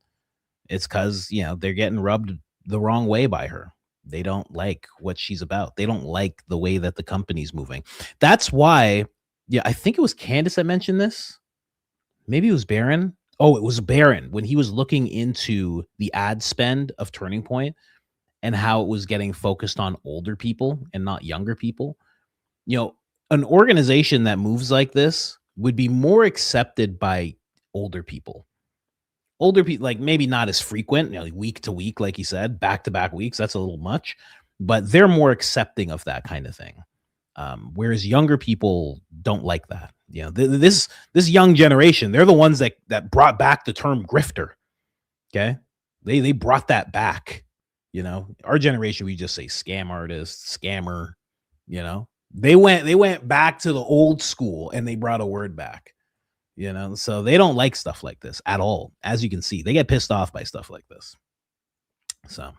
It's because, they're getting rubbed the wrong way by her. They don't like what she's about. They don't like the way that the company's moving. That's why, I think it was Candace that mentioned this. Maybe it was Barron. Oh, it was Barron when he was looking into the ad spend of Turning Point and how it was getting focused on older people and not younger people. An organization that moves like this would be more accepted by older people. Older people, like maybe not as frequent, week to week, like you said, back-to-back weeks. That's a little much, but they're more accepting of that kind of thing. Whereas younger people don't like that. This young generation, they're the ones that brought back the term grifter. Okay. They brought that back. Our generation, we just say scam artist, scammer, they went back to the old school and they brought a word back, so they don't like stuff like this at all. As you can see, they get pissed off by stuff like this. So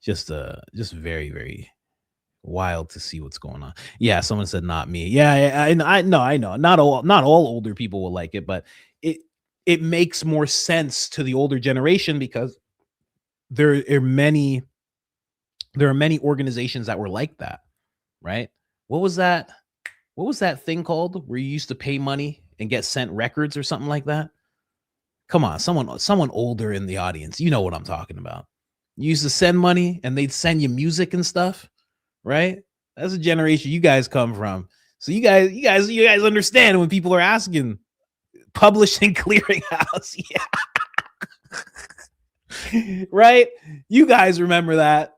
just very, very wild to see what's going on. Yeah, someone said not me. Yeah, I know. Not all older people will like it, but it makes more sense to the older generation because there are many organizations that were like that, right? What was that thing called where you used to pay money and get sent records or something like that? Come on, someone older in the audience. You know what I'm talking about. You used to send money and they'd send you music and stuff, right? That's a generation you guys come from. So you guys understand when people are asking publishing clearinghouse. Yeah. Right? You guys remember that.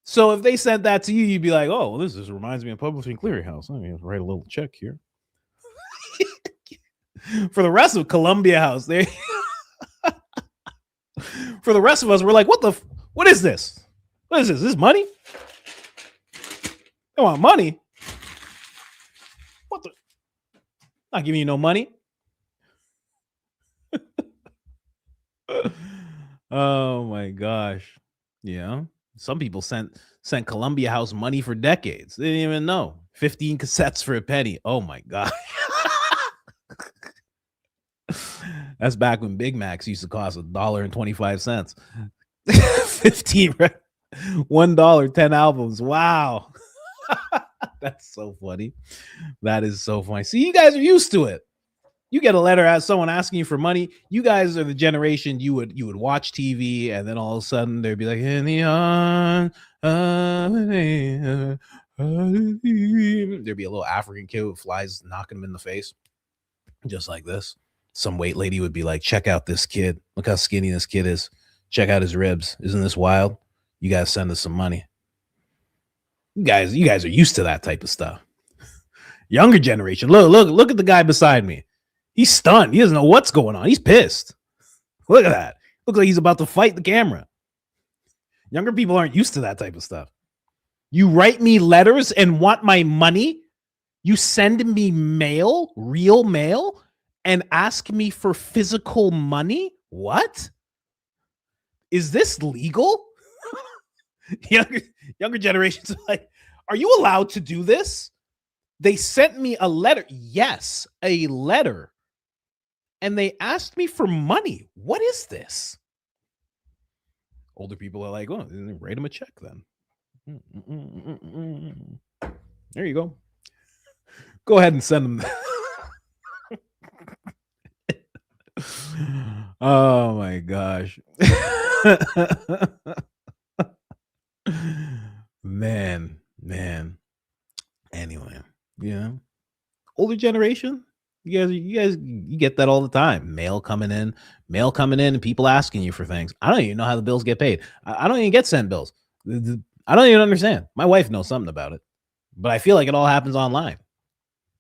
So if they sent that to you, you'd be like, oh, well, this just reminds me of publishing clearinghouse. Let me write a little check here. For the rest of Columbia House, there. For the rest of us, we're like, what is this? What is this? Is this money? I want money. What the? Not giving you no money. Oh my gosh. Yeah. Some people sent Columbia House money for decades. They didn't even know. 15 cassettes for a penny. Oh my God. That's back when Big Macs used to cost $1.25. 15, right? $1, 10 albums. Wow. That's so funny. That is so funny. See, you guys are used to it. You get a letter as someone asking you for money. You guys are the generation you would watch TV, and then all of a sudden there'd be like, in the there'd be a little African kid with flies knocking him in the face, just like this. Some white lady would be like, check out this kid. Look how skinny this kid is. Check out his ribs. Isn't this wild? You guys send us some money. You guys are used to that type of stuff. Younger generation. Look at the guy beside me. He's stunned. He doesn't know what's going on. He's pissed. Look at that. Looks like he's about to fight the camera. Younger people aren't used to that type of stuff. You write me letters and want my money? You send me mail, real mail, and ask me for physical money? What? Is this legal? Younger generations are like, are you allowed to do this? They sent me a letter. Yes, a letter. And they asked me for money. What is this? Older people are like, well, write them a check then. There you go. Go ahead and send them. Oh my gosh. Man. Anyway, yeah. Older generation, you guys get that all the time. Mail coming in, and people asking you for things. I don't even know how the bills get paid. I don't even get sent bills. I don't even understand. My wife knows something about it, but I feel like it all happens online.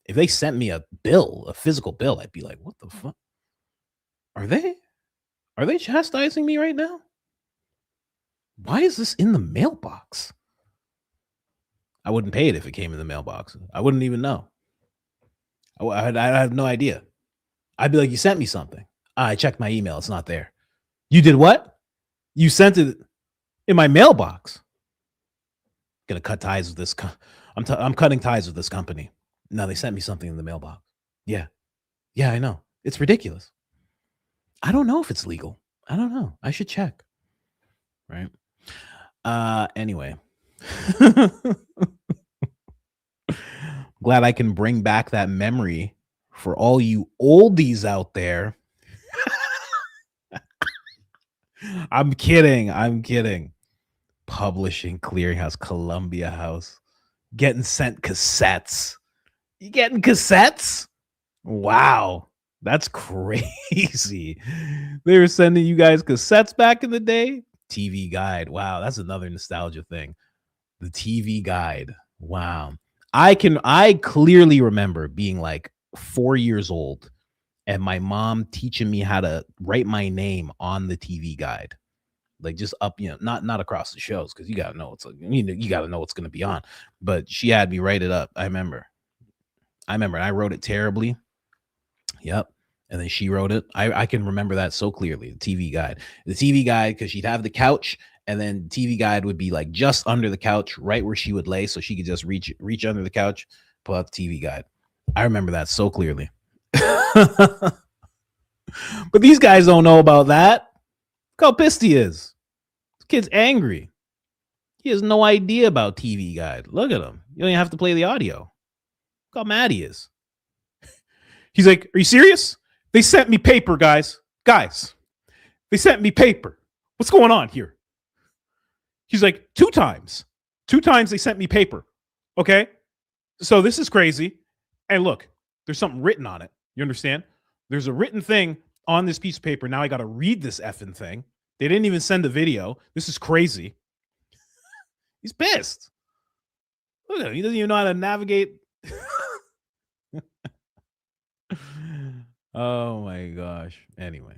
If they sent me a bill, a physical bill, I'd be like, what the fuck? Are they chastising me right now? Why is this in the mailbox? I wouldn't pay it if it came in the mailbox. I wouldn't even know. I have no idea. I'd be like, you sent me something. I checked my email. It's not there. You did what? You sent it in my mailbox. Gonna cut ties with this. I'm cutting ties with this company. No, they sent me something in the mailbox. Yeah, I know. It's ridiculous. I don't know if it's legal. I don't know. I should check. Right. Anyway. Glad I can bring back that memory for all you oldies out there. I'm kidding. Publishing clearinghouse, Columbia House, getting sent cassettes. You getting cassettes? Wow, that's crazy. They were sending you guys cassettes back in the day. TV Guide. Wow, that's another nostalgia thing. The TV Guide. Wow. I clearly remember being like 4 years old and my mom teaching me how to write my name on the TV Guide. Like just up, not across the shows, because you gotta know you gotta know what's gonna be on. But she had me write it up. I remember, and I wrote it terribly. Yep. And then she wrote it. I can remember that so clearly. The TV Guide, because she'd have the couch, and then TV Guide would be like just under the couch, right where she would lay, so she could just reach under the couch, pull out the TV Guide. I remember that so clearly. But these guys don't know about that. Look how pissed he is. This kid's angry. He has no idea about TV Guide. Look at him. You don't even have to play the audio. Look how mad he is. He's like, are you serious? They sent me paper, guys. guys, they sent me paper. What's going on here? He's like, 2 times. 2 times they sent me paper. Okay. So this is crazy. And look, there's something written on it. You understand? There's a written thing on this piece of paper. Now I got to read this effing thing. They didn't even send a video. This is crazy. He's pissed. Look at him. He doesn't even know how to navigate. Oh my gosh. Anyway,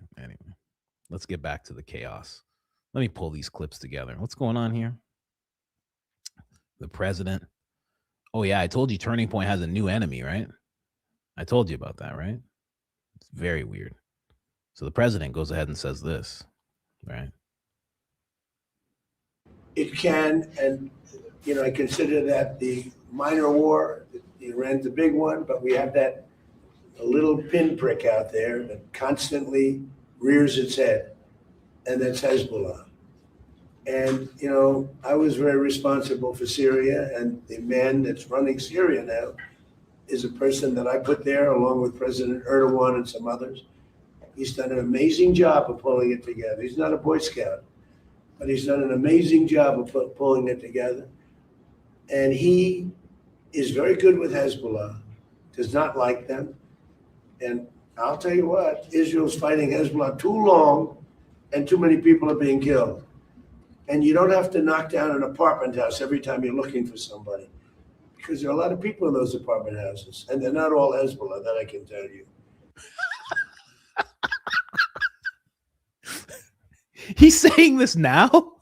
let's get back to the chaos. Let me pull these clips together. What's going on here? The president. Oh yeah, I told you Turning Point has a new enemy, right? I told you about that, right? It's very weird. So the president goes ahead and says this, right? It can, and I consider that the minor war. Iran's the big one, but we have that a little pinprick out there that constantly rears its head, and that's Hezbollah. And, I was very responsible for Syria, and the man that's running Syria now is a person that I put there along with President Erdogan and some others. He's done an amazing job of pulling it together. He's not a Boy Scout, but he's done an amazing job of pulling it together. And he is very good with Hezbollah, does not like them. And I'll tell you what, Israel's fighting Hezbollah too long, and too many people are being killed. And you don't have to knock down an apartment house every time you're looking for somebody, because there are a lot of people in those apartment houses, and they're not all Hezbollah, that I can tell you. He's saying this now?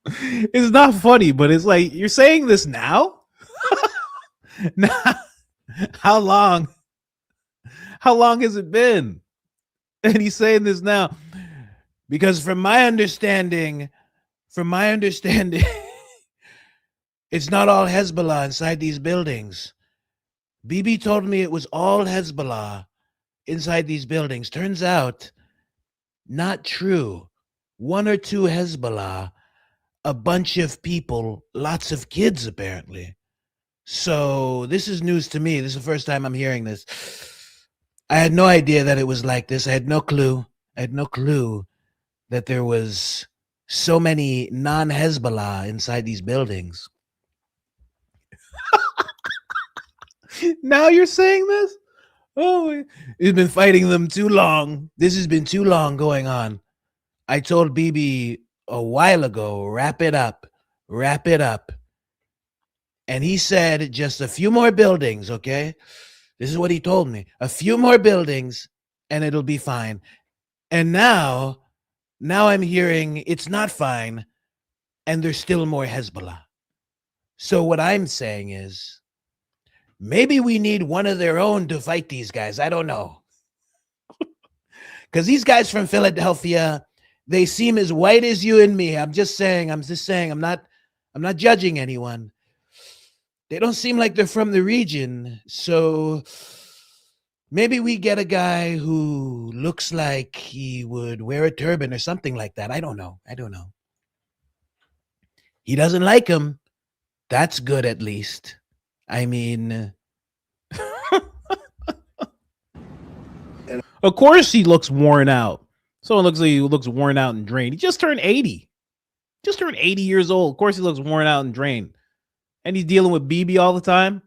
It's not funny, but it's like, you're saying this now? Now, how long has it been? And he's saying this now. Because from my understanding, it's not all Hezbollah inside these buildings. Bibi told me it was all Hezbollah inside these buildings. Turns out, not true. 1 or 2 Hezbollah, a bunch of people, lots of kids apparently. So this is news to me. This is the first time I'm hearing this. I had no idea that it was like this. I had no clue that there was so many non-Hezbollah inside these buildings. Now you're saying this? Oh, it's been fighting them too long. This has been too long going on. I told Bibi a while ago, wrap it up. And he said, just a few more buildings, okay? This is what he told me. A few more buildings, and it'll be fine. And now I'm hearing it's not fine, and there's still more Hezbollah. So what I'm saying is, maybe we need one of their own to fight these guys. I don't know. Because these guys from Philadelphia, they seem as white as you and me. I'm just saying, I'm not judging anyone. They don't seem like they're from the region. So maybe we get a guy who looks like he would wear a turban or something like that. I don't know. He doesn't like him. That's good, at least. I mean, of course he looks worn out. Someone looks like he looks worn out and drained. He just turned 80. Just turned 80 years old. Of course he looks worn out and drained. And he's dealing with Bibi all the time.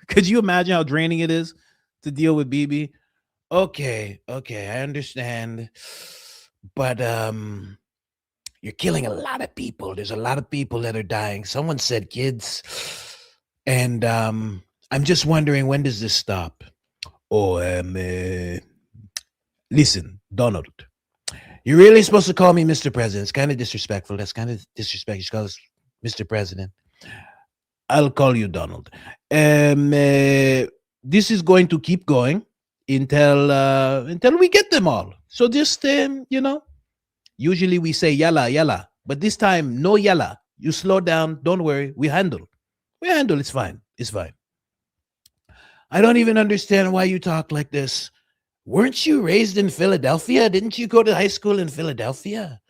Could you imagine how draining it is to deal with Bibi? Okay, I understand. But you're killing a lot of people. There's a lot of people that are dying. Someone said kids. And I'm just wondering, when does this stop? Listen, Donald, you're really supposed to call me Mr. President. It's kind of disrespectful. That's kind of disrespectful. You should call us Mr. President. I'll call you Donald. This is going to keep going until we get them all. So just, usually we say yalla, but this time, no yalla. You slow down. Don't worry. We handle. It's fine. I don't even understand why you talk like this. Weren't you raised in Philadelphia? Didn't you go to high school in Philadelphia?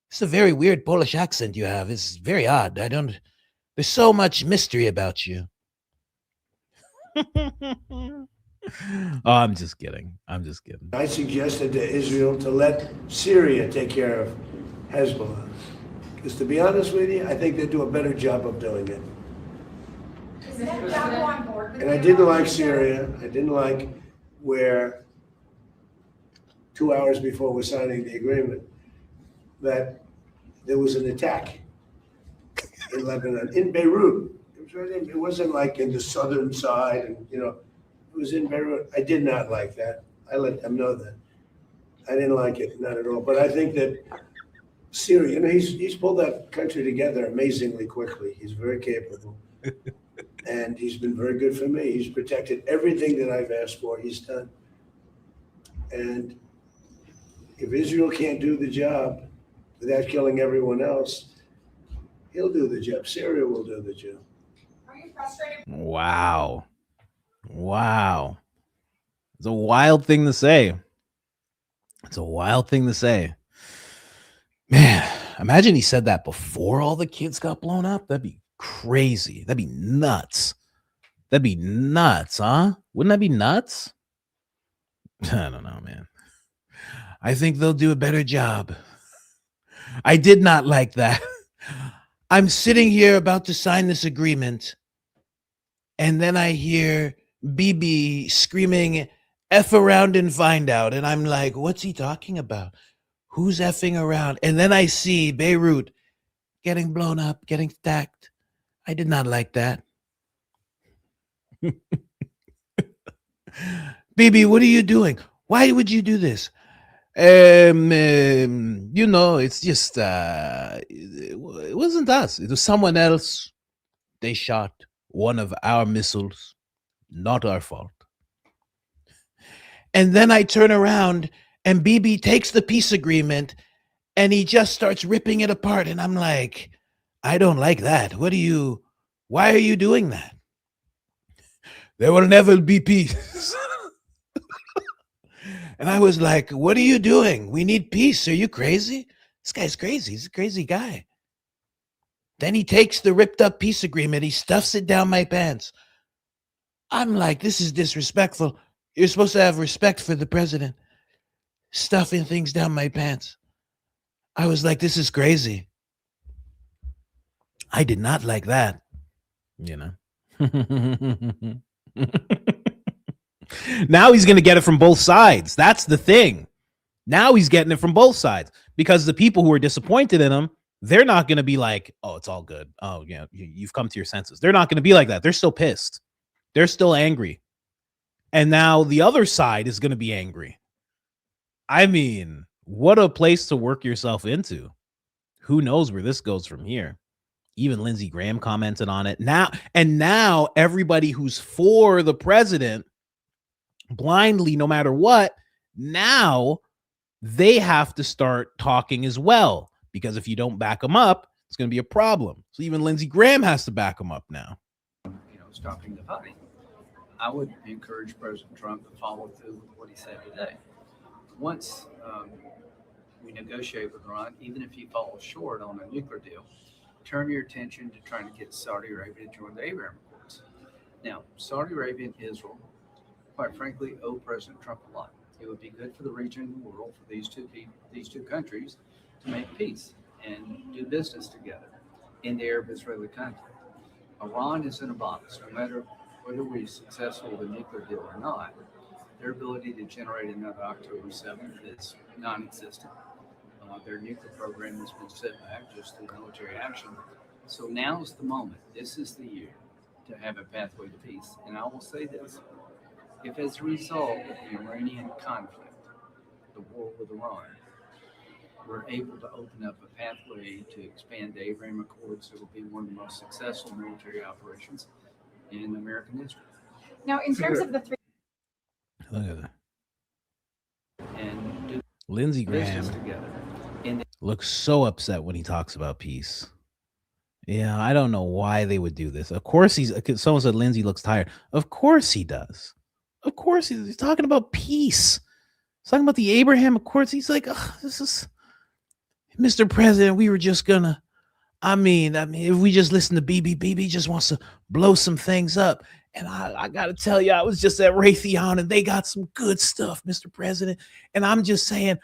It's a very weird Polish accent you have. It's very odd. There's so much mystery about you. Oh, I'm just kidding. I'm just kidding. I suggested to Israel to let Syria take care of Hezbollah. Because to be honest with you, I think they do a better job of doing it. And I didn't like Syria. I didn't like where 2 hours before we're signing the agreement that there was an attack in Lebanon, in Beirut. It wasn't like in the southern side, and it was in Beirut. I did not like that. I let them know that. I didn't like it, not at all. But I think that Syria, he's pulled that country together amazingly quickly. He's very capable. And he's been very good for me. He's protected everything that I've asked for, he's done. And if Israel can't do the job without killing everyone else, he'll do the job. Syria will do the job. Wow. It's a wild thing to say. Man, imagine he said that before all the kids got blown up. That'd be crazy. That'd be nuts. Huh? Wouldn't that be nuts? I don't know, man. I think they'll do a better job. I did not like that. I'm sitting here about to sign this agreement, and then I hear BB screaming, F around and find out. And I'm like, what's he talking about? Who's effing around? And then I see Beirut getting blown up, getting attacked. I did not like that. BB, what are you doing? Why would you do this? It's just, it wasn't us. It was someone else. They shot one of our missiles. Not our fault. And then I turn around and BB takes the peace agreement and he just starts ripping it apart. And I'm like, I don't like that. Why are you doing that? There will never be peace. And I was like, what are you doing? We need peace. Are you crazy? This guy's crazy. He's a crazy guy. Then he takes the ripped up peace agreement. He stuffs it down my pants. I'm like, this is disrespectful. You're supposed to have respect for the president. Stuffing things down my pants. I was like, this is crazy. I did not like that. Now he's going to get it from both sides. That's the thing. Now he's getting it from both sides because the people who are disappointed in him, they're not going to be like, oh, it's all good. Oh, yeah, you've come to your senses. They're not going to be like that. They're still pissed. They're still angry. And now the other side is going to be angry. I mean, what a place to work yourself into. Who knows where this goes from here? Even Lindsey Graham commented on it. Now everybody who's for the president blindly, no matter what, now they have to start talking as well, because if you don't back them up, it's going to be a problem. So even Lindsey Graham has to back them up now. Stopping the fighting. I would encourage President Trump to follow through with what he said today. Once we negotiate with Iran, even if he falls short on a nuclear deal, turn your attention to trying to get Saudi Arabia to join the Abraham Accords. Now, Saudi Arabia and Israel, quite frankly, owe President Trump a lot. It would be good for the region and the world for these two countries to make peace and do business together in the Arab-Israeli conflict. Iran is in a box. No matter whether we're successful with a nuclear deal or not, their ability to generate another October 7th is non-existent. Their nuclear program has been set back just through military action. So now's the moment. This is the year to have a pathway to peace. And I will say this. If as a result of the Iranian conflict, the war with Iran, we're able to open up a pathway to expand the Abraham Accords, it will be one of the most successful military operations in American history. Now, in terms of the three... Look at that. And do Lindsey business Graham together. looks so upset when he talks about peace. Yeah, I don't know why they would do this. Of course someone said Lindsey looks tired. Of course he does. Of course he's talking about peace. He's talking about the Abraham Accords. He's like, this is Mr. President. We were just gonna, I mean, if we just listen to BB just wants to blow some things up. And I got to tell you, I was just at Raytheon and they got some good stuff, Mr. President. And I'm just saying,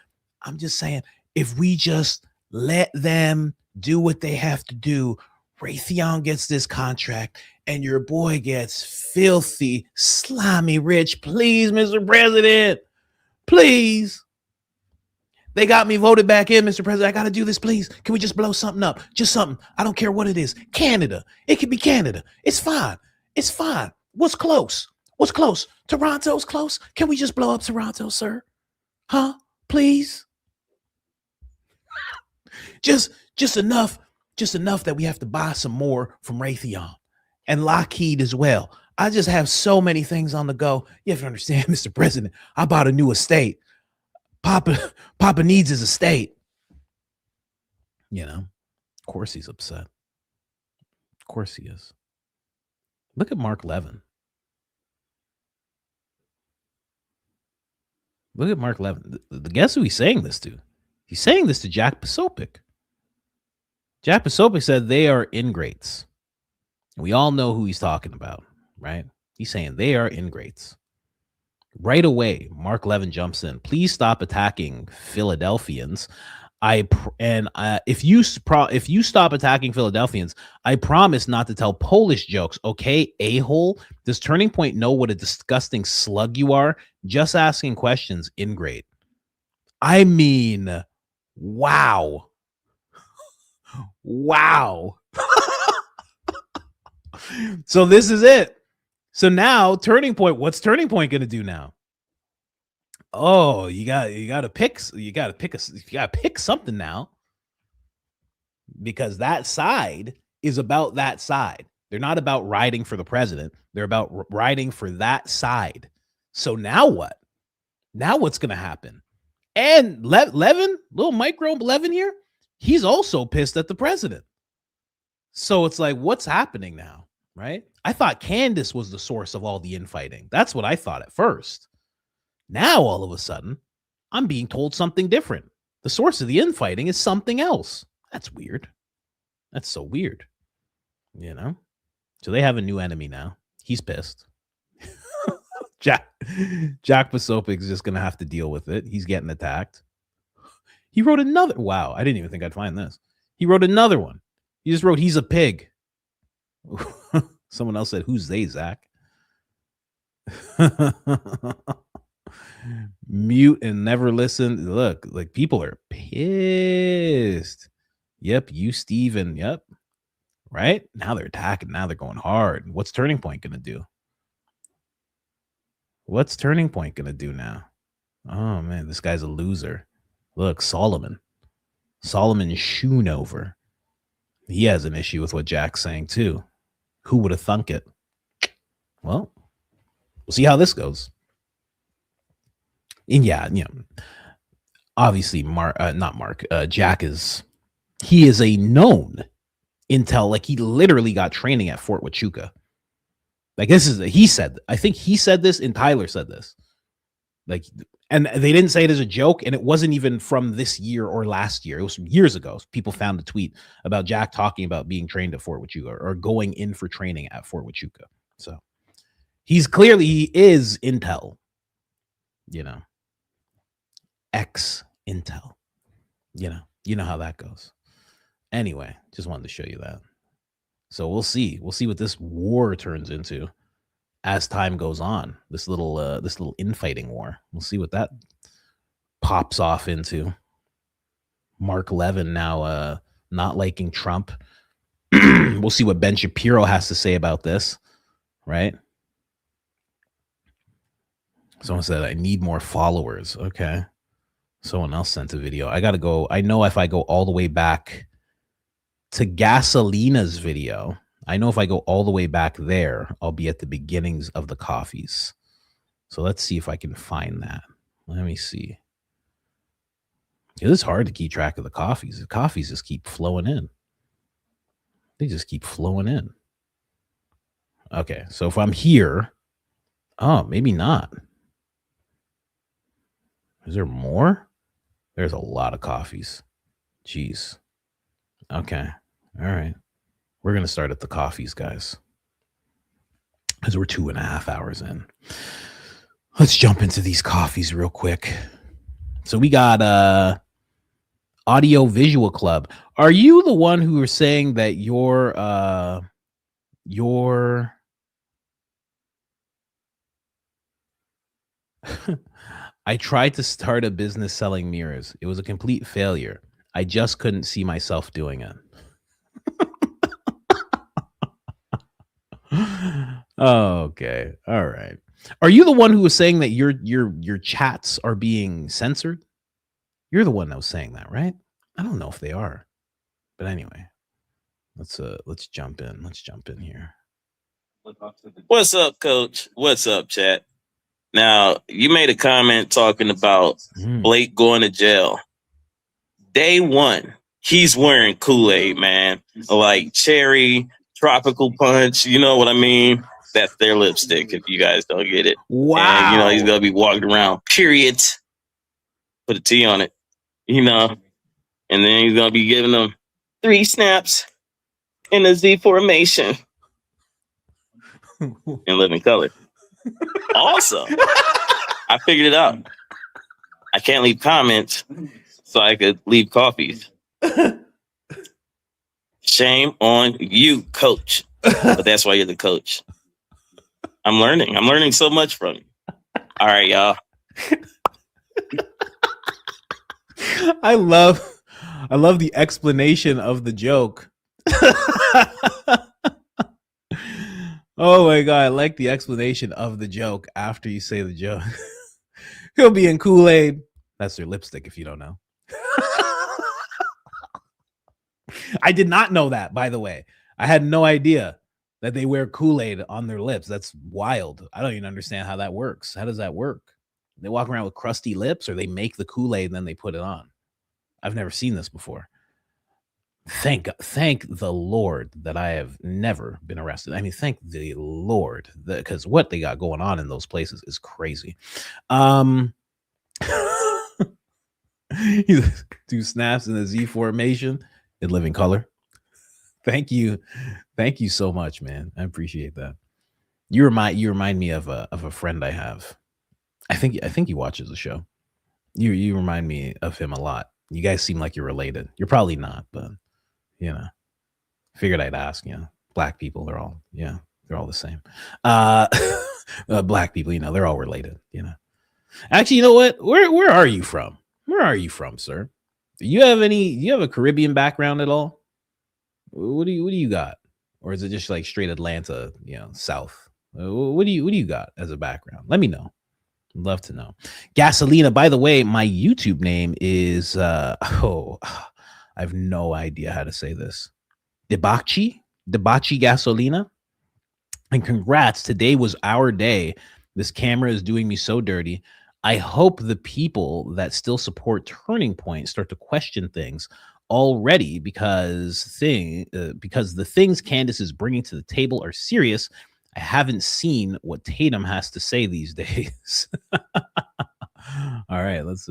if we just let them do what they have to do, Raytheon gets this contract and your boy gets filthy, slimy rich. Please, Mr. President, please. They got me voted back in, Mr. President. I got to do this, please. Can we just blow something up? Just something. I don't care what it is. Canada. It could be Canada. It's fine. It's fine. What's close? What's close? Toronto's close. Can we just blow up Toronto, sir? Huh? Please? Just enough that we have to buy some more from Raytheon and Lockheed as well. I just have so many things on the go. You have to understand, Mr. President, I bought a new estate. Papa needs his estate. You know, of course he's upset. Of course he is. Look at Mark Levin. Look at Mark Levin. Guess who he's saying this to? He's saying this to Jack Posobiec. Jack Posobiec said they are ingrates. We all know who he's talking about, right? He's saying they are ingrates. Right away, Mark Levin jumps in. Please stop attacking Philadelphians. If you stop attacking Philadelphians, I promise not to tell Polish jokes. Okay, a-hole. Does Turning Point know what a disgusting slug you are? Just asking questions, ingrate. I mean, wow. Wow. So this is it. So now Turning Point, what's Turning Point going to do now? Oh, you got to pick something now, because that side is about that side. They're not about riding for the president. They're about riding for that side. So now what? Now what's going to happen? And Levin, little micro Levin here, he's also pissed at the president. So it's like, what's happening now? Right? I thought Candace was the source of all the infighting. That's what I thought at first. Now, all of a sudden, I'm being told something different. The source of the infighting is something else. That's weird. That's so weird. You know? So they have a new enemy now. He's pissed. Jack Posobiec is just going to have to deal with it. He's getting attacked. He wrote another. Wow, I didn't even think I'd find this. He wrote another one. He just wrote, he's a pig. Someone else said, who's they, Zach? Mute and never listen. Look, like people are pissed. Yep, you, Steven. Yep. Right? Now they're attacking. Now they're going hard. What's Turning Point going to do? What's Turning Point going to do now? Oh, man, this guy's a loser. Look, Solomon Schoonover. He has an issue with what Jack's saying, too. Who would have thunk it? Well, we'll see how this goes. And yeah, you know, obviously, Jack is a known intel. Like, he literally got training at Fort Huachuca. Like, I think he said this and Tyler said this. Like, and they didn't say it as a joke, and it wasn't even from this year or last year. It was years ago. People found a tweet about Jack talking about being trained at Fort Huachuca or going in for training at Fort Huachuca. So he is intel, you know, ex-intel, you know how that goes. Anyway, just wanted to show you that. So we'll see what this war turns into as time goes on. This little infighting war. We'll see what that pops off into. Mark Levin now not liking Trump. We'll see what Ben Shapiro has to say about this, right? Someone said, I need more followers. Okay. Someone else sent a video. I know if I go all the way back to Gasolina's video, I know if I go all the way back there, I'll be at the beginnings of the coffees. So let's see if I can find that. Let me see. It is hard to keep track of the coffees. The coffees just keep flowing in. They just keep flowing in. Okay, so if I'm here, oh, maybe not. Is there more? There's a lot of coffees. Jeez. Okay. All right. We're going to start at the coffees, guys. because we're 2.5 hours in. Let's jump into these coffees real quick. So we got Audio Visual Club. Are you the one who was saying that your I tried to start a business selling mirrors. It was a complete failure. I just couldn't see myself doing it. Okay. All right. Are you the one who was saying that your chats are being censored? You're the one that was saying that, right? I don't know if they are. But anyway, let's jump in. Let's jump in here. What's up, coach? What's up, chat? Now, you made a comment talking about Blake going to jail. Day one, he's wearing Kool-Aid, man. Like cherry, tropical punch, you know what I mean? That's their lipstick, if you guys don't get it. Wow. And, you know, he's going to be walking around, period. Put a T on it, you know? And then he's going to be giving them 3 snaps in a Z formation in living color. Awesome. I figured it out. I can't leave comments, so I could leave coffees. Shame on you, coach. But that's why you're the coach. I'm learning. I'm learning so much from you. All right, y'all. I love the explanation of the joke. Oh my god, I like the explanation of the joke after you say the joke. He'll be in Kool-Aid. That's their lipstick if you don't know. I did not know that, by the way. I had no idea that they wear Kool-Aid on their lips. That's wild. I don't even understand how that works. How does that work? They walk around with crusty lips, or they make the Kool-Aid and then they put it on. I've never seen this before. Thank the Lord that I have never been arrested. I mean, thank the Lord, because what they got going on in those places is crazy. 2 snaps in the Z formation in living color. Thank you so much, man. I appreciate that. You remind me of a friend I have. I think he watches the show. You remind me of him a lot. You guys seem like you're related. You're probably not, but you know, figured I'd ask. You know, black people, they're all the same. Black people, you know, they're all related. You know, actually, you know what? Where are you from? Where are you from, sir? Do you have a Caribbean background at all? What do you got, or is it just like straight Atlanta? You know, South. What do you got as a background? Let me know. Love to know. Gasolina, by the way, my YouTube name is I have no idea how to say this. Debachi Gasolina. And congrats, today was our day. This camera is doing me so dirty. I hope the people that still support Turning Point start to question things already, because the things Candace is bringing to the table are serious. I haven't seen what Tatum has to say these days. All right, let's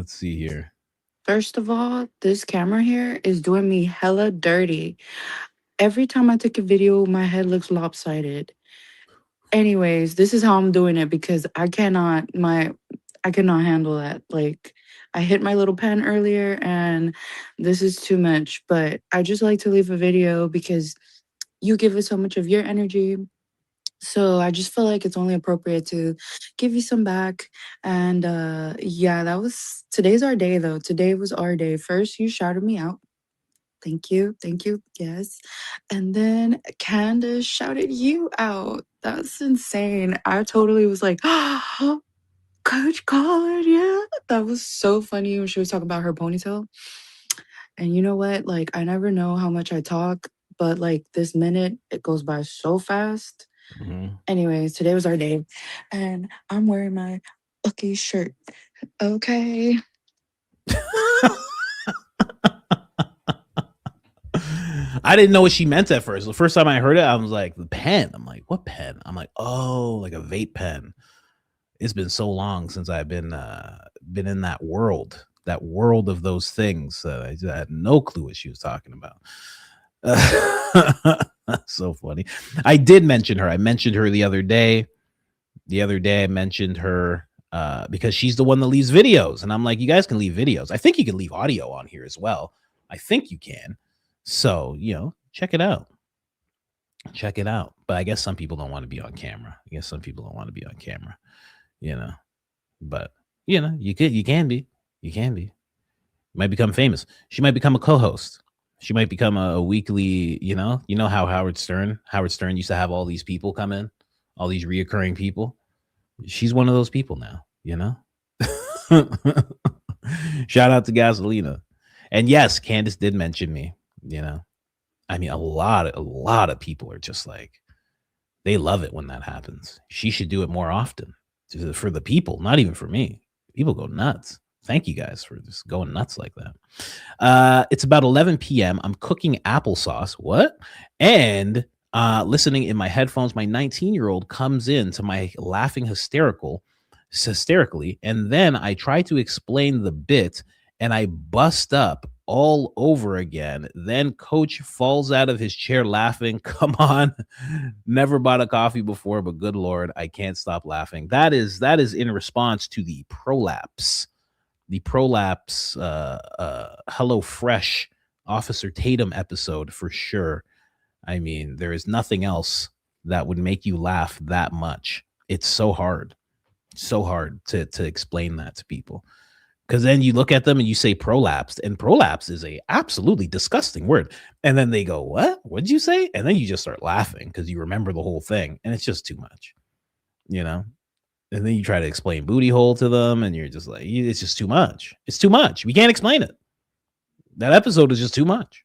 see here. First of all, this camera here is doing me hella dirty. Every time I take a video, my head looks lopsided. Anyways, this is how I'm doing it because I cannot handle that. Like, I hit my little pen earlier and this is too much, but I just like to leave a video because you give us so much of your energy. So I just feel like it's only appropriate to give you some back. And yeah, today's our day though. Today was our day. First, you shouted me out. Thank you. Yes. And then Candace shouted you out. That's insane. I totally was like, oh, Coach Colin, yeah. That was so funny when she was talking about her ponytail. And you know what? Like, I never know how much I talk, but like this minute, it goes by so fast. Mm-hmm. Anyways, today was our day. And I'm wearing my Lucky shirt. Okay. I didn't know what she meant at first. The first time I heard it, I was like, the pen. I'm like, what pen? I'm like, oh, like a vape pen. It's been so long since I've been in that world of those things. I had no clue what she was talking about. So funny. I did mention her. I mentioned her the other day. The other day I mentioned her because she's the one that leaves videos. And I'm like, you guys can leave videos. I think you can leave audio on here as well. I think you can. So, you know, check it out. Check it out. But I guess some people don't want to be on camera. I guess some people don't want to be on camera, you know. But, you know, you can be. You can be. You might become famous. She might become a co-host. She might become a weekly, you know how Howard Stern used to have all these people come in, all these reoccurring people. She's one of those people now, you know. Shout out to Gasolina. And yes, Candace did mention me, you know. I mean, a lot of people are just like, they love it when that happens. She should do it more often for the people, not even for me. People go nuts. Thank you guys for just going nuts like that. It's about 11 p.m. I'm cooking applesauce. What? And listening in my headphones, my 19-year-old comes in to my laughing hysterically. And then I try to explain the bit and I bust up all over again. Then coach falls out of his chair laughing. Come on. Never bought a coffee before, but good Lord, I can't stop laughing. That is in response to the prolapse. The prolapse Hello Fresh Officer Tatum episode for sure. I mean, there is nothing else that would make you laugh that much. It's so hard to explain that to people. Because then you look at them and you say prolapsed, and prolapse is a absolutely disgusting word. And then they go, what? What'd you say? And then you just start laughing because you remember the whole thing. And it's just too much, you know? And then you try to explain booty hole to them and you're just like, it's just too much. It's too much. We can't explain it. That episode is just too much.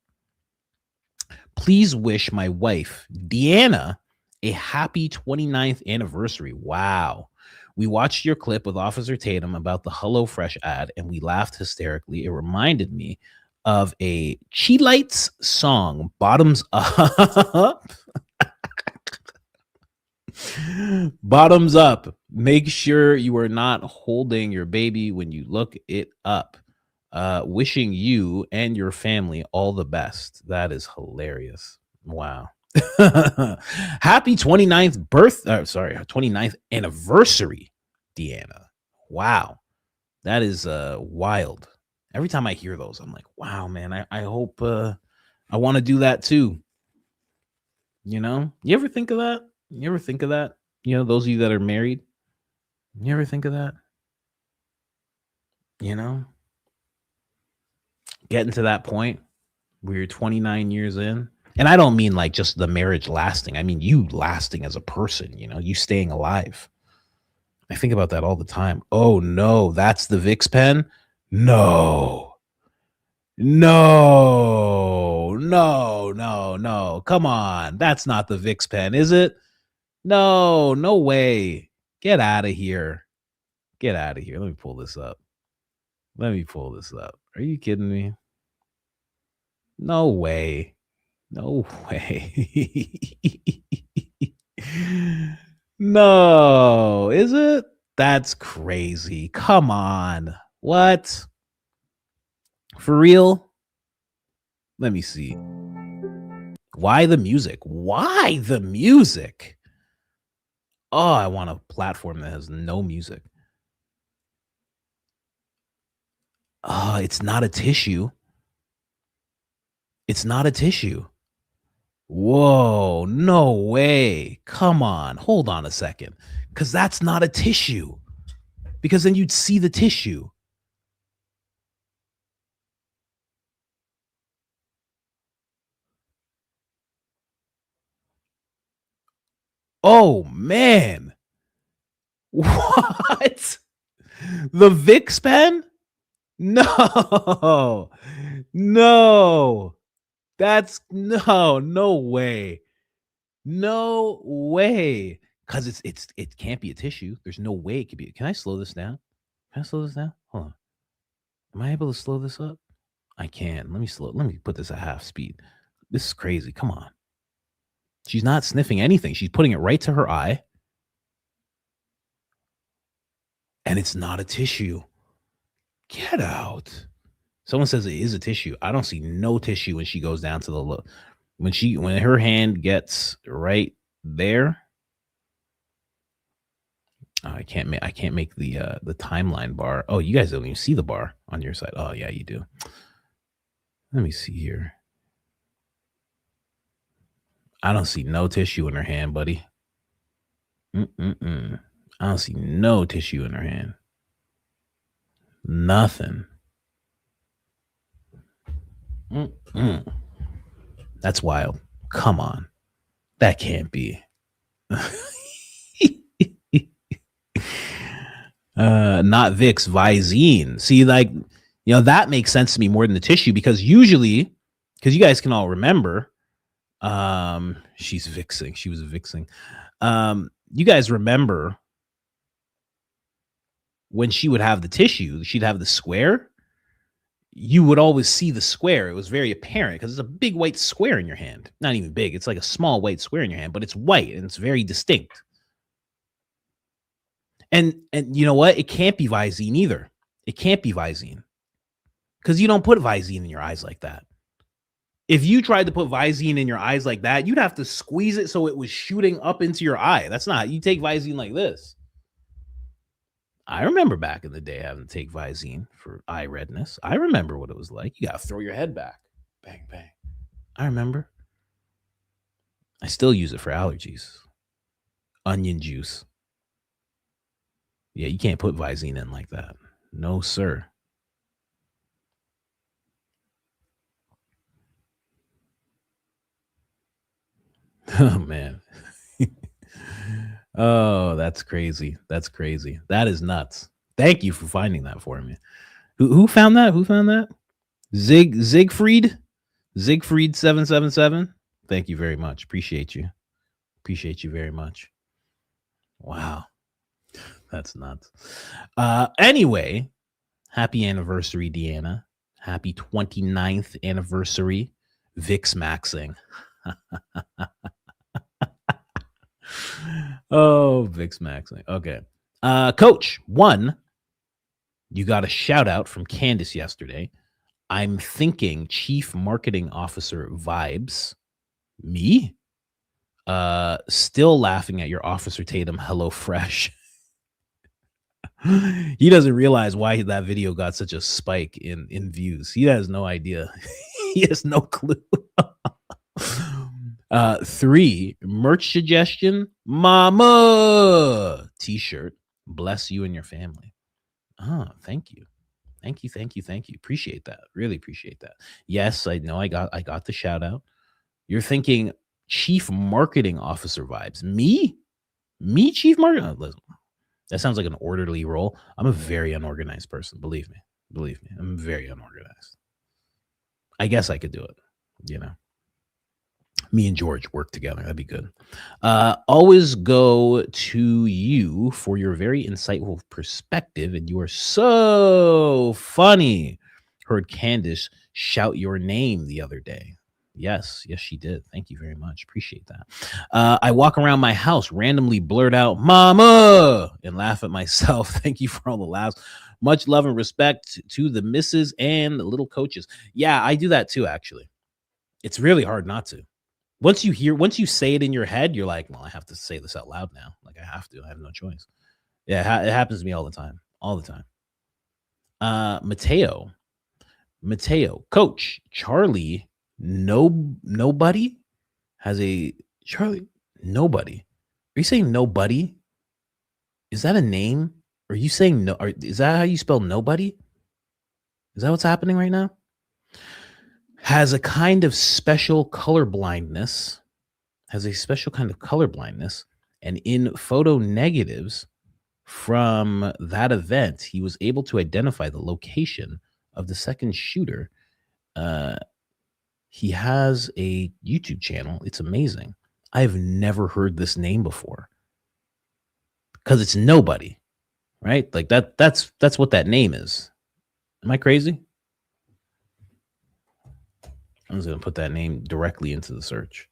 Please wish my wife, Deanna, a happy 29th anniversary. Wow. We watched your clip with Officer Tatum about the HelloFresh ad and we laughed hysterically. It reminded me of a Cheelites song, Bottoms Up. Bottoms up. Make sure you are not holding your baby when you look it up. Wishing you and your family all the best. That is hilarious. Wow. Happy 29th 29th anniversary, Deanna. Wow. That is wild. Every time I hear those, I'm like, wow, man, I hope I want to do that too. You know, you ever think of that? You ever think of that? You know, those of you that are married, you ever think of that? You know, getting to that point where you're 29 years in. And I don't mean like just the marriage lasting. I mean, you lasting as a person, you know, you staying alive. I think about that all the time. Oh, no, that's the Vicks pen? No. Come on. That's not the Vicks pen, is it? No way. Get out of here. Get out of here. Let me pull this up. Are you kidding me? No way. No, is it? That's crazy. Come on. What? For real? Let me see. Why the music? Oh, I want a platform that has no music. Oh, it's not a tissue. Whoa, no way. Come on. Hold on a second. Because that's not a tissue. Because then you'd see the tissue. Oh, man. What? The Vicks pen? No. That's no way. Because it can't be a tissue. There's no way it could be. Can I slow this down? Hold on. Am I able to slow this up? I can. Let me put this at half speed. This is crazy. Come on. She's not sniffing anything. She's putting it right to her eye. And it's not a tissue. Get out. Someone says it is a tissue. I don't see no tissue when she goes down to the look. When her hand gets right there. I can't make the timeline bar. Oh, you guys don't even see the bar on your side. Oh yeah, you do. Let me see here. I don't see no tissue in her hand, buddy. I don't see no tissue in her hand. Nothing. That's wild. Come on. That can't be. Not Vicks, Visine. See, like, you know, that makes sense to me more than the tissue, because usually, because you guys can all remember, she's vixing. She was vixing. You guys remember when she would have the tissue, she'd have the square. You would always see the square. It was very apparent because it's a big white square in your hand. Not even big. It's like a small white square in your hand, but it's white and it's very distinct. And you know what? It can't be Visine either. It can't be Visine, because you don't put Visine in your eyes like that. If you tried to put Visine in your eyes like that, you'd have to squeeze it so it was shooting up into your eye. That's not, you take Visine like this. I remember back in the day having to take Visine for eye redness. I remember what it was like. You got to throw your head back. Bang, bang. I remember. I still use it for allergies. Onion juice. Yeah, you can't put Visine in like that. No, sir. Oh, man. Oh, that's crazy. That's crazy. That is nuts. Thank you for finding that for me. Who found that? Who found that? Siegfried 777. Thank you very much. Appreciate you. Appreciate you very much. Wow. That's nuts. Anyway, happy anniversary, Deanna. Happy 29th anniversary, Vix Maxing. Oh, Vix Maxing. Okay. Coach, one, you got a shout out from Candace yesterday. I'm thinking Chief Marketing Officer vibes. Me? Still laughing at your Officer Tatum Hello Fresh. He doesn't realize why that video got such a spike in views. He has no idea. He has no clue. 3, merch suggestion, mama t-shirt. Bless you and your family. Thank you. Thank you. Appreciate that. Really appreciate that. Yes, I know I got the shout out. You're thinking Chief Marketing Officer vibes. Me Chief Marketing. Listen, that sounds like an orderly role. I'm a very unorganized person. Believe me. I'm very unorganized. I guess I could do it. You know, me and George work together. That'd be good. Always go to you for your very insightful perspective, and you are so funny. Heard Candace shout your name the other day. Yes, she did. Thank you very much. Appreciate that. I walk around my house, randomly blurt out "mama" and laugh at myself. Thank you for all the laughs. Much love and respect to the misses and the little coaches. Yeah, I do that too, actually. It's really hard not to. Once you say it in your head, you're like, well, I have to say this out loud now. Like, I have to. I have no choice. Yeah, it happens to me all the time. All the time. Mateo, Coach, Charlie, nobody has a Charlie, nobody. Are you saying nobody? Is that a name? Are you saying no? Is that how you spell nobody? Is that what's happening right now? Has a kind of special color blindness. And in photo negatives from that event, he was able to identify the location of the second shooter. He has a YouTube channel. It's amazing. I've never heard this name before, because it's nobody, right? Like that's what that name is. Am I crazy? I'm just going to put that name directly into the search.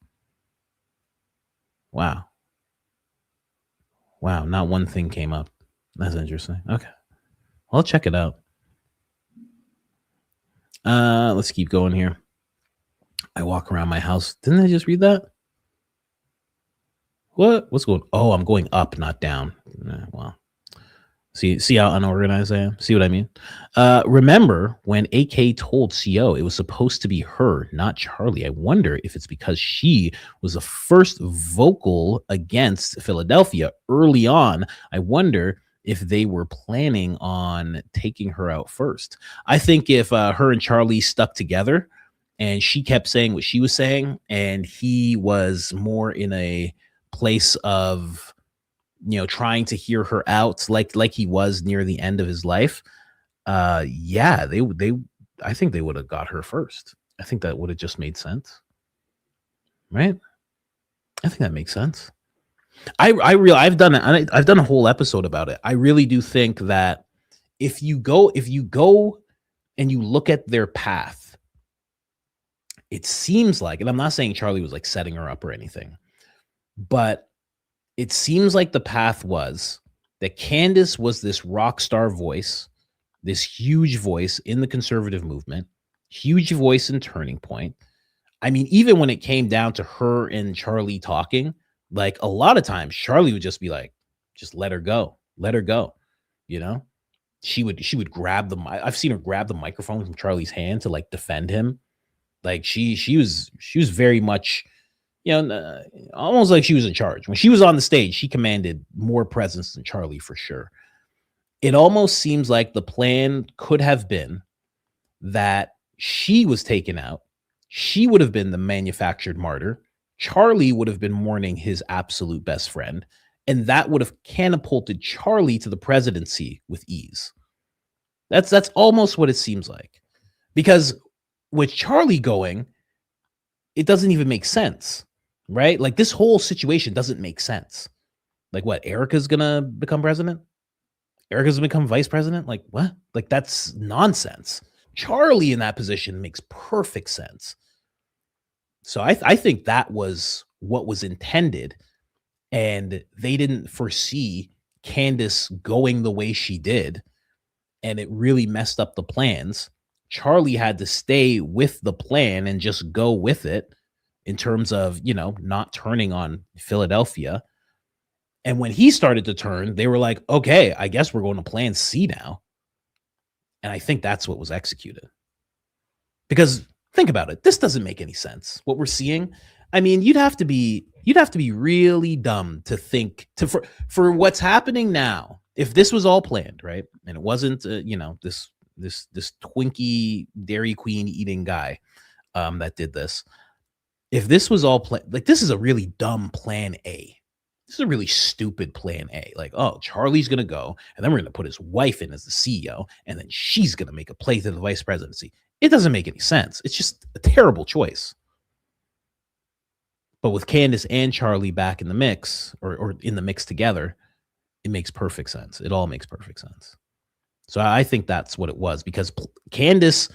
Wow. Not one thing came up. That's interesting. Okay. Well, I'll check it out. Let's keep going here. I walk around my house. Didn't I just read that? What's going? Oh, I'm going up, not down. Well, see how unorganized I am. See what I mean? Remember when AK told CO it was supposed to be her, not Charlie. I wonder if it's because she was the first vocal against Philadelphia early on. I wonder if they were planning on taking her out first. I think if her and Charlie stuck together and she kept saying what she was saying and he was more in a place of trying to hear her out like he was near the end of his life, yeah, they I think they would have got her first. I think that would have just made sense, right? I think that makes sense. I've done a whole episode about it. I really do think that if you go and you look at their path, it seems like, and I'm not saying Charlie was like setting her up or anything, but it seems like the path was that Candace was this rock star voice, this huge voice in the conservative movement, huge voice and turning point. I mean, even when it came down to her and Charlie talking, like a lot of times Charlie would just be like, just let her go. She would grab the mic. I've seen her grab the microphone from Charlie's hand to like defend him. Like she was very much, almost like she was in charge. When she was on the stage, she commanded more presence than Charlie for sure. It almost seems like the plan could have been that she was taken out. She would have been the manufactured martyr. Charlie would have been mourning his absolute best friend. And that would have catapulted Charlie to the presidency with ease. That's almost what it seems like. Because with Charlie going, it doesn't even make sense, right? Like this whole situation doesn't make sense. Like what? Erica's gonna become president? Erica's gonna become vice president? Like what? Like that's nonsense. Charlie in that position makes perfect sense. So I think that was what was intended, and they didn't foresee Candace going the way she did, and it really messed up the plans. Charlie had to stay with the plan and just go with it in terms of, not turning on Philadelphia. And when he started to turn, they were like, okay, I guess we're going to plan C now. And I think that's what was executed. Because think about it. This doesn't make any sense. What we're seeing. I mean, you'd have to be really dumb to think for what's happening now. If this was all planned, right? And it wasn't, this Twinkie Dairy Queen eating guy that did this. If this was all planned, like this is a really dumb plan A. This is a really stupid plan A. Like, oh, Charlie's going to go, and then we're going to put his wife in as the CEO, and then she's going to make a play to the vice presidency. It doesn't make any sense. It's just a terrible choice. But with Candace and Charlie back in the mix, or in the mix together, it makes perfect sense. It all makes perfect sense. So I think that's what it was, because Candace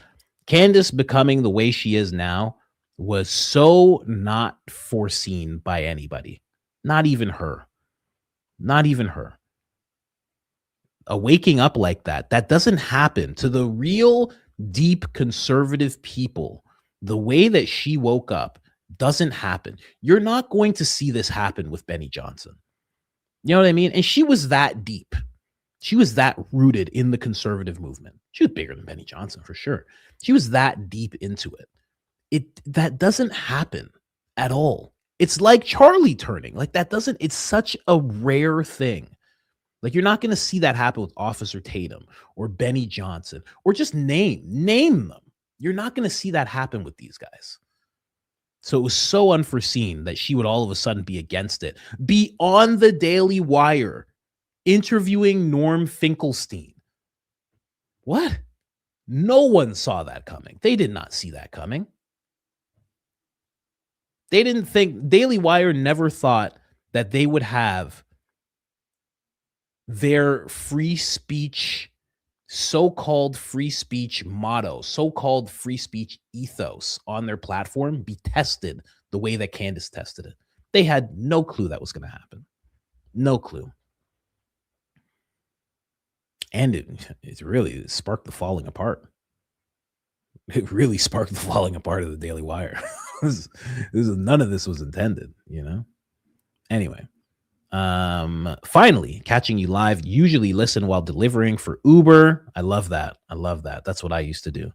becoming the way she is now was so not foreseen by anybody. Not even her. A waking up like that doesn't happen to the real deep conservative people. The way that she woke up doesn't happen. You're not going to see this happen with Benny Johnson. You know what I mean? And she was that deep. She was that rooted in the conservative movement. She was bigger than Benny Johnson for sure. She was that deep into it. That doesn't happen at all. It's like Charlie turning. Like it's such a rare thing. Like you're not going to see that happen with Officer Tatum or Benny Johnson, or just name them. You're not going to see that happen with these guys. So it was so unforeseen that she would all of a sudden be against it. Be on the Daily Wire interviewing Norm Finkelstein. What? No one saw that coming. They did not see that coming. They didn't think, Daily Wire never thought that they would have their free speech, so-called free speech motto, so-called free speech ethos on their platform be tested the way that Candace tested it. They had no clue that was going to happen. No clue. And it really sparked the falling apart. It really sparked the falling apart of the Daily Wire. None of this was intended, you know? Anyway, finally catching you live. Usually listen while delivering for Uber. I love that. That's what I used to do.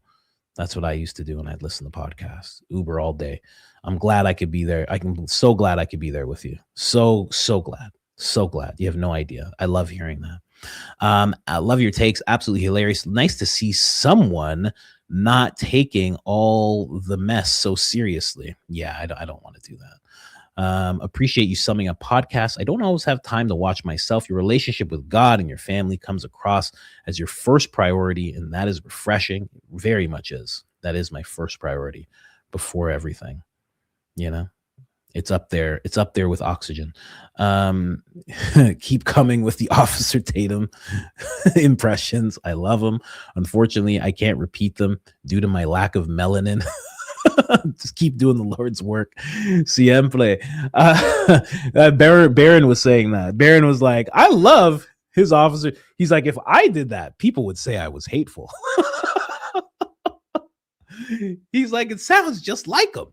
When I'd listen to podcasts. Uber all day. I'm glad I could be there. So glad I could be there with you. So glad. You have no idea. I love hearing that. I love your takes. Absolutely hilarious. Nice to see someone not taking all the mess so seriously. Yeah, I don't want to do that. Appreciate you summing up podcasts. I don't always have time to watch myself. Your relationship with God and your family comes across as your first priority, and that is refreshing. Very much is. That is my first priority before everything. You know, it's up there. It's up there with oxygen. Keep coming with the Officer Tatum impressions. I love them. Unfortunately, I can't repeat them due to my lack of melanin. Just keep doing the Lord's work. Siempre. Baron was saying that. Baron was like, I love his officer. He's like, if I did that, people would say I was hateful. He's like, it sounds just like him.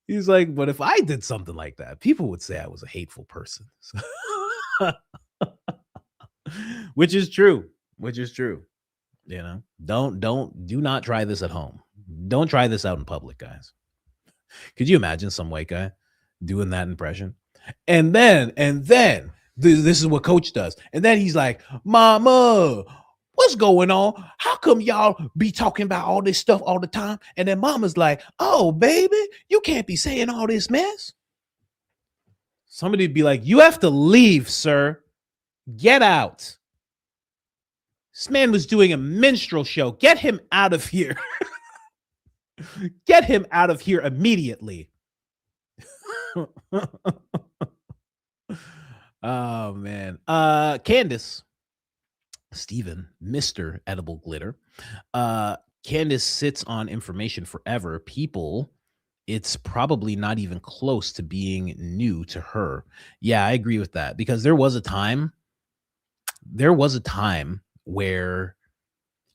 He's like, but if I did something like that, people would say I was a hateful person. Which is true. You know, do not try this at home. Don't try this out in public, guys. Could you imagine some white guy doing that impression? And then this is what Coach does. And then he's like, Mama, what's going on? How come y'all be talking about all this stuff all the time? And then Mama's like, oh, baby, you can't be saying all this mess. Somebody'd be like, you have to leave, sir. Get out. This man was doing a minstrel show. Get him out of here. Get him out of here immediately. Oh, man. Candace, Stephen, Mr. Edible Glitter. Candace sits on information forever. People, it's probably not even close to being new to her. Yeah, I agree with that, because there was a time where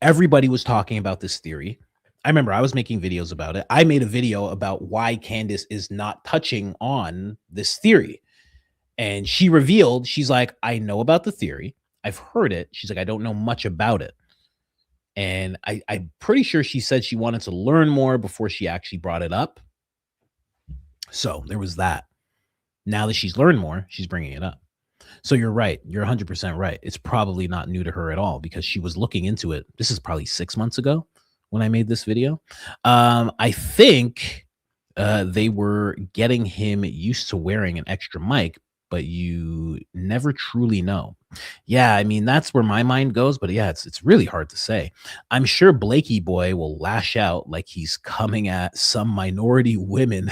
everybody was talking about this theory. I remember I was making videos about it. I made a video about why Candace is not touching on this theory. And she revealed, she's like, I know about the theory. I've heard it. She's like, I don't know much about it. And I'm pretty sure she said she wanted to learn more before she actually brought it up. So there was that. Now that she's learned more, she's bringing it up. So you're right. You're 100% right. It's probably not new to her at all, because she was looking into it. This is probably 6 months ago when I made this video. I think they were getting him used to wearing an extra mic, but you never truly know. Yeah, I mean, that's where my mind goes. But yeah, it's really hard to say. I'm sure Blakey boy will lash out like he's coming at some minority women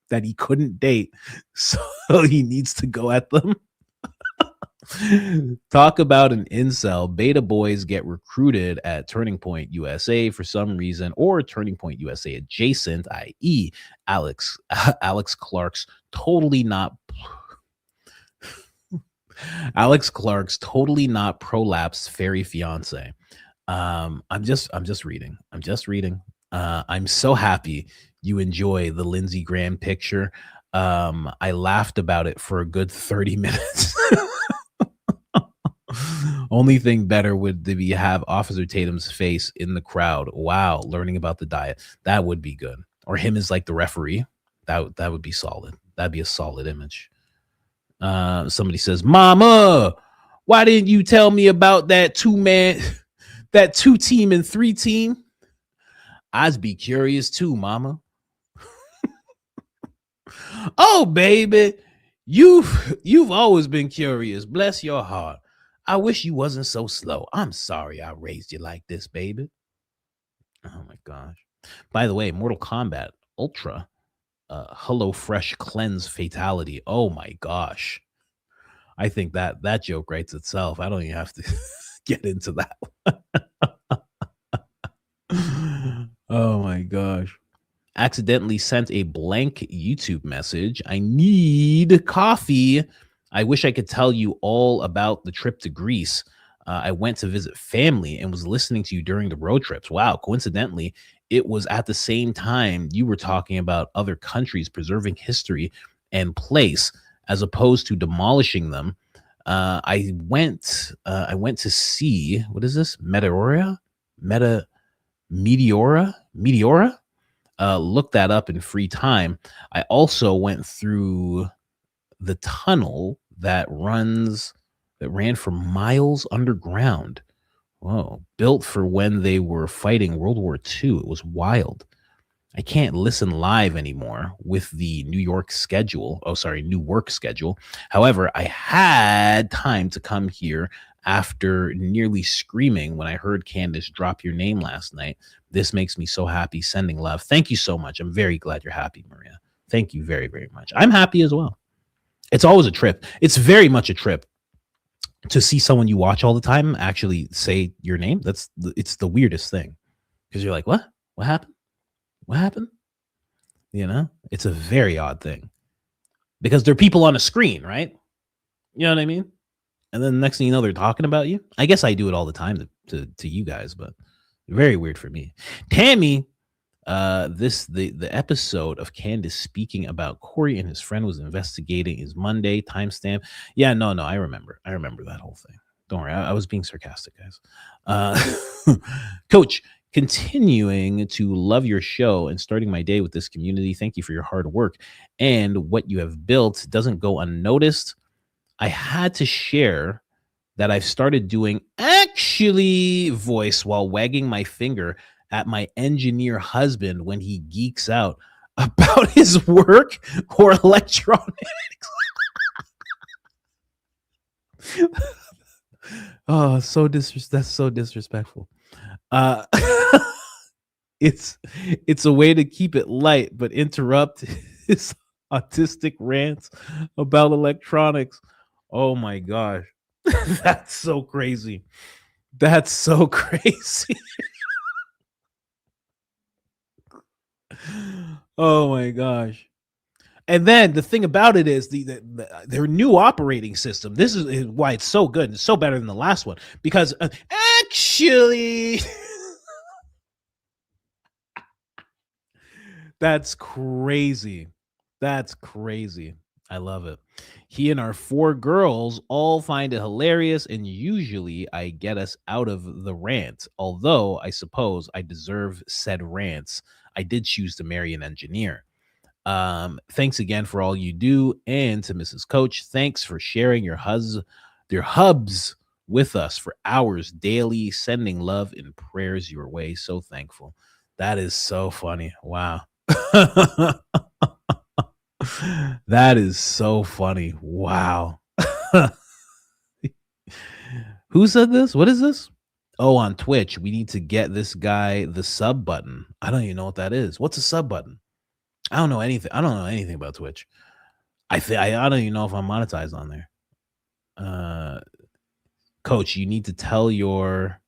that he couldn't date, so he needs to go at them. Talk about an incel. Beta boys get recruited at Turning Point USA for some reason, or Turning Point USA adjacent, i.e. Alex Clark's totally not prolapsed fairy fiance. I'm just reading. I'm so happy you enjoy the Lindsey Graham picture. I laughed about it for a good 30 minutes. Only thing better would be have Officer Tatum's face in the crowd. Wow, learning about the diet. That would be good. Or him as like the referee. That would be solid. That'd be a solid image. Somebody says, Mama, why didn't you tell me about that 2-team and 3-team? I'd be curious too, Mama. Oh, baby, you've always been curious. Bless your heart. I wish you wasn't so slow. I'm sorry I raised you like this, baby. Oh my gosh. By the way, Mortal Kombat Ultra, Hello Fresh cleanse fatality. Oh my gosh. I think that joke writes itself. I don't even have to get into that. Oh my gosh. Accidentally sent a blank YouTube message. I need coffee. I wish I could tell you all about the trip to Greece. I went to visit family and was listening to you during the road trips. Wow. Coincidentally, it was at the same time you were talking about other countries preserving history and place as opposed to demolishing them. I went to see, what is this? Meteora. Look that up in free time. I also went through the tunnel that ran for miles underground. Whoa, built for when they were fighting World War II. It was wild. I can't listen live anymore with the New work schedule. However, I had time to come here after nearly screaming when I heard Candace drop your name last night. This makes me so happy. Sending love. Thank you so much. I'm very glad you're happy, Maria. Thank you very, very much. I'm happy as well. It's always a trip. It's very much a trip to see someone you watch all the time actually say your name. It's the weirdest thing, because you're like, what happened? What happened? You know, it's a very odd thing, because they're people on a screen, right? You know what I mean? And then the next thing you know, they're talking about you. I guess I do it all the time to you guys, but very weird for me. Tammy, the episode of Candace speaking about Corey and his friend was investigating is Monday timestamp. Yeah, no, I remember that whole thing. Don't worry, I was being sarcastic, guys. Coach, continuing to love your show and starting my day with this community. Thank you for your hard work, and what you have built doesn't go unnoticed. I had to share that I've started doing actually voice while wagging my finger at my engineer husband when he geeks out about his work or electronics. Oh, that's so disrespectful. It's a way to keep it light, but interrupt his autistic rants about electronics. Oh my gosh. That's so crazy. That's so crazy. Oh my gosh. And then the thing about it is their new operating system. This is why it's so good. It's so better than the last one, because actually that's crazy. That's crazy. I love it. He and our 4 girls all find it hilarious, and usually I get us out of the rant. Although I suppose I deserve said rants. I did choose to marry an engineer. Thanks again for all you do, and to Mrs. Coach, thanks for sharing your hubs with us for hours daily. Sending love and prayers your way. So thankful. That is so funny. Wow. That is so funny. Wow. Who said this? What is this? Oh, on Twitch, we need to get this guy the sub button. I don't even know what that is. What's a sub button? I don't know anything. I don't know anything about Twitch. I don't even know if I'm monetized on there. Coach, you need to tell your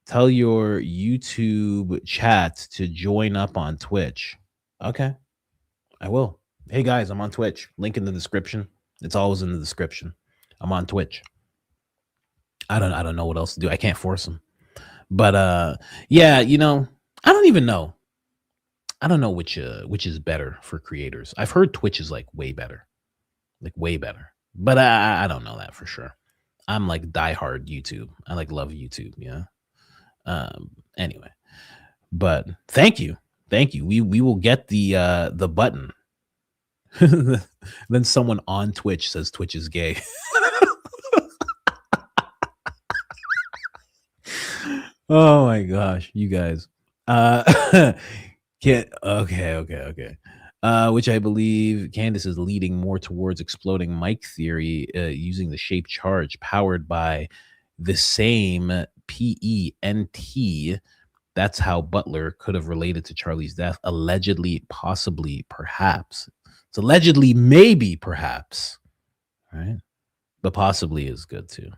YouTube chat to join up on Twitch. Okay, I will. Hey guys, I'm on Twitch. Link in the description. It's always in the description. I'm on Twitch. I don't know what else to do. I can't force them. But yeah, you know, I don't even know. I don't know which is better for creators. I've heard Twitch is like way better. But I don't know that for sure. I'm like diehard YouTube. I love YouTube, yeah. Anyway. But thank you. We will get the button. Then someone on Twitch says Twitch is gay. Oh my gosh, you guys. Okay. Which I believe Candace is leading more towards exploding mic theory, using the shape charge powered by the same PENT. That's how Butler could have related to Charlie's death. Allegedly, possibly, perhaps. It's allegedly, maybe, perhaps. Right? But possibly is good too.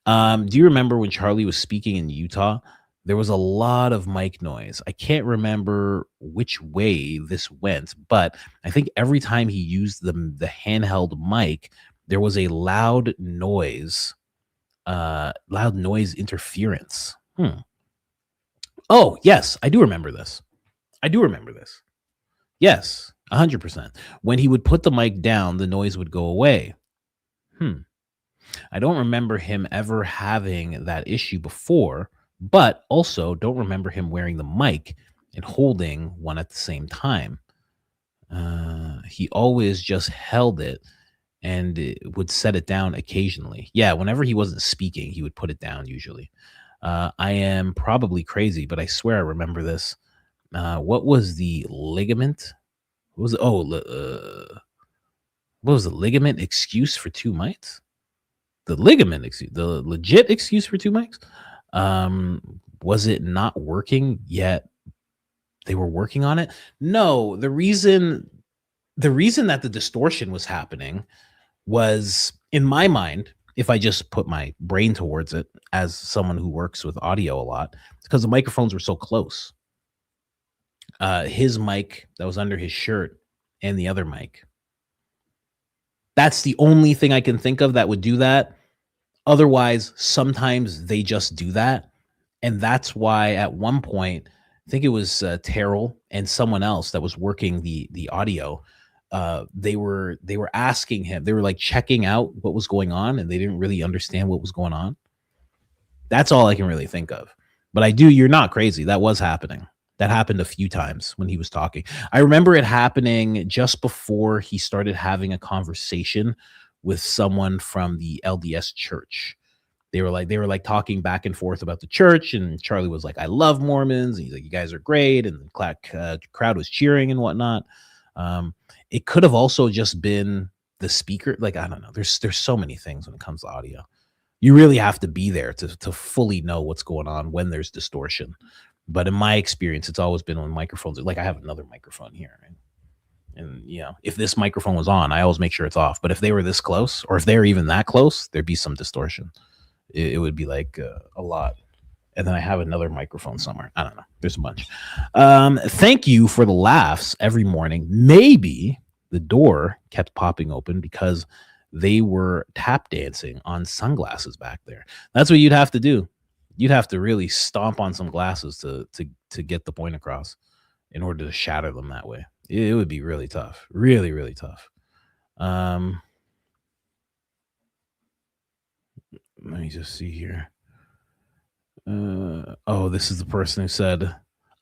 Do you remember when Charlie was speaking in Utah? There was a lot of mic noise. I can't remember which way this went, but I think every time he used the handheld mic, there was a loud noise interference. Oh, yes, I do remember this. Yes, 100%. When he would put the mic down, the noise would go away. I don't remember him ever having that issue before, but also don't remember him wearing the mic and holding one at the same time. He always just held it and would set it down occasionally. Yeah, whenever he wasn't speaking, he would put it down usually. I am probably crazy, but I swear I remember this. What was the ligament? What was it? What was the ligament excuse for 2 mics? The ligament excuse, the legit excuse for 2 mics? Was it not working yet? They were working on it? No, the reason that the distortion was happening was, in my mind, if I just put my brain towards it as someone who works with audio a lot, it's because the microphones were so close. His mic that was under his shirt and the other mic. That's the only thing I can think of that would do that. Otherwise, sometimes they just do that. And that's why at one point, I think it was Terrell and someone else that was working the audio. They were asking him, they were like checking out what was going on, and they didn't really understand what was going on. That's all I can really think of. But you're not crazy. That was happening. That happened a few times when he was talking. I remember it happening just before he started having a conversation with someone from the LDS church. They were like talking back and forth about the church, and Charlie was like, "I love Mormons." And he's like, "You guys are great," and the crowd was cheering and whatnot. It could have also just been the speaker. Like, I don't know. There's so many things when it comes to audio. You really have to be there to fully know what's going on when there's distortion. But in my experience, it's always been when microphones. Like, I have another microphone here, right? And if this microphone was on, I always make sure it's off. But if they were this close, or if they were even that close, there'd be some distortion. It would be like a lot. And then I have another microphone somewhere. I don't know. There's a bunch. Thank you for the laughs every morning. Maybe the door kept popping open because they were tap dancing on sunglasses back there. That's what you'd have to do. You'd have to really stomp on some glasses to get the point across in order to shatter them that way. It would be really tough. Really, really tough. Let me just see here. This is the person who said,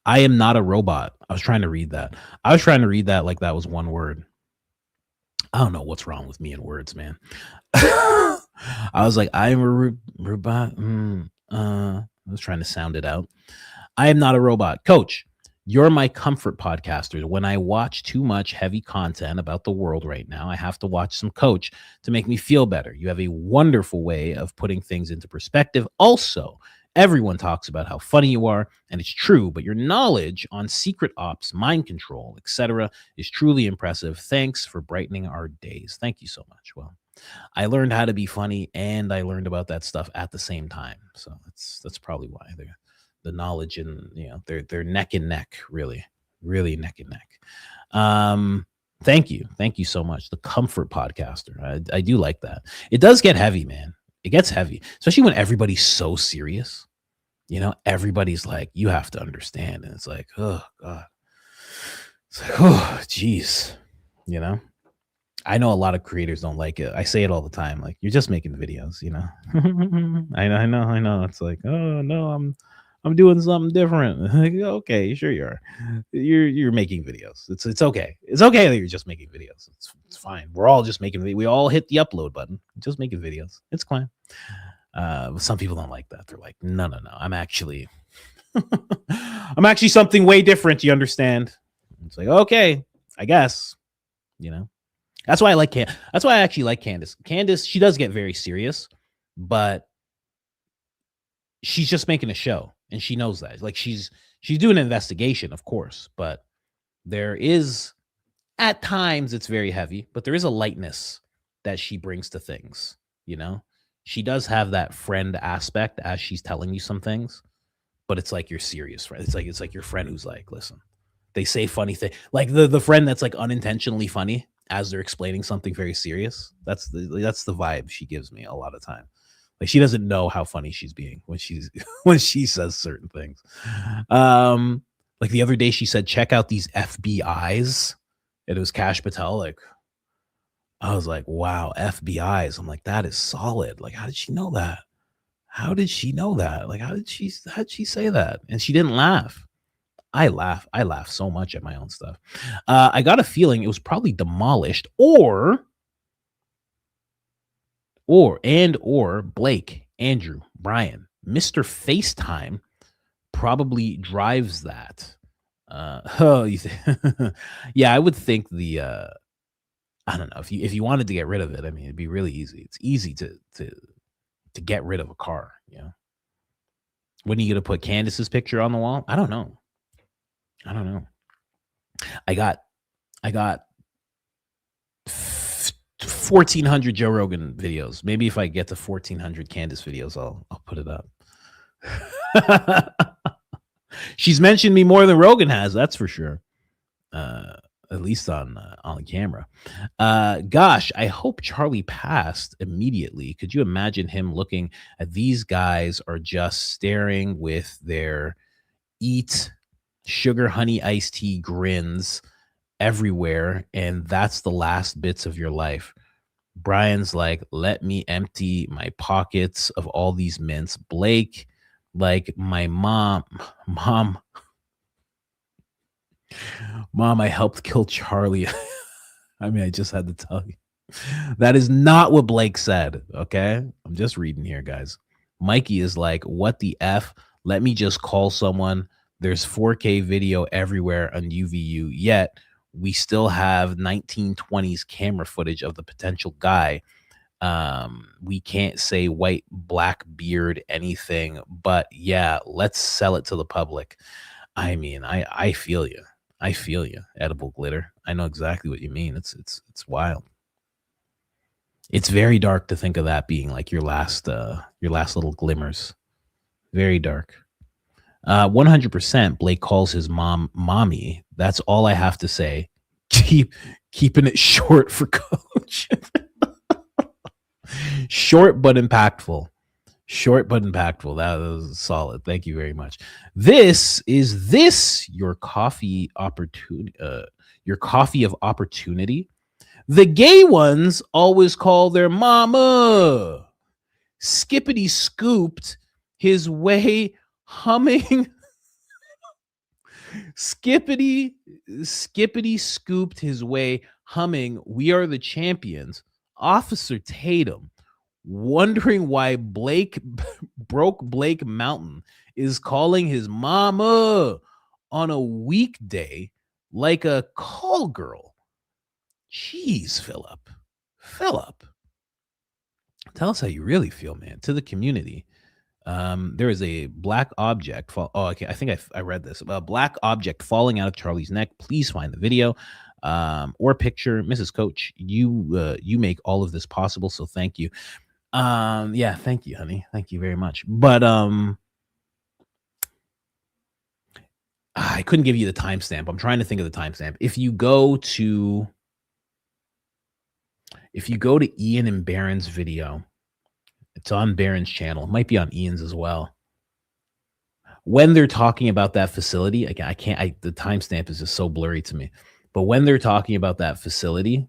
"I am not a robot." I was trying to read that. Like that was one word. I don't know what's wrong with me and words, man. I was like, "I am a robot." I was trying to sound it out. I am not a robot. Coach, you're my comfort podcaster. When I watch too much heavy content about the world right now, I have to watch some Coach to make me feel better. You have a wonderful way of putting things into perspective. Also, everyone talks about how funny you are, and it's true, but your knowledge on secret ops, mind control, etc. is truly impressive. Thanks for brightening our days. Thank you so much. Well, I learned how to be funny, and I learned about that stuff at the same time. So that's probably why the knowledge and they're neck and neck, really neck and neck. Thank you so much. The comfort podcaster. I do like that. It does get heavy, man. It gets heavy, especially when everybody's so serious. Everybody's like, you have to understand, and it's like, oh God, it's like, oh geez, I know a lot of creators don't like it. I say it all the time. Like, you're just making videos, I know. It's like, oh no, I'm doing something different. Like, okay, sure you are. You're making videos. It's okay. It's okay that you're just making videos. It's fine. We're all just making. We all hit the upload button. Just making videos. It's fine. Some people don't like that. They're like, no. I'm actually something way different. You understand? It's like, okay, I guess. That's why I like That's why I actually like Candace. Candace, she does get very serious, but she's just making a show, and she knows that. Like, she's doing an investigation, of course, but there is, at times, it's very heavy, but there is a lightness that she brings to things. She does have that friend aspect as she's telling you some things, but it's like your serious friend. It's like your friend who's like, listen, they say funny things, like the friend that's like unintentionally funny as they're explaining something very serious. That's the vibe she gives me a lot of time. Like she doesn't know how funny she's being when she says certain things. Like the other day she said, check out these FBIs. And it was Kash Patel. Like, I was like, wow, FBIs. I'm like, that is solid. Like, how did she know that? How did she know that? Like, how'd she say that? And she didn't laugh. I laugh so much at my own stuff. I got a feeling it was probably demolished or Blake, Andrew, Brian, Mr. FaceTime probably drives that. Yeah, I would think I don't know, if you wanted to get rid of it, I mean, it'd be really easy. It's easy to get rid of a car, you know. When are you gonna put Candace's picture on the wall? I don't know. I got 1,400 Joe Rogan videos. Maybe if I get to 1,400 Candace videos, I'll put it up. She's mentioned me more than Rogan has, that's for sure. At least on camera. Gosh, I hope Charlie passed immediately. Could you imagine him looking at these guys are just staring with their eat sugar honey iced tea grins everywhere, and that's the last bits of your life. Brian's like, let me empty my pockets of all these mints. Blake, like, my mom, I helped kill Charlie. I mean, I just had to tell you. That is not what Blake said, okay? I'm just reading here, guys. Mikey is like, what the F? Let me just call someone. There's 4K video everywhere on UVU, yet we still have 1920s camera footage of the potential guy. We can't say white, black beard, anything, but yeah, let's sell it to the public. I mean, I feel you. I feel you, edible glitter. I know exactly what you mean. It's wild. It's very dark to think of that being like your last little glimmers. Very dark. 100% Blake calls his mom mommy. That's all I have to say. Keeping it short for Coach. Short but impactful. That was solid. Thank you very much. Is your coffee opportunity? Your coffee of opportunity. The gay ones always call their mama. Skippity scooped his way humming. Skippity scooped his way humming. We are the champions. Officer Tatum wondering why Blake Mountain is calling his mama on a weekday like a call girl. Jeez, Philip, tell us how you really feel, man. To the community. There is a black object. Okay, I think I read this. A black object falling out of Charlie's neck. Please find the video or picture. Mrs. Coach, you make all of this possible, so thank you. Yeah, thank you, honey. Thank you very much. But I couldn't give you the timestamp. I'm trying to think of the timestamp. If you go to Ian and Barron's video, it's on Barron's channel. It might be on Ian's as well. When they're talking about that facility, again, the timestamp is just so blurry to me. But when they're talking about that facility,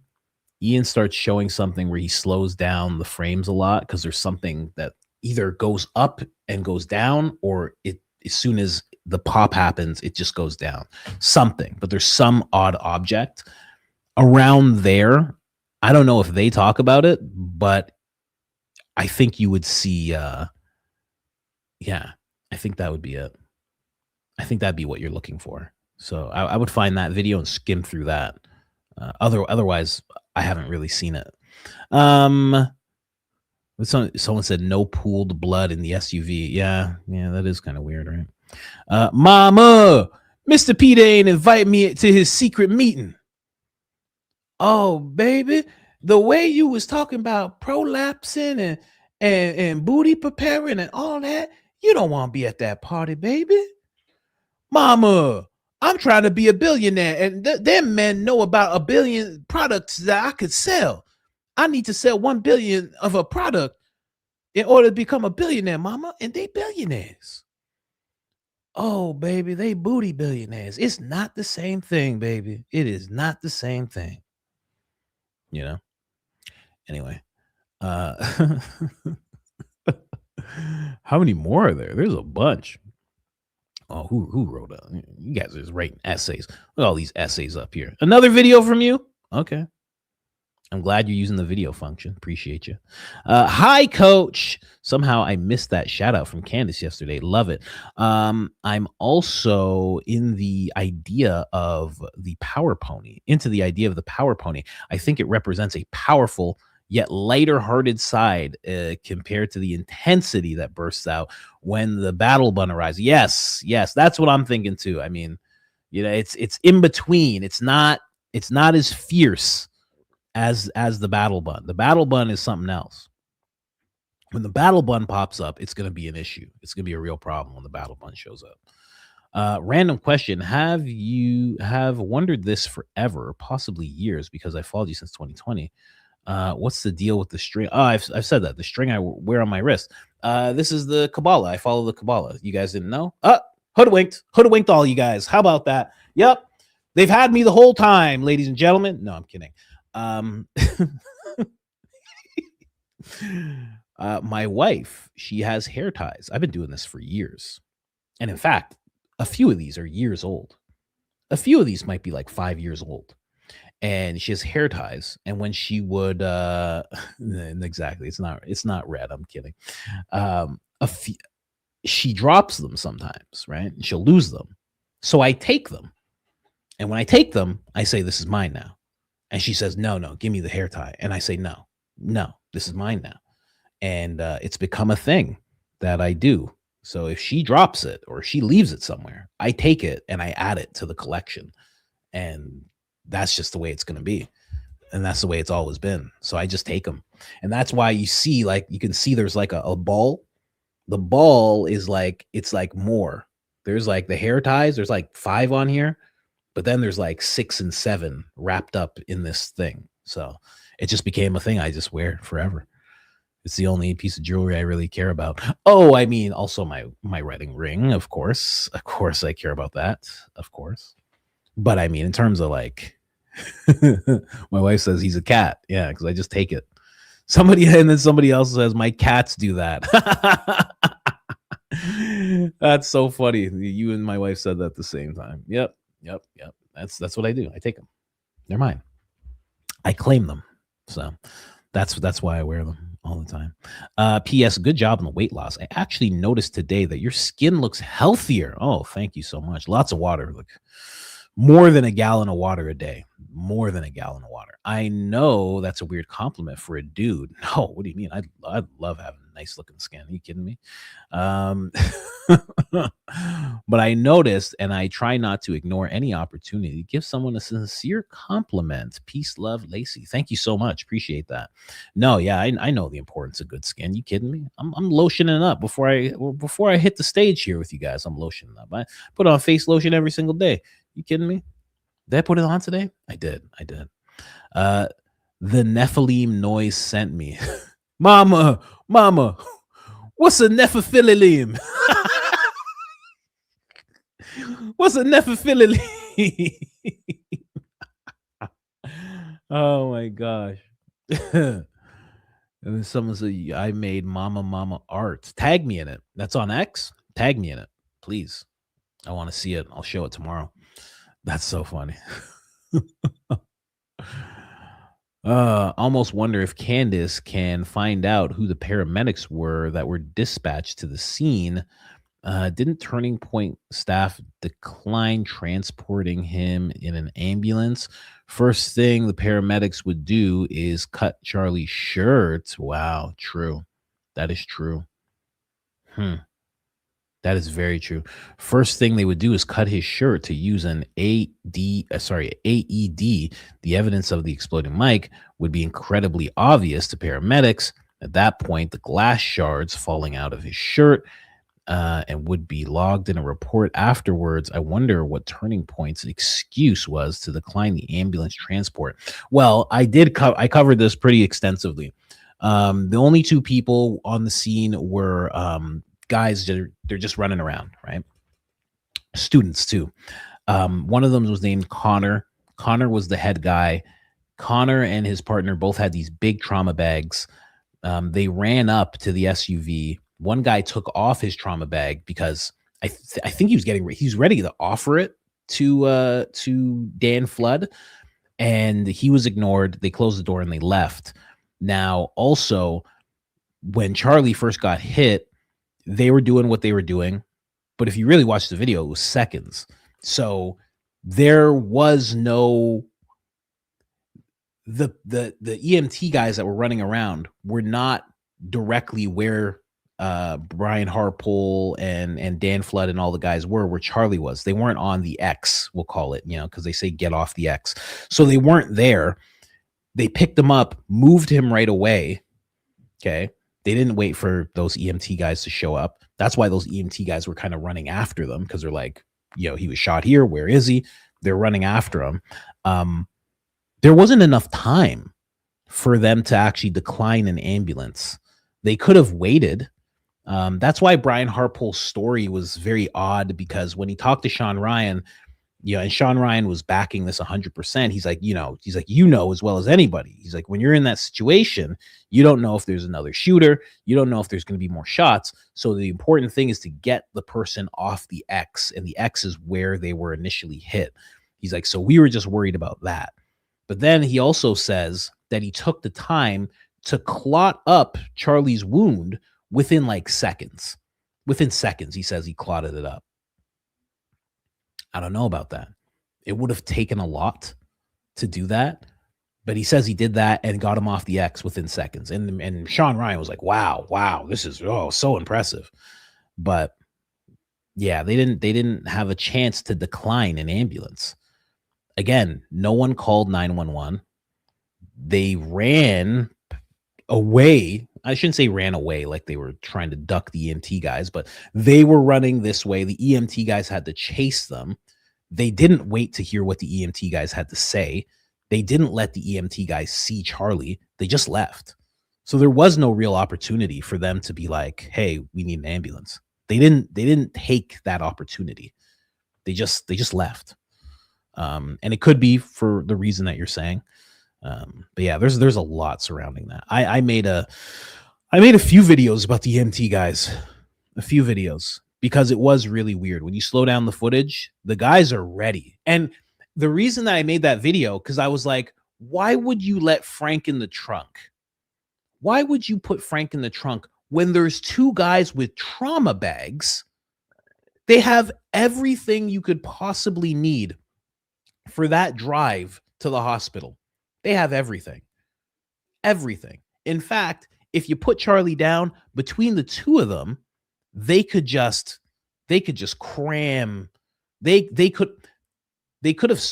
Ian starts showing something where he slows down the frames a lot because there's something that either goes up and goes down, or as soon as the pop happens, it just goes down. Something, but there's some odd object around there. I don't know if they talk about it, but I think you would see, I think that would be it. I think that'd be what you're looking for. So I would find that video and skim through that. Otherwise, I haven't really seen it. Someone said no pooled blood in the SUV. Yeah, that is kind of weird, right? Mama, Mr. Peter ain't invite me to his secret meeting. Oh, baby, the way you was talking about prolapsing and booty preparing and all that, you don't want to be at that party, baby. Mama, I'm trying to be a billionaire, and them men know about 1 billion products that I could sell. I need to sell 1 billion of a product. in order to become a billionaire, mama, and they billionaires. Oh, baby, they booty billionaires. It's not the same thing, baby. It is not the same thing. You know? Anyway. How many more are there? There's a bunch. Oh, who wrote up? You guys are just writing essays. Look at all these essays up here. Another video from you? Okay. I'm glad you're using the video function. Appreciate you. Hi, coach. Somehow I missed that shout out from Candace yesterday. Love it. I'm also in the idea of the power pony, I think it represents a powerful yet lighter hearted side compared to the intensity that bursts out when the battle bun arises. Yes, that's what I'm thinking too. I mean, it's in between. It's not as fierce as the battle bun. The battle bun is something else. When the battle bun pops up, it's going to be an issue. It's going to be a real problem when the battle bun shows up. Random question. Have wondered this forever, possibly years, because I followed you since 2020. What's the deal with the string? Oh, I've said that. The string I wear on my wrist. This is the Kabbalah. I follow the Kabbalah. You guys didn't know? Hoodwinked all you guys. How about that? Yep. They've had me the whole time, ladies and gentlemen. No, I'm kidding. My wife, she has hair ties. I've been doing this for years. And in fact, a few of these are years old. A few of these might be like 5 years old. And she has hair ties. And when she would, exactly, it's not red. I'm kidding. She drops them sometimes, right? And she'll lose them. So I take them. And when I take them, I say, this is mine now. And she says, no, give me the hair tie. And I say, no, this is mine now. And it's become a thing that I do. So if she drops it or she leaves it somewhere, I take it and I add it to the collection. And that's just the way it's going to be. And that's the way it's always been. So I just take them. And that's why you see, like, you can see there's like a ball. The ball is like, it's like more. There's like the hair ties. There's like 5 on here. But then there's like 6 and 7 wrapped up in this thing. So it just became a thing I just wear forever. It's the only piece of jewelry I really care about. Oh, I mean, also my wedding ring, of course. Of course I care about that. Of course. But I mean, in terms of like, my wife says he's a cat. Yeah, because I just take it. Somebody else says my cats do that. That's so funny. You and my wife said that at the same time. Yep. That's what I do. I take them. They're mine. I claim them. So that's why I wear them all the time. P.S. Good job on the weight loss. I actually noticed today that your skin looks healthier. Oh, thank you so much. Lots of water. Look, more than a gallon of water a day. More than a gallon of water. I know that's a weird compliment for a dude. No, what do you mean? I'd love having nice looking skin. Are you kidding me? But I noticed, and I try not to ignore any opportunity to give someone a sincere compliment. Peace, love, Lacey. Thank you so much. Appreciate that. No, yeah, I know the importance of good skin. You kidding me? I'm lotioning up before I hit the stage here with you guys. I'm lotioning up. I put on face lotion every single day. You kidding me? Did I put it on today? I did. The Nephilim noise sent me. Mama, what's a Nephilim? What's a Nephilim? Oh my gosh. And then someone said, I made mama art. Tag me in it. That's on X. Tag me in it, please. I want to see it. I'll show it tomorrow. That's so funny. Almost wonder if Candace can find out who the paramedics were that were dispatched to the scene. Didn't Turning Point staff decline transporting him in an ambulance? First thing the paramedics would do is cut Charlie's shirt. Wow, true. That is true. That is very true. First thing they would do is cut his shirt to use an AED. The evidence of the exploding mic would be incredibly obvious to paramedics. At that point, the glass shards falling out of his shirt and would be logged in a report afterwards. I wonder what Turning Point's excuse was to decline the ambulance transport. Well, I covered this pretty extensively. The only two people on the scene were guys that they're just running around, right? Students too. One of them was named Connor. Connor was the head guy. Connor and his partner both had these big trauma bags. They ran up to the SUV. One guy took off his trauma bag because I think he's ready to offer it to Dan Flood, and he was ignored. They closed the door and they left. Now, also, when Charlie first got hit, they were doing what they were doing, but if you really watch the video, it was seconds. So there was no the EMT guys that were running around were not directly where Brian Harpole and Dan Flood and all the guys where Charlie was. They weren't on the X, we'll call it, because they say get off the X. So they weren't there. They picked him up, moved him right away. Okay. They didn't wait for those EMT guys to show up. That's why those EMT guys were kind of running after them, because they're like, he was shot here. Where is he? They're running after him. There wasn't enough time for them to actually decline an ambulance. They could have waited. That's why Brian Harpole's story was very odd, because when he talked to Sean Ryan, and Sean Ryan was backing this 100%. He's like, as well as anybody. He's like, when you're in that situation, you don't know if there's another shooter. You don't know if there's going to be more shots. So the important thing is to get the person off the X, and the X is where they were initially hit. He's like, so we were just worried about that. But then he also says that he took the time to clot up Charlie's wound within seconds. Within seconds, he says he clotted it up. I don't know about that. It would have taken a lot to do that, but he says he did that and got him off the X within seconds. And Sean Ryan was like, wow, this is so impressive. But yeah, they didn't have a chance to decline an ambulance. Again, no one called 911. They ran away. I shouldn't say ran away like they were trying to duck the EMT guys, but they were running this way. The EMT guys had to chase them. They didn't wait to hear what the EMT guys had to say. They didn't let the EMT guys see Charlie. They just left. So there was no real opportunity for them to be like, hey, we need an ambulance. They didn't take that opportunity. They just left. And it could be for the reason that you're saying. But yeah, there's a lot surrounding that. I made a few videos about the EMT guys, a few videos, because it was really weird. When you slow down the footage, the guys are ready. And the reason that I made that video, because I was like, why would you let Frank in the trunk? Why would you put Frank in the trunk when there's two guys with trauma bags? They have everything you could possibly need for that drive to the hospital. They have everything. Everything. In fact, if you put Charlie down between the two of them, they could just cram. They could have,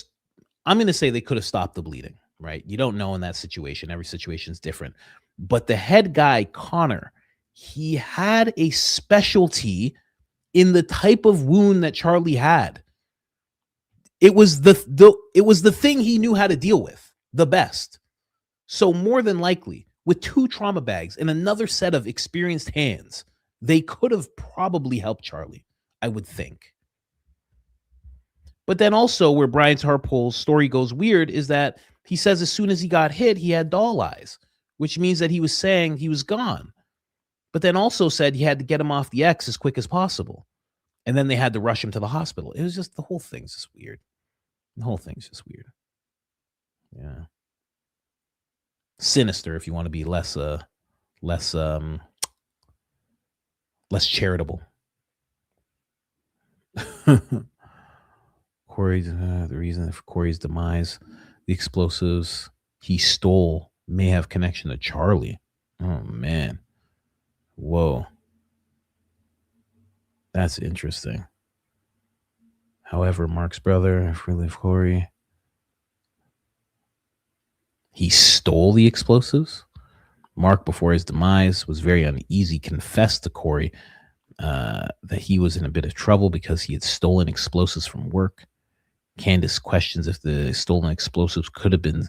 I'm going to say they could have stopped the bleeding, right? You don't know in that situation. Every situation is different. But the head guy, Connor, he had a specialty in the type of wound that Charlie had. It was the thing he knew how to deal with the best. So more than likely, with two trauma bags and another set of experienced hands, they could have probably helped Charlie, I would think. But then also where Brian Harpole's story goes weird is that he says as soon as he got hit, he had doll eyes, which means that he was saying he was gone. But then also said he had to get him off the X as quick as possible. And then they had to rush him to the hospital. It was just, the whole thing's just weird. The whole thing's just weird. Yeah. Sinister, if you want to be less charitable. Corey's the reason for Corey's demise, the explosives he stole may have connection to Charlie. Oh man. Whoa. That's interesting. However, Mark's brother, if we leave Corey, he stole the explosives. Mark, before his demise, was very uneasy, confessed to Corey that he was in a bit of trouble because he had stolen explosives from work. Candace questions if the stolen explosives could have been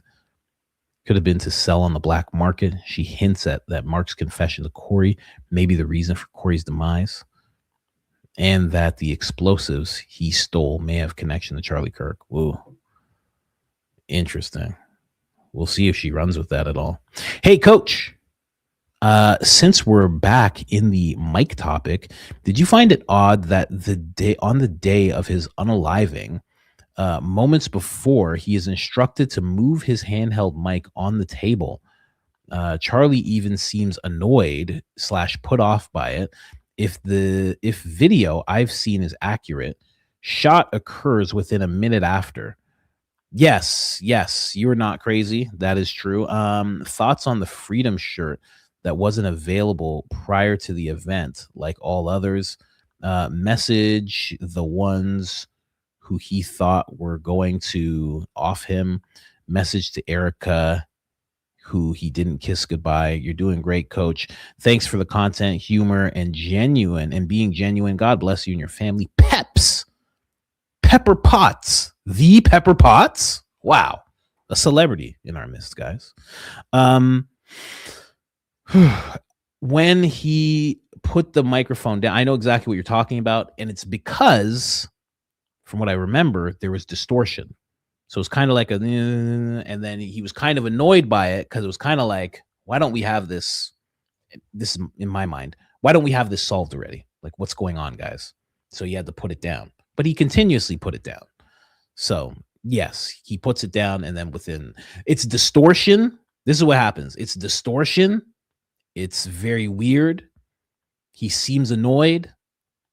Could have been to sell on the black market. She hints at that Mark's confession to Corey may be the reason for Corey's demise, and that the explosives he stole may have connection to Charlie Kirk. Whoa. Interesting. We'll see if she runs with that at all. Hey, Coach. Since we're back in the Mike topic, did you find it odd that on the day of his unaliving, moments before, he is instructed to move his handheld mic on the table? Charlie even seems annoyed / put off by it. If video I've seen is accurate, shot occurs within a minute after. Yes, you're not crazy. That is true. Thoughts on the Freedom shirt that wasn't available prior to the event, like all others? Message the ones who he thought were going to off him. Message to Erica, who he didn't kiss goodbye. You're doing great, Coach. Thanks for the content, humor, and being genuine. God bless you and your family. Pepper Potts. The Pepper Potts? Wow. A celebrity in our midst, guys. When he put the microphone down, I know exactly what you're talking about, and it's because, from what I remember, there was distortion. So it's kind of like and then he was kind of annoyed by it because it was kind of like, why don't we have this? This is in my mind. Why don't we have this solved already? Like, what's going on, guys? So he had to put it down, but he continuously put it down. So yes, he puts it down, and then it's distortion. This is what happens. It's distortion. It's very weird. He seems annoyed.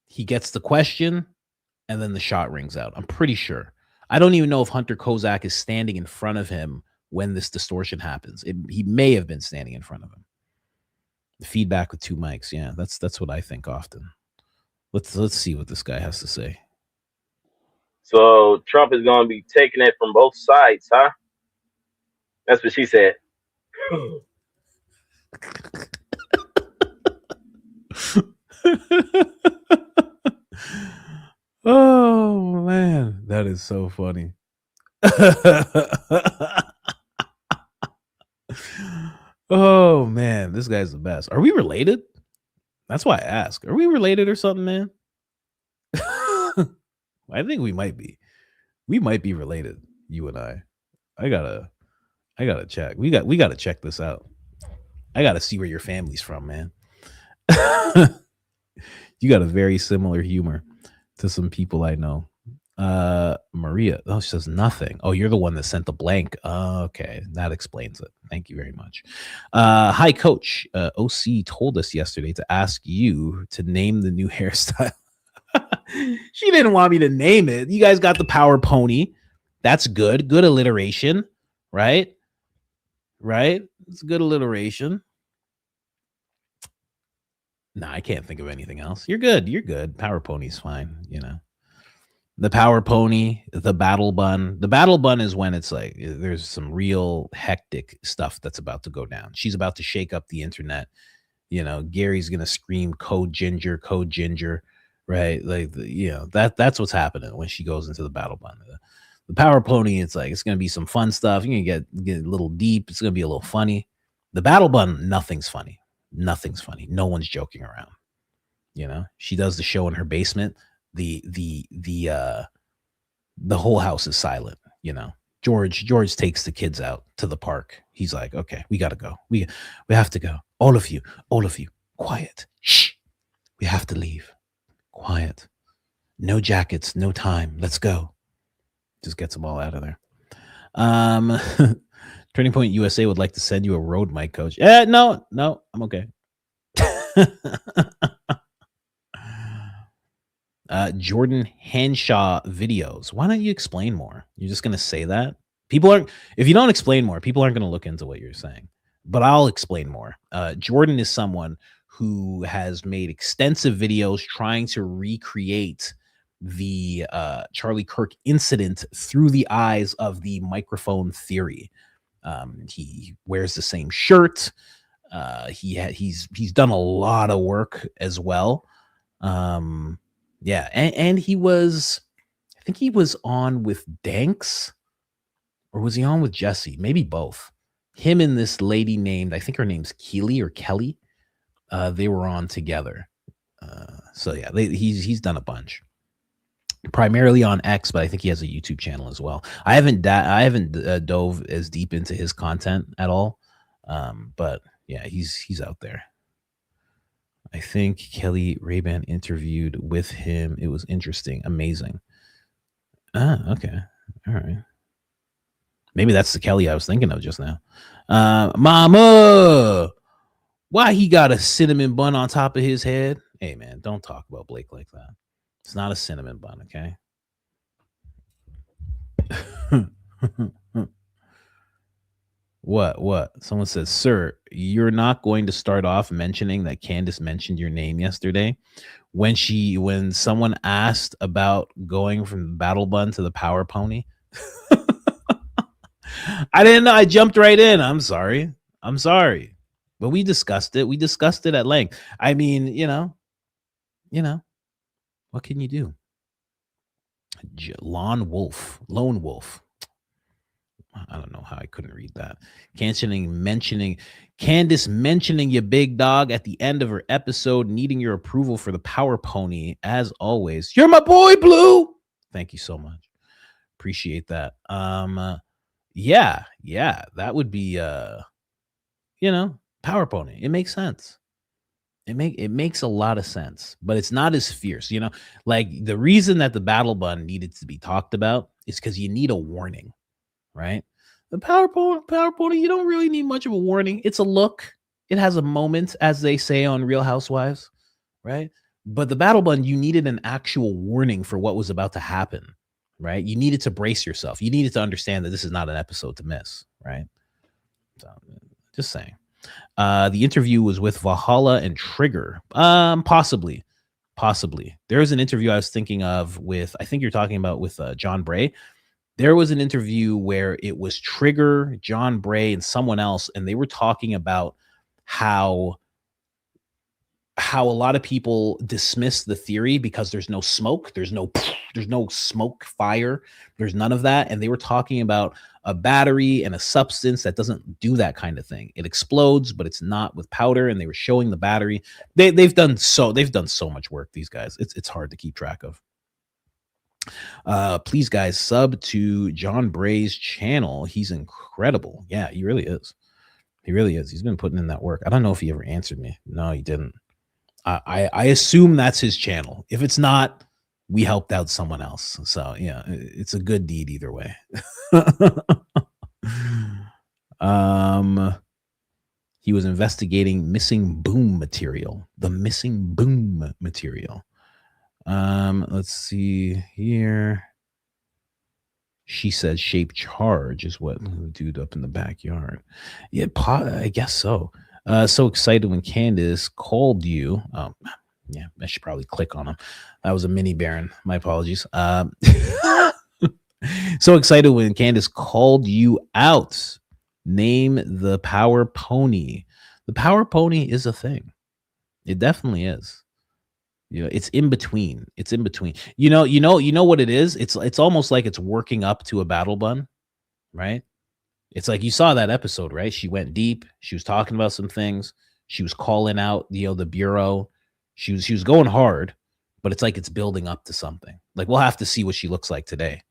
He gets the question, and then the shot rings out. I'm pretty sure. I don't even know if Hunter Kozak is standing in front of him when this distortion happens. He may have been standing in front of him. The feedback with two mics. Yeah, that's what I think often. Let's see what this guy has to say. So Trump is going to be taking it from both sides, huh? That's what she said. Oh man, that is so funny. Oh man, this guy's the best. Are we related? That's why I ask. Are we related or something, man? I think we might be. We might be related, you and I. I gotta check. We gotta check this out. I gotta see where your family's from, man. You got a very similar humor to some people I know. Maria, she says nothing. Oh, you're the one that sent the blank. Okay, that explains it. Thank you very much. Hi, Coach. OC told us yesterday to ask you to name the new hairstyle. She didn't want me to name it. You guys got the power pony. That's good. Good alliteration, right? Right? It's good alliteration. No, I can't think of anything else. You're good. You're good. Power pony's fine. You know, the power pony, the battle bun. The battle bun is when it's like there's some real hectic stuff that's about to go down. She's about to shake up the internet. You know, Gary's gonna scream code ginger, right? Like that's what's happening when she goes into the battle bun. The power pony, it's like it's gonna be some fun stuff. You're gonna get a little deep. It's gonna be a little funny. The battle bun, nothing's funny. Nothing's funny. No one's joking around. You know, she does the show in her basement. The whole house is silent. You know, George takes the kids out to the park. He's like, okay, we gotta go. We have to go. All of you, quiet. Shh. We have to leave. Quiet. No jackets, no time. Let's go. Just gets them all out of there. Turning Point USA would like to send you a road mic, Coach. No, I'm okay. Jordan Hanshaw videos. Why don't you explain more? You're just going to say that? If you don't explain more, people aren't going to look into what you're saying. But I'll explain more. Jordan is someone who has made extensive videos trying to recreate the Charlie Kirk incident through the eyes of the microphone theory. He wears the same shirt. He's done a lot of work as well. Yeah, and he was, I think he was on with Danks, or was he on with Jesse? Maybe both. him and this lady named, I think her name's Keely or Kelly. They were on together. So yeah, he's done a bunch, primarily on X, but I think he has a YouTube channel as well. I haven't dove as deep into his content at all, but yeah, he's out there. I think Kelly Ray-Ban interviewed with him. It was interesting, amazing. Okay, all right. Maybe that's the Kelly I was thinking of just now. Mama, why he got a cinnamon bun on top of his head? Hey man, don't talk about Blake like that. It's not a cinnamon bun, okay? What? Someone says, sir, you're not going to start off mentioning that Candace mentioned your name yesterday when someone asked about going from the battle bun to the power pony. I didn't know. I jumped right in. I'm sorry. But we discussed it. We discussed it at length. I mean, you know, what can you do? Lone wolf. I don't know how I couldn't read that. Candace mentioning your big dog at the end of her episode, needing your approval for the power pony. As always, you're my boy, Blue. Thank you so much. Appreciate that. Yeah, that would be power pony. It makes sense. It makes a lot of sense, but it's not as fierce. Like the reason that the battle bun needed to be talked about is because you need a warning, right? The power pony, you don't really need much of a warning. It's a look. It has a moment, as they say on Real Housewives, right? But the battle bun, you needed an actual warning for what was about to happen, right? You needed to brace yourself. You needed to understand that this is not an episode to miss, right? So, just saying. The interview was with Valhalla and Trigger. Possibly. There was an interview I was thinking of with, I think you're talking about with John Bray. There was an interview where it was Trigger, John Bray, and someone else, and they were talking about how a lot of people dismiss the theory because there's no smoke, there's no smoke, fire, there's none of that. And they were talking about a battery and a substance that doesn't do that kind of thing. It explodes, but it's not with powder. And they were showing the battery. They've done so much work, these guys. It's hard to keep track of. Please, guys, sub to John Bray's channel. He's incredible. Yeah, he really is. He's been putting in that work. I don't know if he ever answered me. No, he didn't. I assume that's his channel. If it's not, we helped out someone else. So yeah, it's a good deed either way. He was investigating missing boom material. The missing boom material. Let's see here. She said shape charge is what the dude up in the backyard. Yeah, I guess so. So excited when Candace called you. Yeah, I should probably click on him. That was a mini Baron. My apologies. So excited when Candace called you out. Name the power pony. The power pony is a thing. It definitely is. It's in between. You know what it is? It's almost like it's working up to a battle bun, right? It's like you saw that episode, right? She went deep. She was talking about some things. She was calling out, the bureau. She was going hard, but it's like it's building up to something. Like we'll have to see what she looks like today,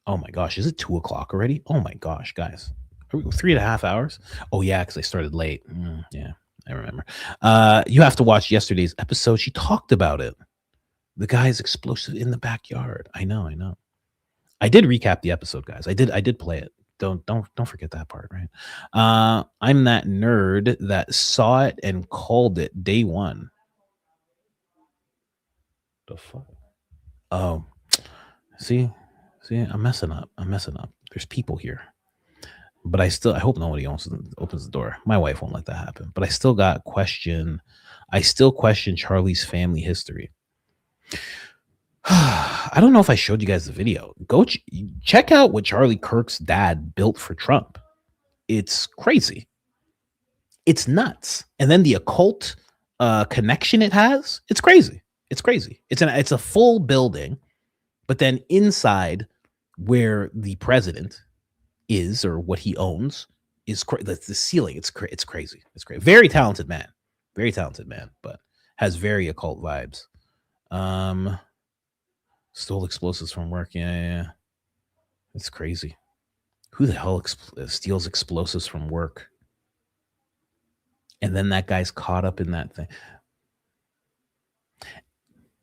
Oh my gosh, is it 2:00 already? Oh my gosh, guys, 3.5 hours. Oh yeah, because I started late. Yeah, I remember. You have to watch yesterday's episode. She talked about it. The guy's explosive in the backyard. I know. I did recap the episode, guys. I did play it. Don't forget that part, right? I'm that nerd that saw it and called it day one. The fuck? Oh, see, I'm messing up. There's people here, but I hope nobody else opens the door. My wife won't let that happen. But I still question Charlie's family history. I don't know if I showed you guys the video. Go check out what Charlie Kirk's dad built for Trump. It's crazy. It's nuts. And then the occult connection it has, it's crazy. It's a full building, but then inside where the president is, or what he owns, is the ceiling. It's crazy. It's crazy. Very talented man, but has very occult vibes. Stole explosives from work. Yeah. It's crazy. Who the hell steals explosives from work? And then that guy's caught up in that thing.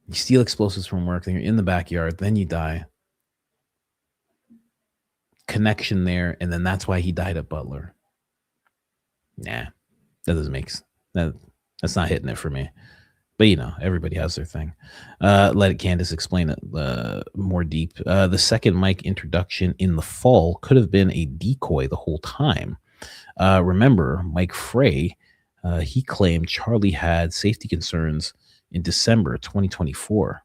You steal explosives from work, then you're in the backyard, then you die. Connection there, and then that's why he died at Butler. Nah, that doesn't make sense. That's not hitting it for me. But everybody has their thing. Let Candace explain it more deep. The second mic introduction in the fall could have been a decoy the whole time. Remember, Mike Frey, he claimed Charlie had safety concerns in December 2024.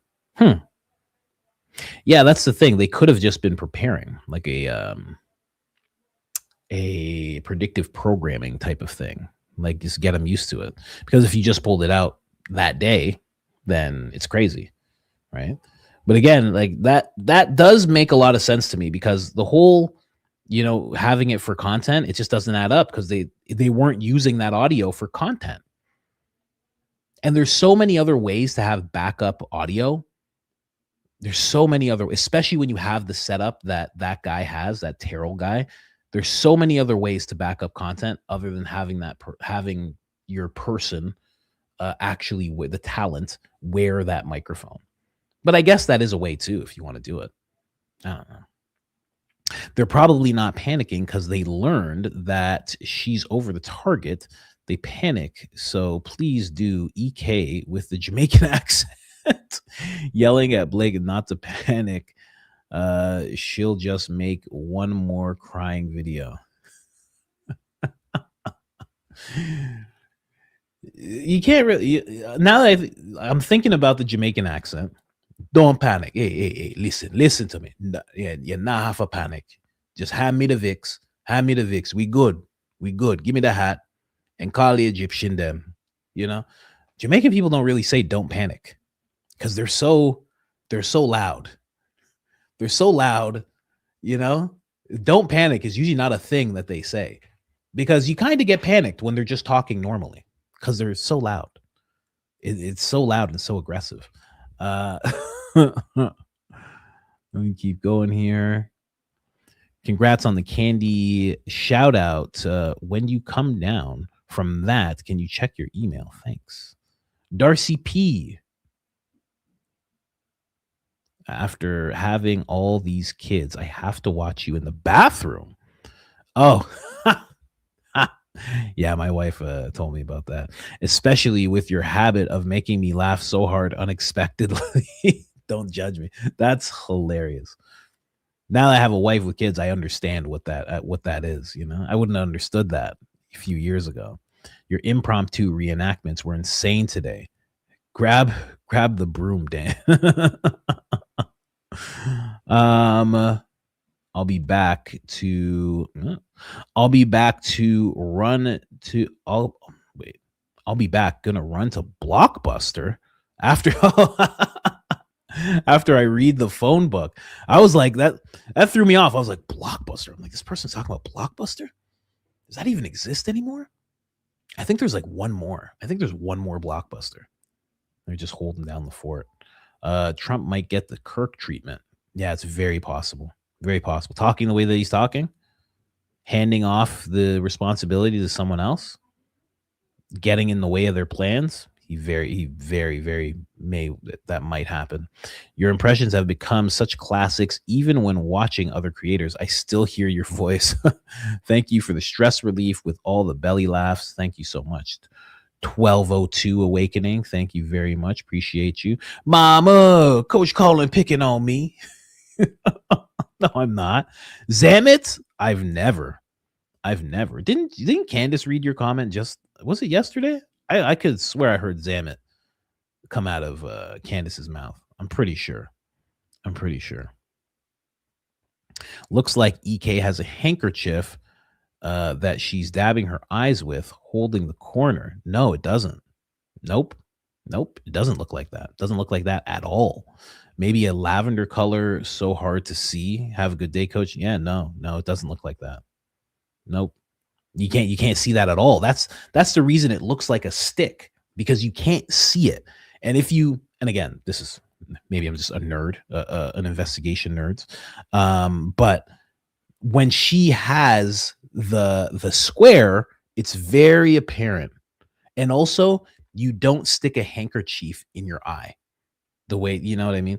Yeah, that's the thing. They could have just been preparing, like a predictive programming type of thing. Like, just get them used to it. Because if you just pulled it out that day, then it's crazy, right? But again, like that does make a lot of sense to me, because the whole, having it for content, it just doesn't add up, because they weren't using that audio for content. And there's so many other ways to have backup audio. There's so many other, especially when you have the setup that guy has, that Terrell guy. There's so many other ways to back up content other than having having your person actually with the talent wear that microphone. But I guess that is a way too, if you want to do it. I don't know. They're probably not panicking because they learned that she's over the target. They panic. So please do EK with the Jamaican accent, yelling at Blake not to panic. She'll just make one more crying video. You can't really. Now that I'm thinking about the Jamaican accent, don't panic. Hey, listen to me. You're not half a panic. Just hand me the Vicks. We good. Give me the hat and call the Egyptian them. Jamaican people don't really say don't panic because they're so loud. They're so loud, Don't panic is usually not a thing that they say, because you kind of get panicked when they're just talking normally because they're so loud. It's so loud and so aggressive. Let me keep going here. Congrats on the candy shout out. When you come down from that, can you check your email? Thanks. Darcy P. After having all these kids, I have to watch you in the bathroom. Oh, yeah, my wife told me about that, especially with your habit of making me laugh so hard unexpectedly. Don't judge me. That's hilarious. Now that I have a wife with kids, I understand what that is. I wouldn't have understood that a few years ago. Your impromptu reenactments were insane today. Grab the broom, Dan. I'll be back to gonna run to Blockbuster after I read the phone book. I was like, that threw me off. I was like, Blockbuster. I'm like, this person's talking about Blockbuster? Does that even exist anymore? I think there's like one more. I think there's one more Blockbuster. They're just holding down the fort. Trump might get the Kirk treatment. Yeah, it's very possible. Very possible. Talking the way that he's talking, handing off the responsibility to someone else, getting in the way of their plans. That might happen. Your impressions have become such classics. Even when watching other creators, I still hear your voice. Thank you for the stress relief with all the belly laughs. Thank you so much. 1202 Awakening. Thank you very much. Appreciate you. Mama, Coach Colin picking on me. No, I'm not. Zamet? I've never. Didn't Candace read your comment was it yesterday? I could swear I heard Zamet come out of Candace's mouth. I'm pretty sure. Looks like EK has a handkerchief that she's dabbing her eyes with, holding the corner. No, it doesn't. Nope. Nope, it doesn't look like that. Doesn't look like that at all. Maybe a lavender color, so hard to see. Have a good day, coach. Yeah, no, it doesn't look like that. Nope. You can't see that at all. That's the reason it looks like a stick, because you can't see it. And again, this is, maybe I'm just a nerd, an investigation nerd. But when she has the square, it's very apparent. And also, you don't stick a handkerchief in your eye the way, you know what I mean?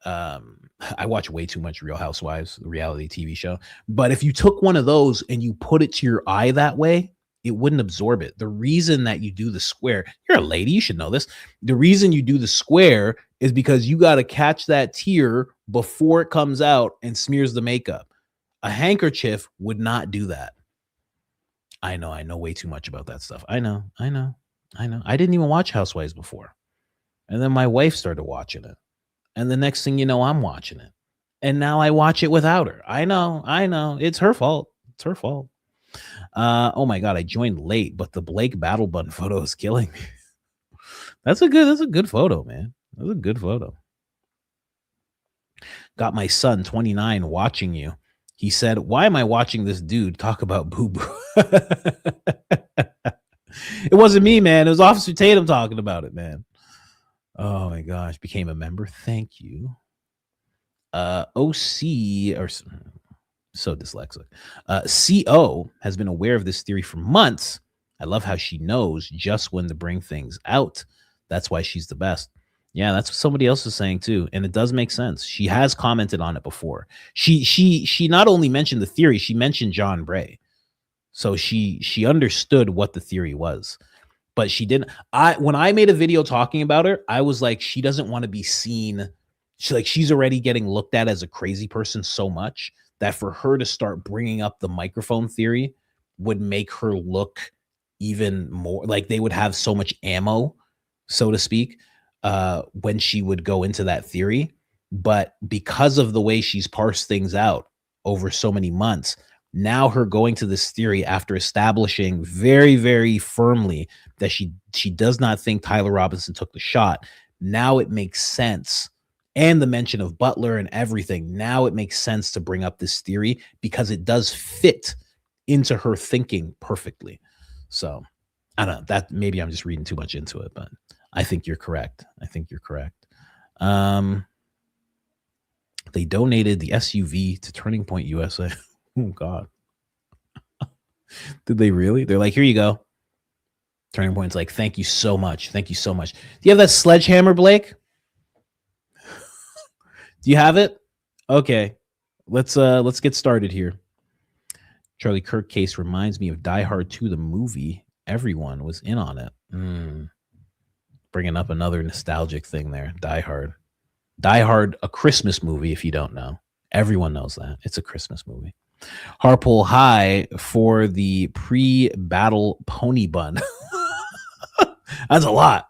I watch way too much Real Housewives, the reality TV show. But if you took one of those and you put it to your eye that way, it wouldn't absorb it. The reason that you do the square, you're a lady, you should know this. The reason you do the square is because you got to catch that tear before it comes out and smears the makeup. A handkerchief would not do that. I know way too much about that stuff. I know. I didn't even watch Housewives before. And then my wife started watching it. And the next thing you know, I'm watching it. And now I watch it without her. I know. It's her fault. Oh my God, I joined late, but the Blake battle button photo is killing me. That's a good photo, man. That's a good photo. Got my son, 29, watching you. He said, "Why am I watching this dude talk about boo-boo?" It wasn't me, man. It was Officer Tatum talking about it, man. Oh my gosh, became a member. Thank you. OC, or so dyslexic. CO has been aware of this theory for months. I love how she knows just when to bring things out. That's why she's the best. Yeah, that's what somebody else is saying too, and it does make sense. She has commented on it before. She not only mentioned the theory, she mentioned John Bray, so she understood what the theory was, but she didn't. When I made a video talking about her, I was like, she doesn't want to be seen. She's already getting looked at as a crazy person so much that for her to start bringing up the microphone theory would make her look even more like they would have so much ammo, so to speak, when she would go into that theory. But because of the way she's parsed things out over so many months, now her going to this theory after establishing very, very firmly that she does not think Tyler Robinson took the shot, now it makes sense. And the mention of Butler and everything, now it makes sense to bring up this theory because it does fit into her thinking perfectly. So I don't know, that maybe I'm just reading too much into it, but I think you're correct. They donated the SUV to Turning Point USA. Oh God. Did they really? They're like, here you go. Turning Point's like, thank you so much. Do you have that sledgehammer, Blake? Do you have it? Okay. Let's get started here. Charlie Kirk case reminds me of Die Hard 2, the movie. Everyone was in on it. Bringing up another nostalgic thing there. Die Hard, a Christmas movie, if you don't know. Everyone knows that. It's a Christmas movie. Harpole High for the pre-battle pony bun. That's a lot.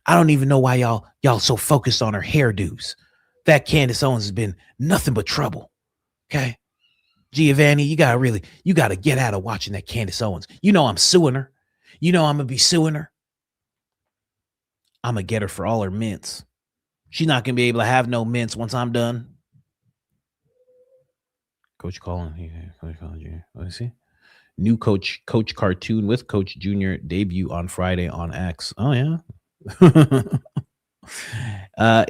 I don't even know why y'all so focused on her hairdos. That Candace Owens has been nothing but trouble. Okay? Giovanni, you gotta get out of watching that Candace Owens. You know I'm suing her. You know I'm gonna be suing her. I'm gonna get her for all her mints. She's not gonna be able to have no mints once I'm done. Coach Colin here. What is he? New Coach cartoon with Coach Junior debut on Friday on X. Oh yeah.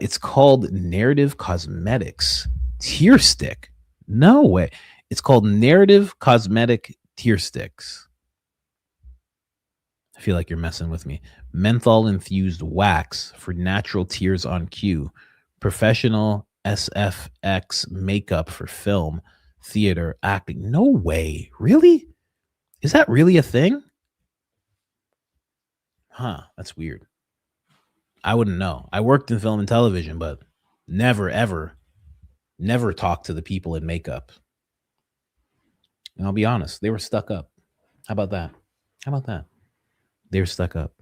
It's called Narrative Cosmetics Tear Stick. No way. It's called Narrative Cosmetic Tear Sticks. I feel like you're messing with me. Menthol infused wax for natural tears on cue. Professional SFX makeup for film, theater, acting. No way. Really? Is that really a thing? Huh. That's weird. I wouldn't know. I worked in film and television, but never talked to the people in makeup. And I'll be honest, they were stuck up. How about that? They were stuck up.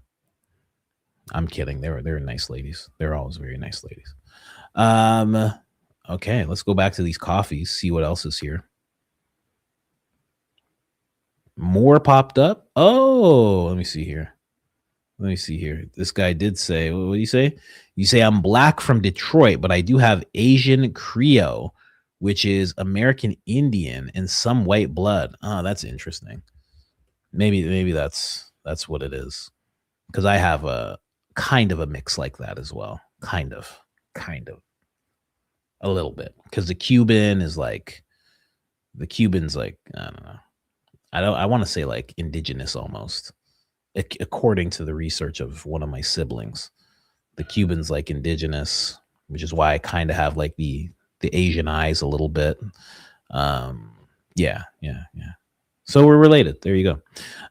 I'm kidding. They're nice ladies. They're always very nice ladies. Okay, let's go back to these coffees, see what else is here. More popped up. Oh, let me see here. Let me see here. This guy did say, what do you say? You say, I'm black from Detroit, but I do have Asian Creole, which is American Indian and some white blood. Oh, that's interesting. Maybe that's what it is. Because I have a kind of a mix like that as well. Kind of. A little bit. Because the Cuban's like, I don't know. I want to say like indigenous almost. According to the research of one of my siblings, the Cuban's like indigenous, which is why I kind of have like the Asian eyes a little bit. Yeah. So we're related. There you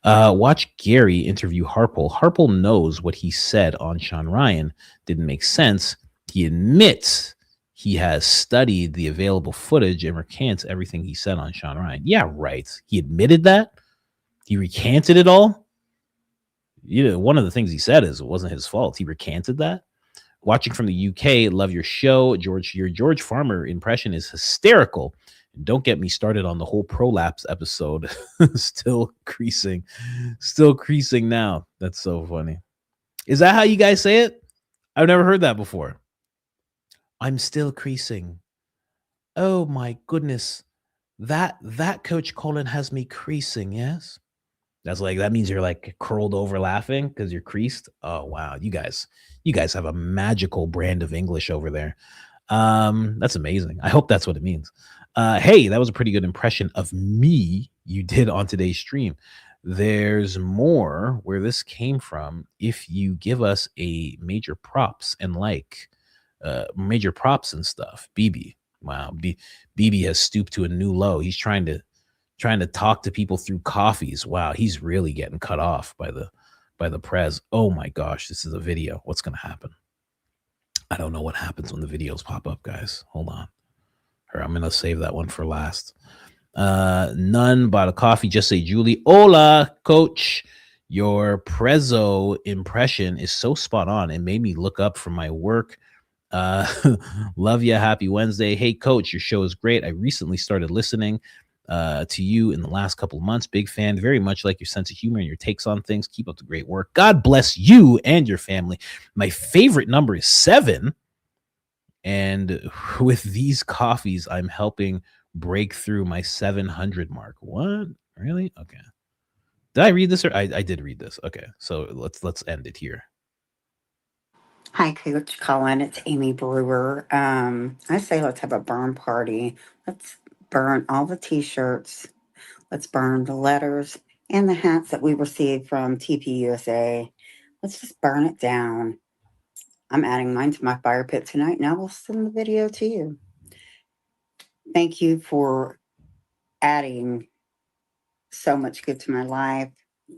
go. Watch Gary interview Harpole. Harpole knows what he said on Sean Ryan didn't make sense. He admits he has studied the available footage and recants everything he said on Sean Ryan. Yeah, right. He admitted that. He recanted it all. One of the things he said is it wasn't his fault. He recanted that. Watching from the UK, love your show. George, your George Farmer impression is hysterical. Don't get me started on the whole prolapse episode. Still creasing now. That's so funny. Is that how you guys say it? I've never heard that before. I'm still creasing. Oh my goodness. That Coach Colin has me creasing, yes? That means you're like curled over laughing because you're creased. Oh wow, you guys have a magical brand of English over there. That's amazing. I hope that's what it means. Hey, that was a pretty good impression of me you did on today's stream. There's more where this came from if you give us a major props and major props and stuff. BB. Wow. BB has stooped to a new low. He's trying to talk to people through coffees. Wow, he's really getting cut off by the prez. Oh my gosh, this is a video. What's gonna happen? I don't know what happens when the videos pop up, guys. Hold on. Or I'm gonna save that one for last. None bought a coffee. Just say Julie. Hola, coach. Your prezzo impression is so spot on. It made me look up from my work. Love ya. Happy Wednesday. Hey, coach, your show is great. I recently started listening to you in the last couple of months. Big fan. Very much like your sense of humor and your takes on things. Keep up the great work. God bless you and your family. My favorite number is 7. And with these coffees, I'm helping break through my 700 mark. What? Really? Okay. Did I read this? Or I did read this. Okay. So let's end it here. Hi, Coach Colin. It's Amy Brewer. I say let's have a burn party. Let's burn all the t-shirts. Let's burn the letters and the hats that we received from TPUSA. Let's just burn it down. I'm adding mine to my fire pit tonight. Now we'll send the video to you. Thank you for adding so much good to my life.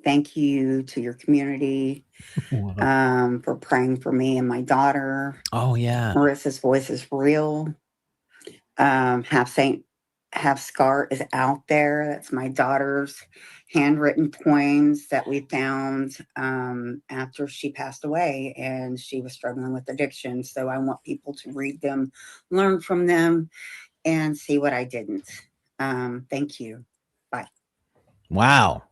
Thank you to your community for praying for me and my daughter. Oh, yeah. Marissa's voice is real. Half Scar is out there. That's my daughter's handwritten poems that we found after she passed away, and she was struggling with addiction. So I want people to read them, learn from them, and see what I didn't. Thank you. Bye. Wow.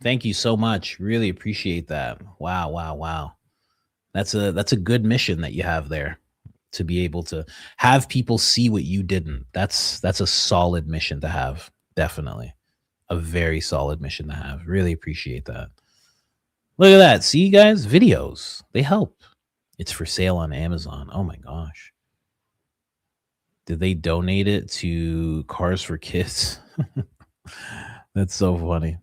Thank you so much. Really appreciate that. Wow. That's a good mission that you have there, to be able to have people see what you didn't. That's a solid mission to have. Definitely a very solid mission to have. Really appreciate that. Look at that. See, you guys, videos, they help. It's for sale on Amazon. Oh my gosh. Did they donate it to Cars for Kids? That's so funny.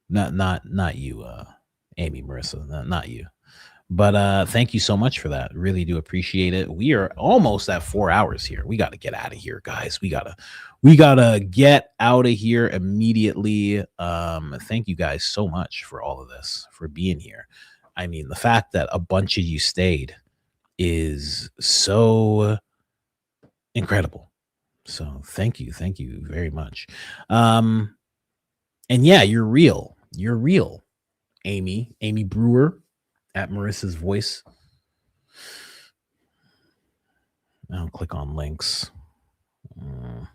Not you, Amy, Marissa, not you. But thank you so much for that. Really do appreciate it. We are almost at 4 hours here. We got to get out of here, guys. We gotta get out of here immediately. Thank you guys so much for all of this, for being here. I mean, the fact that a bunch of you stayed is so incredible. So thank you very much. And yeah, you're real. Amy Brewer at Marissa's Voice. I'll click on links. A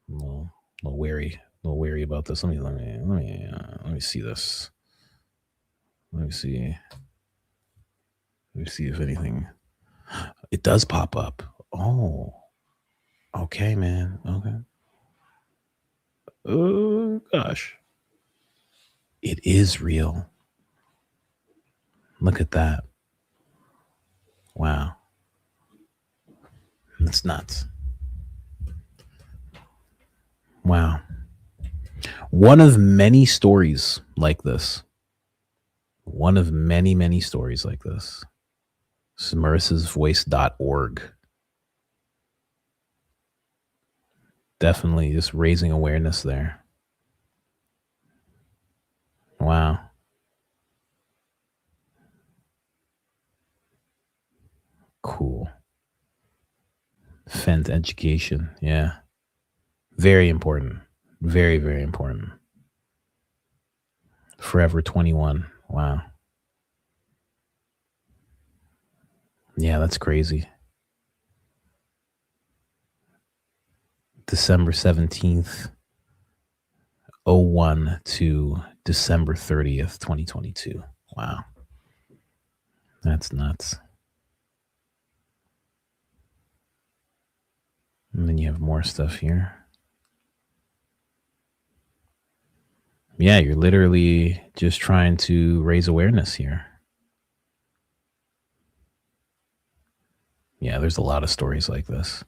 little wary about this. Let me see this. Let me see. Let me see if anything. It does pop up. Oh, okay, man. Okay. Oh gosh, it is real. Look at that. Wow, that's nuts. Wow. One of many stories like this. One of many, many stories like this. This is marissasvoice.org. Definitely just raising awareness there. Wow. Cool. Fent education. Yeah. Very important. Very, very important. Forever 21. Wow. Yeah, that's crazy. December 17th, 01 to December 30th, 2022. Wow. That's nuts. And then you have more stuff here. Yeah, you're literally just trying to raise awareness here. Yeah, there's a lot of stories like this.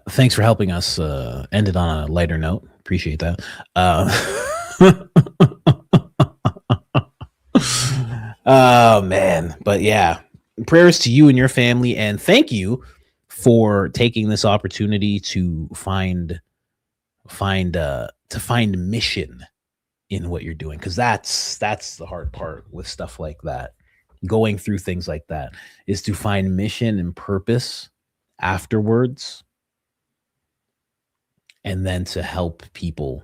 Thanks for helping us end it on a lighter note. Appreciate that. Oh, man. But yeah, prayers to you and your family. And thank you for taking this opportunity to find mission in what you're doing, because that's the hard part with stuff like that. Going through things like that is to find mission and purpose afterwards, and then to help people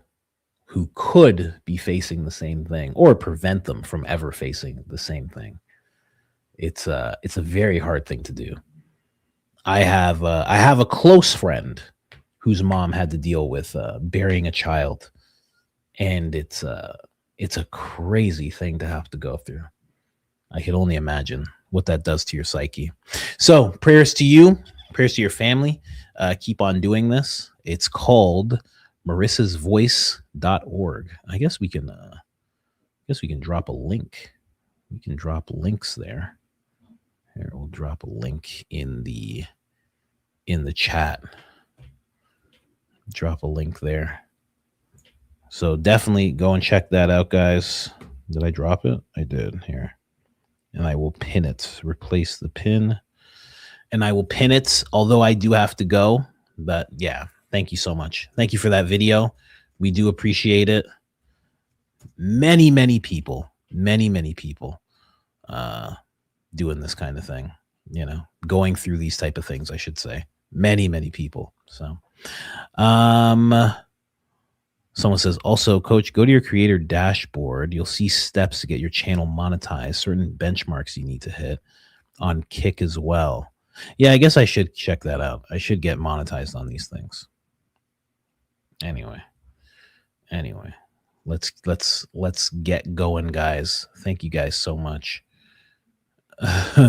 who could be facing the same thing or prevent them from ever facing the same thing. It's a very hard thing to do. I have a close friend whose mom had to deal with burying a child, and it's a crazy thing to have to go through. I can only imagine what that does to your psyche. So prayers to you, prayers to your family. Keep on doing this. It's called marissasvoice.org. I guess we can drop a link. We can drop links there. Here, we'll drop a link in the chat. Drop a link there. So definitely go and check that out, guys. Did I drop it? I did. Here. And I will pin it. Replace the pin. And I will pin it, although I do have to go. But yeah, thank you so much. Thank you for that video. We do appreciate it. Many, many people doing this kind of thing, going through these type of things, I should say. Many, many people. So someone says, also, Coach, go to your creator dashboard. You'll see steps to get your channel monetized, certain benchmarks you need to hit on Kick as well. Yeah, I guess I should check that out. I should get monetized on these things. Anyway, let's get going, guys. Thank you guys so much.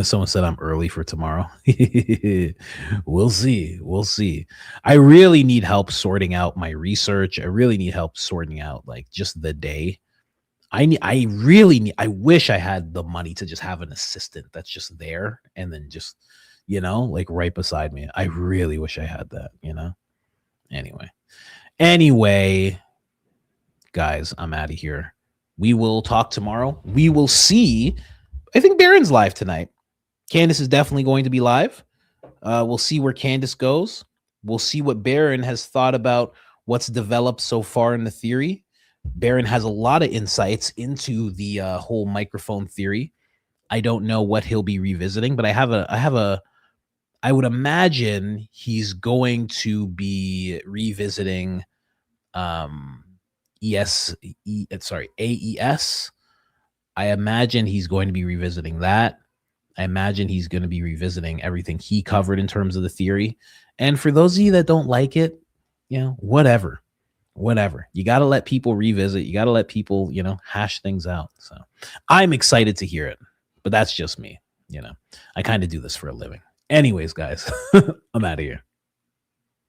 Someone said I'm early for tomorrow. We'll see. I really need help sorting out my research. I really need help sorting out like just the day. I wish I had the money to just have an assistant that's just there and then just, like right beside me. I really wish I had that, Anyway, guys, I'm out of here. We will talk tomorrow. We will see. I think Baron's live tonight. Candace is definitely going to be live. We'll see where Candace goes. We'll see what Baron has thought about what's developed so far in the theory. Baron has a lot of insights into the whole microphone theory. I don't know what he'll be revisiting, but I would imagine he's going to be revisiting AES. I imagine he's going to be revisiting that. I imagine he's going to be revisiting everything he covered in terms of the theory. And for those of you that don't like it, whatever. whatever. You got to let people revisit. You got to let people, hash things out. So I'm excited to hear it, but that's just me. I kind of do this for a living. Anyways, guys, I'm out of here.